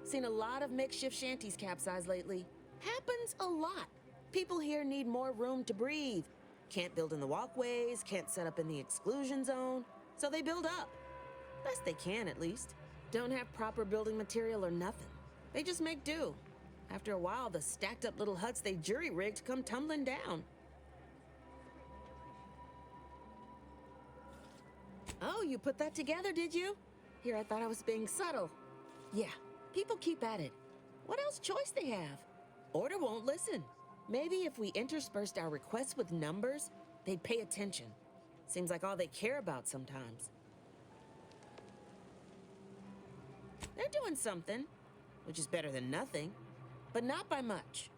Seen a lot of makeshift shanties capsize lately. Happens a lot. People here need more room to breathe. Can't build in the walkways, can't set up in the exclusion zone, so they build up. Best they can, at least. Don't have proper building material or nothing. They just make do. After a while, the stacked up little huts they jury-rigged come tumbling down. Oh, you put that together, did you? Here, I thought I was being subtle. Yeah, people keep at it. What else choice they have? Order won't listen. Maybe if we interspersed our requests with numbers, they'd pay attention. Seems like all they care about sometimes. They're doing something, which is better than nothing, but not by much.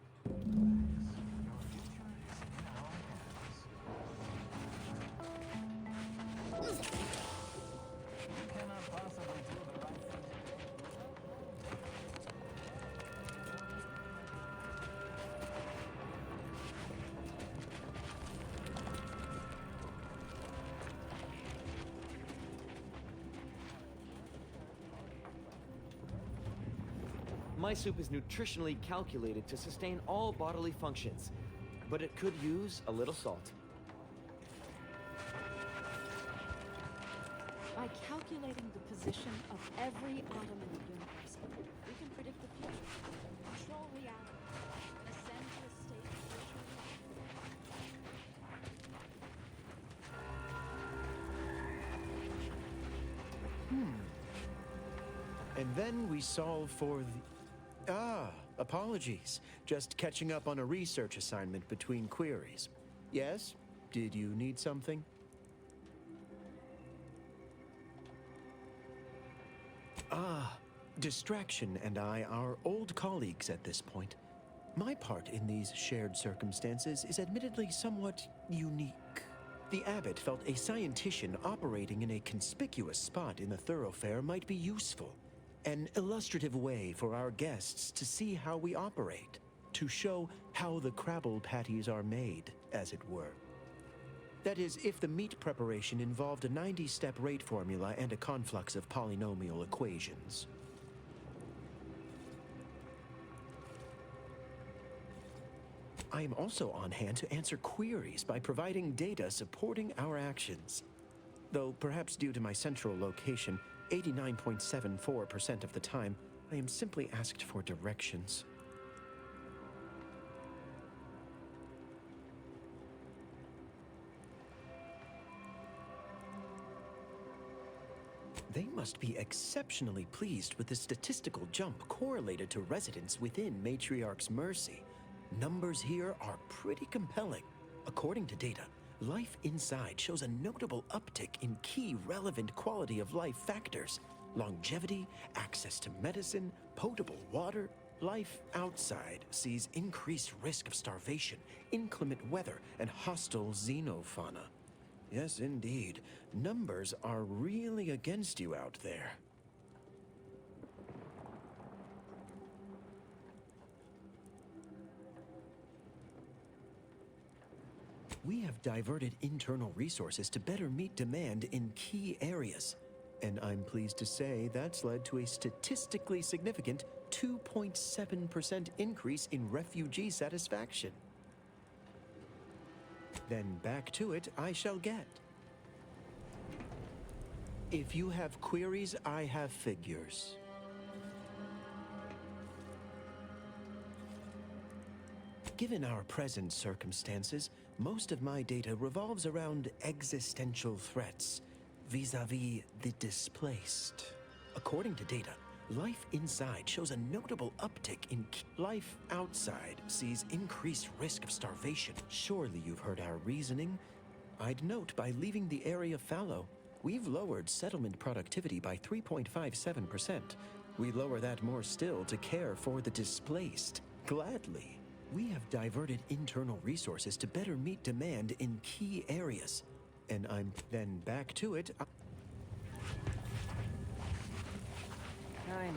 My soup is nutritionally calculated to sustain all bodily functions, but it could use a little salt. By calculating the position of every atom in the universe, we can predict the future, control reality, and ascend to a state of virtual. And then we solve for the... apologies. Just catching up on a research assignment between queries. Yes? Did you need something? Distraction and I are old colleagues at this point. My part in these shared circumstances is admittedly somewhat unique. The abbot felt a scientician operating in a conspicuous spot in the thoroughfare might be useful. An illustrative way for our guests to see how we operate, to show how the Crabble patties are made, as it were. That is, if the meat preparation involved a 90-step rate formula and a conflux of polynomial equations. I am also on hand to answer queries by providing data supporting our actions. Though perhaps due to my central location, 89.74% of the time, I am simply asked for directions. They must be exceptionally pleased with the statistical jump correlated to residents within Matriarch's Mercy. Numbers here are pretty compelling. According to data, life inside shows a notable uptick in key relevant quality of life factors. Longevity, access to medicine, potable water. Life outside sees increased risk of starvation, inclement weather, and hostile xenofauna. Yes, indeed. Numbers are really against you out there. We have diverted internal resources to better meet demand in key areas. And I'm pleased to say that's led to a statistically significant 2.7% increase in refugee satisfaction. Then back to it I shall get. If you have queries, I have figures. Given our present circumstances, most of my data revolves around existential threats, vis-a-vis the displaced. According to data, life inside shows a notable uptick in life outside sees increased risk of starvation. Surely you've heard our reasoning. I'd note by leaving the area fallow, we've lowered settlement productivity by 3.57%. We lower that more still to care for the displaced. Gladly. We have diverted internal resources to better meet demand in key areas. And I'm then back to it. I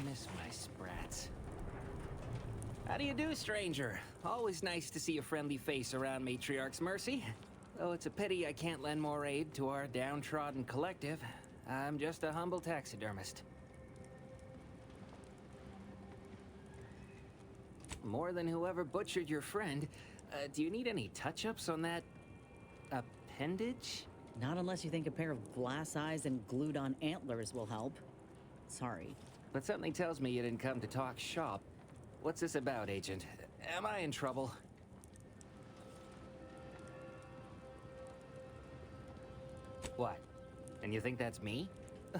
miss my sprats. How do you do, stranger? Always nice to see a friendly face around Matriarch's Mercy. Though it's a pity I can't lend more aid to our downtrodden collective. I'm just a humble taxidermist. More than whoever butchered your friend, do you need any touch-ups on that appendage? Not unless you think a pair of glass eyes and glued-on antlers will help. Sorry. But something tells me you didn't come to talk shop. What's this about, Agent? Am I in trouble? What? And you think that's me?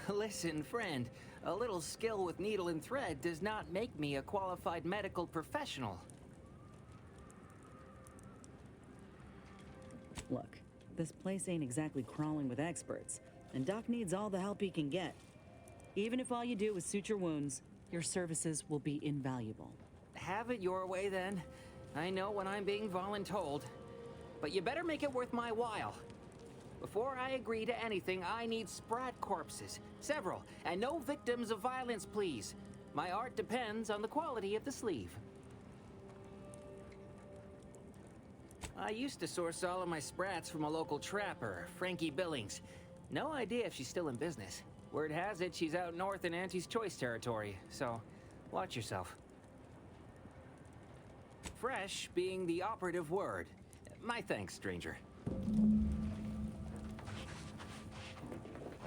Listen, friend, a little skill with needle and thread does not make me a qualified medical professional. Look, this place ain't exactly crawling with experts, and Doc needs all the help he can get. Even if all you do is suture wounds, your services will be invaluable. Have it your way, then. I know when I'm being voluntold. But you better make it worth my while. Before I agree to anything, I need sprat corpses. Several. And no victims of violence, please. My art depends on the quality of the sleeve. I used to source all of my sprats from a local trapper, Frankie Billings. No idea if she's still in business. Word has it she's out north in Auntie's choice territory, so watch yourself. Fresh being the operative word. My thanks, stranger.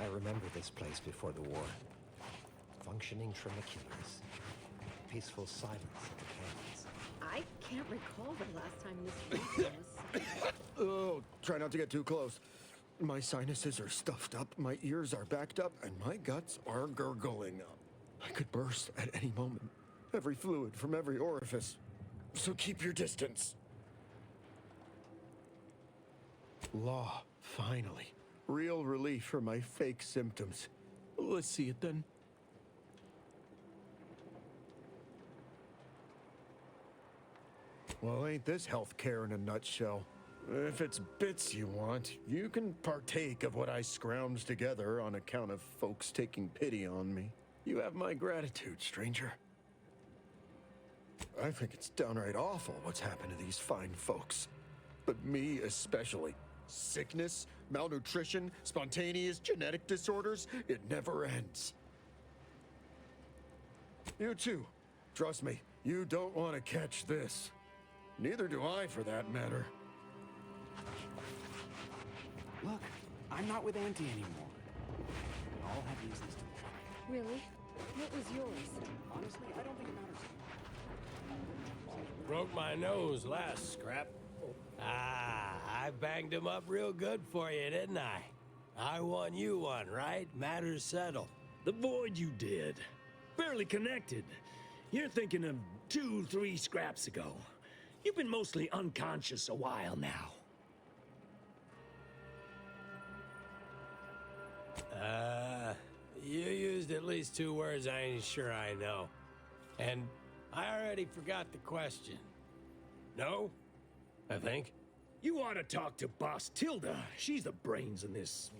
I remember this place before the war. Functioning tramiculars. Peaceful silence of the canyons. I can't recall the last time this region was... Oh, try not to get too close. My sinuses are stuffed up, my ears are backed up, and my guts are gurgling. I could burst at any moment. Every fluid from every orifice. So keep your distance. Law, finally. Real relief for my fake symptoms. Let's see it then. Well, ain't this healthcare in a nutshell? If it's bits you want, you can partake of what I scrounged together on account of folks taking pity on me. You have my gratitude, stranger. I think it's downright awful what's happened to these fine folks. But me especially. Sickness, malnutrition, spontaneous genetic disorders, it never ends. You too. Trust me, you don't want to catch this. Neither do I, for that matter. Look, I'm not with Auntie anymore. We all have reasons to. Really? What was yours? Honestly, I don't think it matters. Broke my nose last scrap. I banged him up real good for you, didn't I? I won you one, right? Matters settled. The void you did. Barely connected. You're thinking of 2-3 scraps ago. You've been mostly unconscious a while now. You used at least 2 words I ain't sure I know. And I already forgot the question. No? I think. You ought to talk to Boss Tilda. She's the brains in this...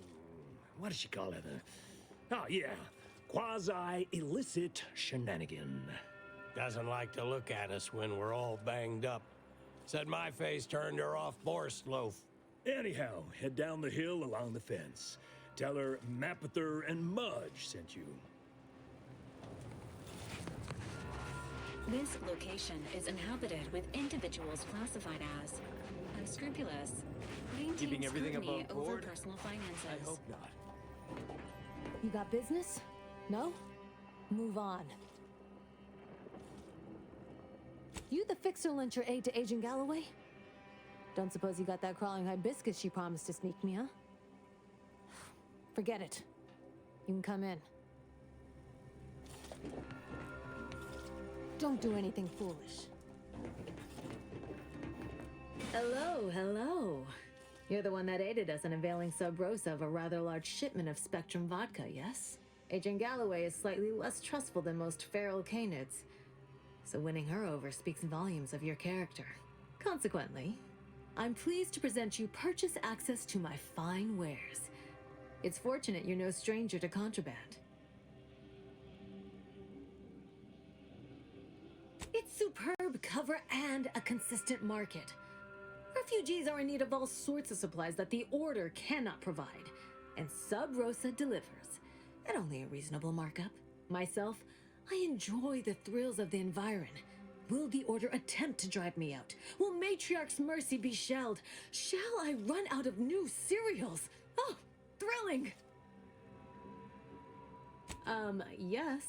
What does she call it? Oh, yeah. Quasi-illicit shenanigan. Doesn't like to look at us when we're all banged up. Said my face turned her off Borscht loaf. Anyhow, head down the hill along the fence. Tell her Mapother and Mudge sent you. This location is inhabited with individuals classified as unscrupulous, Keeping everything scrutiny above over board? personal finances. I hope not. You got business? No? Move on. You the fixer lent your aid to Agent Galloway? Don't suppose you got that crawling hibiscus she promised to sneak me, huh? Forget it. You can come in. Don't do anything foolish. Hello, hello. You're the one that aided us in unveiling Sub Rosa of a rather large shipment of Spectrum vodka, yes? Agent Galloway is slightly less trustful than most feral canids, so winning her over speaks volumes of your character. Consequently, I'm pleased to present you purchase access to my fine wares. It's fortunate you're no stranger to contraband. It's superb cover and a consistent market. For Refugees are in need of all sorts of supplies that the Order cannot provide, and Sub Rosa delivers, at only a reasonable markup. Myself, I enjoy the thrills of the environ. Will the Order attempt to drive me out? Will Matriarch's mercy be shelled? Shall I run out of new cereals? Oh, thrilling! Yes.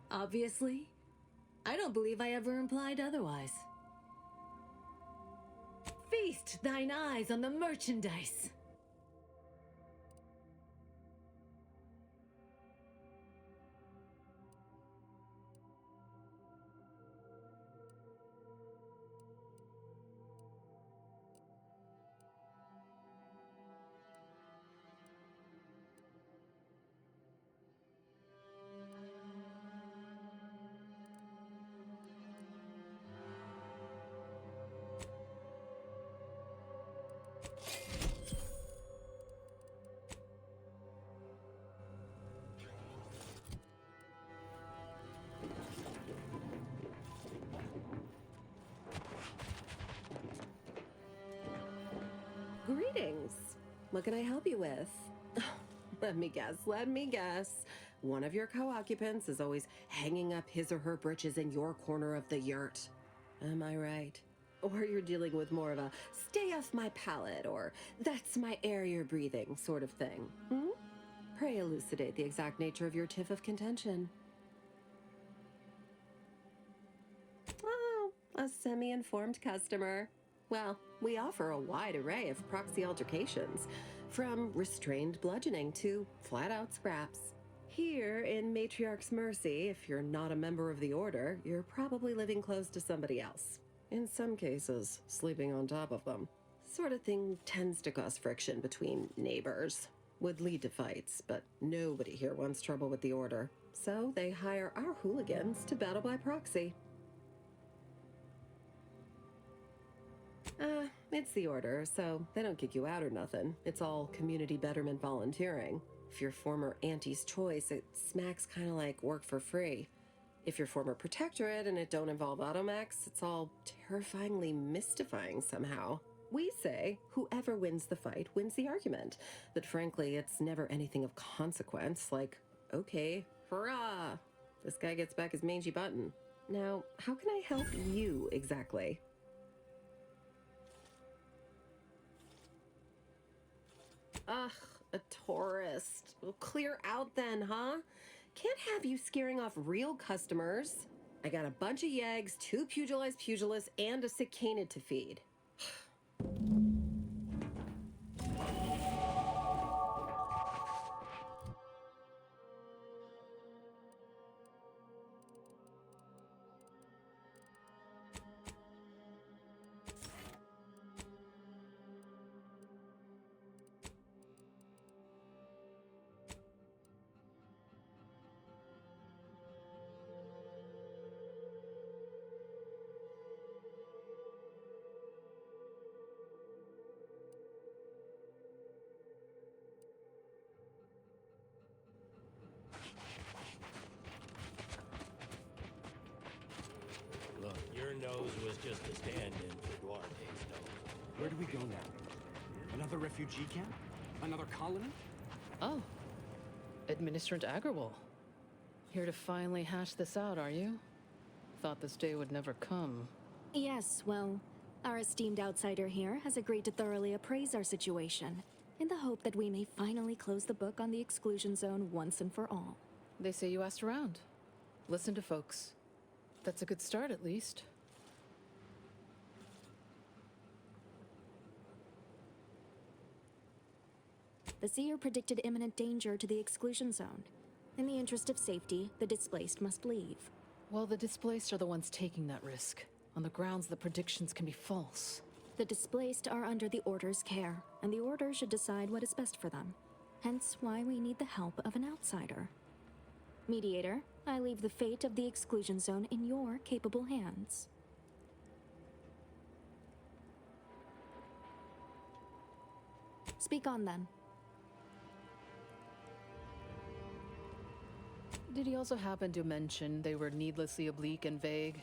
Obviously. I don't believe I ever implied otherwise. Feast thine eyes on the merchandise. Greetings. What can I help you with? Let me guess. One of your co-occupants is always hanging up his or her britches in your corner of the yurt. Am I right? Or you're dealing with more of a stay off my palate or that's my air you're breathing sort of thing. Hmm? Pray elucidate the exact nature of your tiff of contention. Oh, a semi-informed customer. Well, we offer a wide array of proxy altercations, from restrained bludgeoning to flat-out scraps. Here in Matriarch's Mercy, if you're not a member of the Order, you're probably living close to somebody else. In some cases, sleeping on top of them. Sort of thing tends to cause friction between neighbors. Would lead to fights, but nobody here wants trouble with the Order. So they hire our hooligans to battle by proxy. It's the Order, so they don't kick you out or nothing. It's all community betterment volunteering. If you're former Auntie's choice, it smacks kind of like work for free. If you're former Protectorate and it don't involve automechs, it's all terrifyingly mystifying somehow. We say whoever wins the fight wins the argument, but frankly, it's never anything of consequence, like, okay, hurrah, this guy gets back his mangy button. Now, how can I help you exactly? Ugh, a tourist. Well, clear out then, huh? Can't have you scaring off real customers. I got a bunch of yeggs, 2 pugilized pugilists, and a sick canid to feed. Look, your nose was just a stand-in for Duarte's nose. Where do we go now? Another refugee camp? Another colony? Oh. Administrant Agrawal. Here to finally hash this out, are you? Thought this day would never come. Yes, well, our esteemed outsider here has agreed to thoroughly appraise our situation, in the hope that we may finally close the book on the exclusion zone once and for all. They say you asked around. Listen to folks. That's a good start, at least. The seer predicted imminent danger to the exclusion zone. In the interest of safety, the displaced must leave. Well, the displaced are the ones taking that risk, on the grounds the predictions can be false. The displaced are under the Order's care, and the Order should decide what is best for them. Hence why we need the help of an outsider. Mediator, I leave the fate of the exclusion zone in your capable hands. Speak on, then. Did he also happen to mention they were needlessly oblique and vague?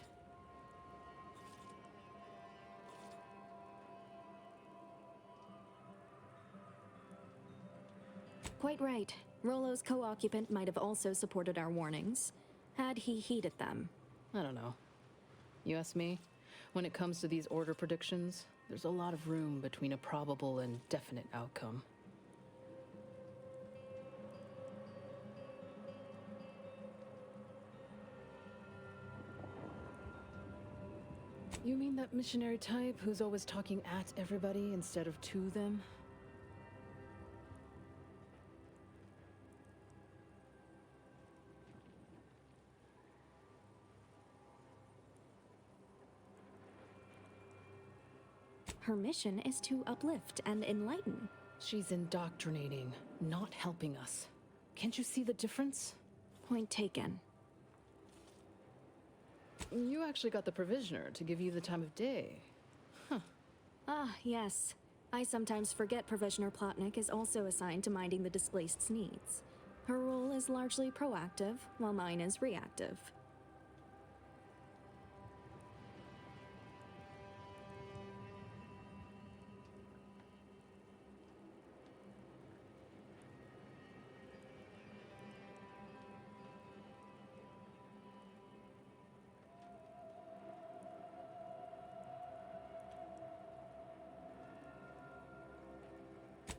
quite right. Rollo's co-occupant might have also supported our warnings, had he heeded them. I don't know. You ask me, when it comes to these order predictions, there's a lot of room between a probable and definite outcome. You mean that missionary type who's always talking at everybody instead of to them? Her mission is to uplift and enlighten. She's indoctrinating, not helping us. Can't you see the difference? Point taken. You actually got the Provisioner to give you the time of day. Huh. Ah, yes. I sometimes forget Provisioner Plotnik is also assigned to minding the displaced's needs. Her role is largely proactive, while mine is reactive.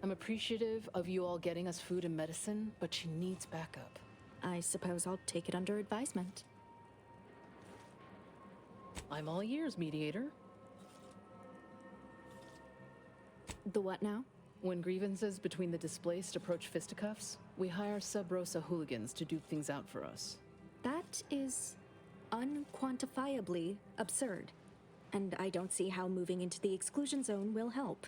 I'm appreciative of you all getting us food and medicine, but she needs backup. I suppose I'll take it under advisement. I'm all ears, Mediator. The what now? When grievances between the displaced approach fisticuffs, we hire Sub Rosa hooligans to duke things out for us. That is unquantifiably absurd, and I don't see how moving into the exclusion zone will help.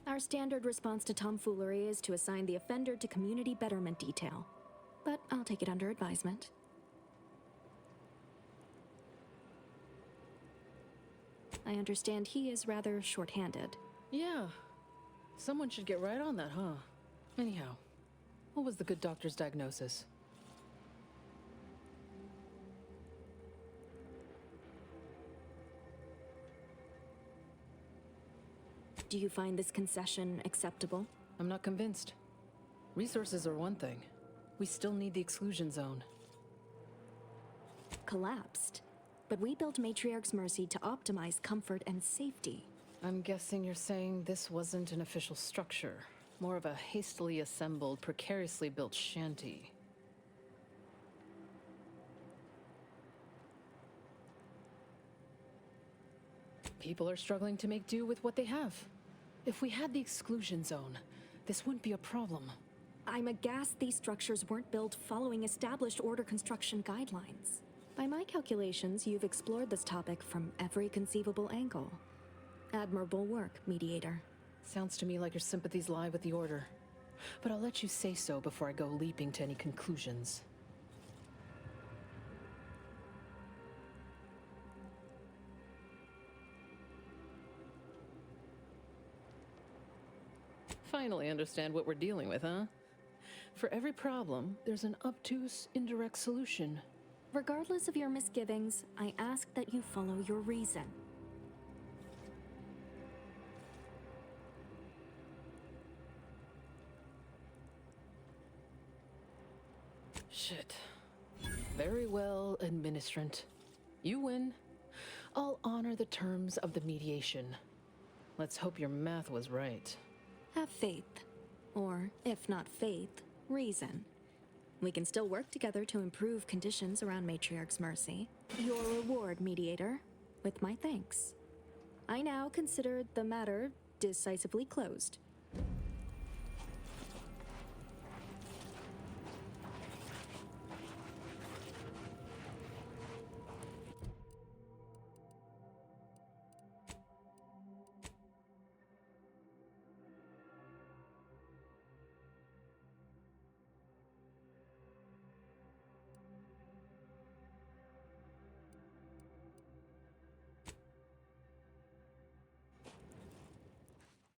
Our standard response to tomfoolery is to assign the offender to community betterment detail. But I'll take it under advisement. I understand he is rather short-handed. Yeah. Someone should get right on that, huh? Anyhow, what was the good doctor's diagnosis? Do you find this concession acceptable? I'm not convinced. Resources are one thing. We still need the exclusion zone. Collapsed. But we built Matriarch's Mercy to optimize comfort and safety. I'm guessing you're saying this wasn't an official structure. More of a hastily assembled, precariously built shanty. People are struggling to make do with what they have. If we had the exclusion zone, this wouldn't be a problem. I'm aghast these structures weren't built following established order construction guidelines. By my calculations, you've explored this topic from every conceivable angle. Admirable work, Mediator. Sounds to me like your sympathies lie with the Order. But I'll let you say so before I go leaping to any conclusions. Finally understand what we're dealing with, huh? For every problem, there's an obtuse, indirect solution. Regardless of your misgivings, I ask that you follow your reason. Shit. Very well, administrant. You win. I'll honor the terms of the mediation. Let's hope your math was right. Have faith. Or, if not faith, reason. We can still work together to improve conditions around Matriarch's Mercy. Your reward, Mediator, with my thanks. I now consider the matter decisively closed.